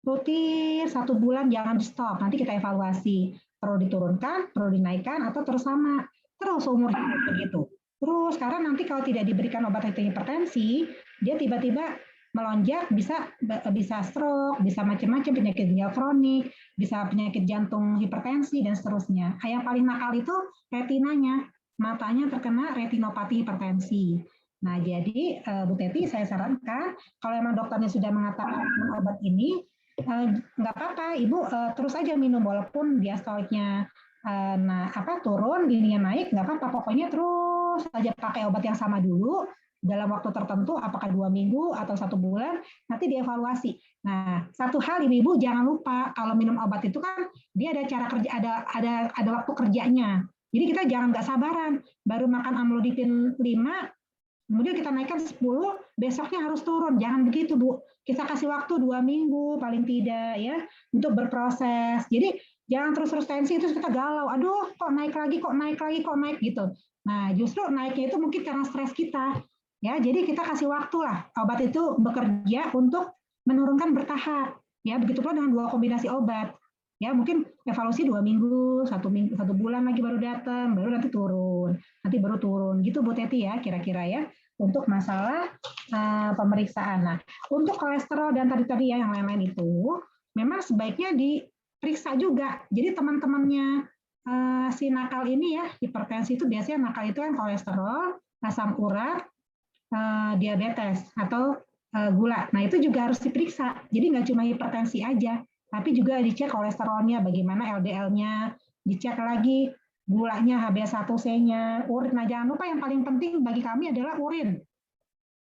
1 bulan, jangan di stop, nanti kita evaluasi, perlu diturunkan, perlu dinaikkan, atau terus sama, terus umur hidup begitu. Terus karena nanti kalau tidak diberikan obat hipertensi, dia tiba-tiba melonjak, bisa stroke, bisa macam-macam penyakit ginjal kronik, bisa penyakit jantung hipertensi dan seterusnya. Yang paling nakal itu retinanya, matanya terkena retinopati hipertensi. Nah, jadi Bu Teti saya sarankan kalau memang dokternya sudah mengatakan obat ini nggak apa-apa, Ibu terus aja minum walaupun diastoliknya turun, ininya naik, nggak apa-apa, pokoknya terus saja pakai obat yang sama dulu dalam waktu tertentu, apakah 2 minggu atau 1 bulan, nanti dievaluasi. Nah, satu hal Ibu jangan lupa kalau minum obat itu kan dia ada cara kerja, ada waktu kerjanya. Jadi kita jangan nggak sabaran, baru makan amlodipin 5, kemudian kita naikkan 10, besoknya harus turun. Jangan begitu Bu. Kita kasih waktu 2 minggu paling tidak ya untuk berproses. Jadi jangan terus-terus tensi terus kita galau. Aduh, kok naik lagi gitu. Nah, justru naiknya itu mungkin karena stres kita. Ya, jadi kita kasih waktu lah. Obat itu bekerja untuk menurunkan bertahap. Ya, begitu pula dengan 2 kombinasi obat. Ya, mungkin evaluasi 2 minggu, 1 bulan lagi baru datang, baru nanti turun. Nanti baru turun. Gitu Bu Teti ya, kira-kira ya. Untuk masalah pemeriksaan. Nah, untuk kolesterol dan tadi ya yang lain-lain itu, memang sebaiknya diperiksa juga. Jadi teman-temannya si nakal ini ya, hipertensi itu biasanya nakal itu kan kolesterol, asam urat, diabetes atau gula. Nah, itu juga harus diperiksa. Jadi nggak cuma hipertensi aja, tapi juga dicek kolesterolnya, bagaimana LDL-nya, dicek lagi gulanya, HbA1c-nya, urin. Nah, jangan lupa yang paling penting bagi kami adalah urin.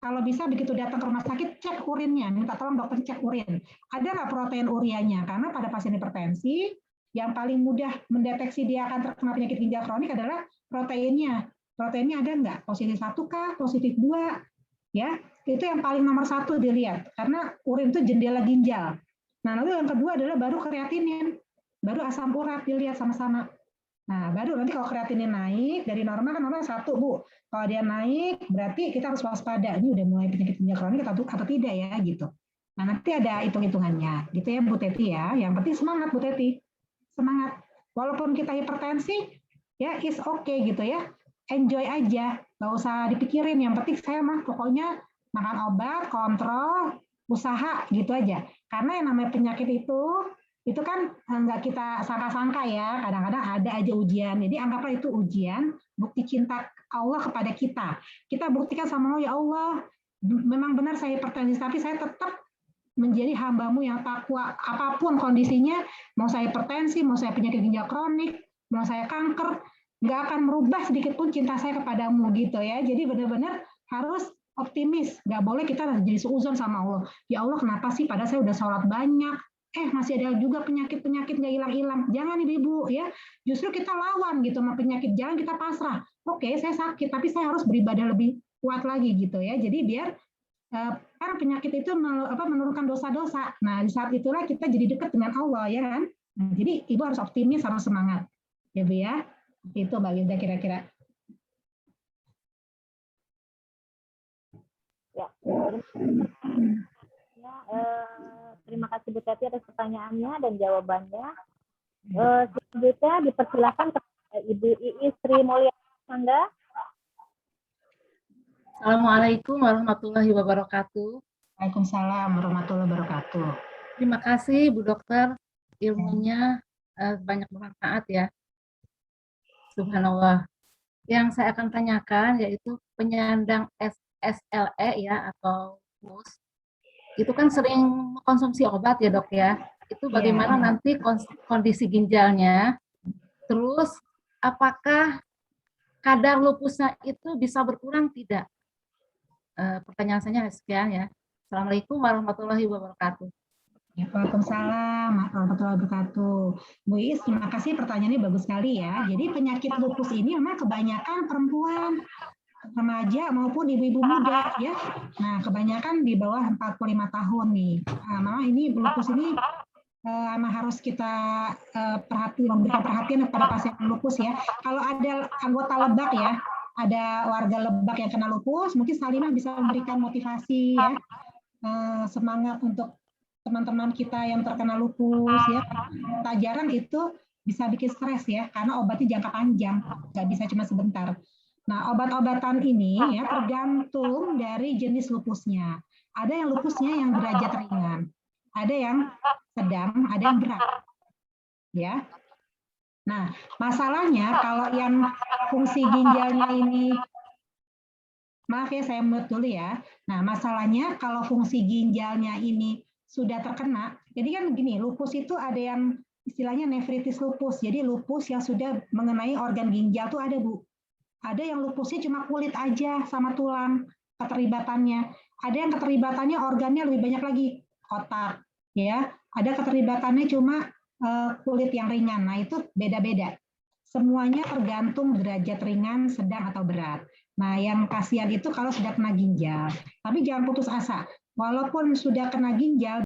Kalau bisa begitu datang ke rumah sakit, cek urinnya, minta tolong dokter cek urin. Ada nggak protein urianya? Karena pada pasien hipertensi, yang paling mudah mendeteksi dia akan terkena penyakit ginjal kronik adalah proteinnya. Proteinnya ada nggak? Positif 1 kah? Positif 2? Ya, itu yang paling nomor 1 dilihat. Karena urin itu jendela ginjal. Nah, lalu yang kedua adalah baru kreatinin. Baru asam urat dilihat sama-sama. Nah, baru nanti kalau kreatinin naik, dari normal kan normal 1, Bu. Kalau dia naik, berarti kita harus waspada. Ini udah mulai penyakit ginjal kronik atau tidak ya, gitu. Nah, nanti ada hitung-hitungannya. Gitu ya, Bu Teti ya. Yang penting semangat, Bu Teti. Semangat. Walaupun kita hipertensi, ya is okay gitu ya. Enjoy aja. Nggak usah dipikirin. Yang penting saya mah pokoknya makan obat, kontrol, usaha gitu aja. Karena yang namanya penyakit itu kan nggak kita sangka-sangka ya. Kadang-kadang ada aja ujian. Jadi anggaplah itu ujian, bukti cinta Allah kepada kita. Kita buktikan sama Allah, ya Allah, memang benar saya hipertensi, tapi saya tetap menjadi hamba-Mu yang takwa apapun kondisinya, mau saya hipertensi, mau saya penyakit ginjal kronik, mau saya kanker, nggak akan merubah sedikit pun cinta saya kepadamu gitu ya. Jadi benar-benar harus optimis, nggak boleh kita jadi seuzon sama Allah. Ya Allah, kenapa sih padahal saya udah sholat banyak, masih ada juga penyakit-penyakit nggak hilang-hilang. Jangan Ibu ya, justru kita lawan gitu sama penyakit, jangan kita pasrah. Oke, saya sakit, tapi saya harus beribadah lebih kuat lagi gitu ya. Jadi biar karena penyakit itu menurunkan dosa-dosa. Nah, di saat itulah kita jadi dekat dengan Allah, ya kan? Nah, jadi Ibu harus optimis, harus semangat. Ya, Bu ya. Itu Mbak Linda kira-kira. Ya. Terima kasih Bu Teti atas pertanyaannya dan jawabannya. Selanjutnya dipersilakan kepada Ibu Iis Sri Mulyani Mangga. Assalamualaikum warahmatullahi wabarakatuh. Waalaikumsalam warahmatullahi wabarakatuh. Terima kasih Bu Dokter, ilmunya banyak bermanfaat ya. Subhanallah. Yang saya akan tanyakan yaitu penyandang SLE ya atau PUS. Itu kan sering konsumsi obat ya Dok ya. Itu bagaimana nanti kondisi ginjalnya? Terus apakah kadar lupusnya itu bisa berkurang tidak? Pertanyaan saya sekian ya. Assalamualaikum warahmatullahi wabarakatuh. Waalaikumsalam warahmatullahi wabarakatuh. Bu Is, terima kasih, pertanyaannya bagus sekali ya. Jadi penyakit lupus ini memang kebanyakan perempuan, remaja maupun ibu-ibu muda ya. Nah, kebanyakan di bawah 45 tahun nih. Memang ini lupus ini harus kita memberikan perhatian kepada pasien lupus ya. Kalau ada anggota Lebak ya, ada warga Lebak yang kena lupus, mungkin Salimah bisa memberikan motivasi ya, semangat untuk teman-teman kita yang terkena lupus ya. Tak jarang itu bisa bikin stres ya, karena obatnya jangka panjang, nggak bisa cuma sebentar. Nah, obat-obatan ini ya tergantung dari jenis lupusnya. Ada yang lupusnya yang derajat ringan, ada yang sedang, ada yang berat. Ya. Nah, masalahnya kalau yang fungsi ginjalnya ini, maaf ya saya mute dulu ya. Nah, masalahnya kalau fungsi ginjalnya ini sudah terkena, jadi kan gini, lupus itu ada yang istilahnya nefritis lupus. Jadi lupus yang sudah mengenai organ ginjal tuh ada, Bu. Ada yang lupusnya cuma kulit aja sama tulang keterlibatannya. Ada yang keterlibatannya organnya lebih banyak lagi, otak, ya. Ada keterlibatannya cuma kulit yang ringan. Nah, itu beda-beda. Semuanya tergantung derajat ringan, sedang atau berat. Nah, yang kasihan itu kalau sudah kena ginjal. Tapi jangan putus asa. Walaupun sudah kena ginjal,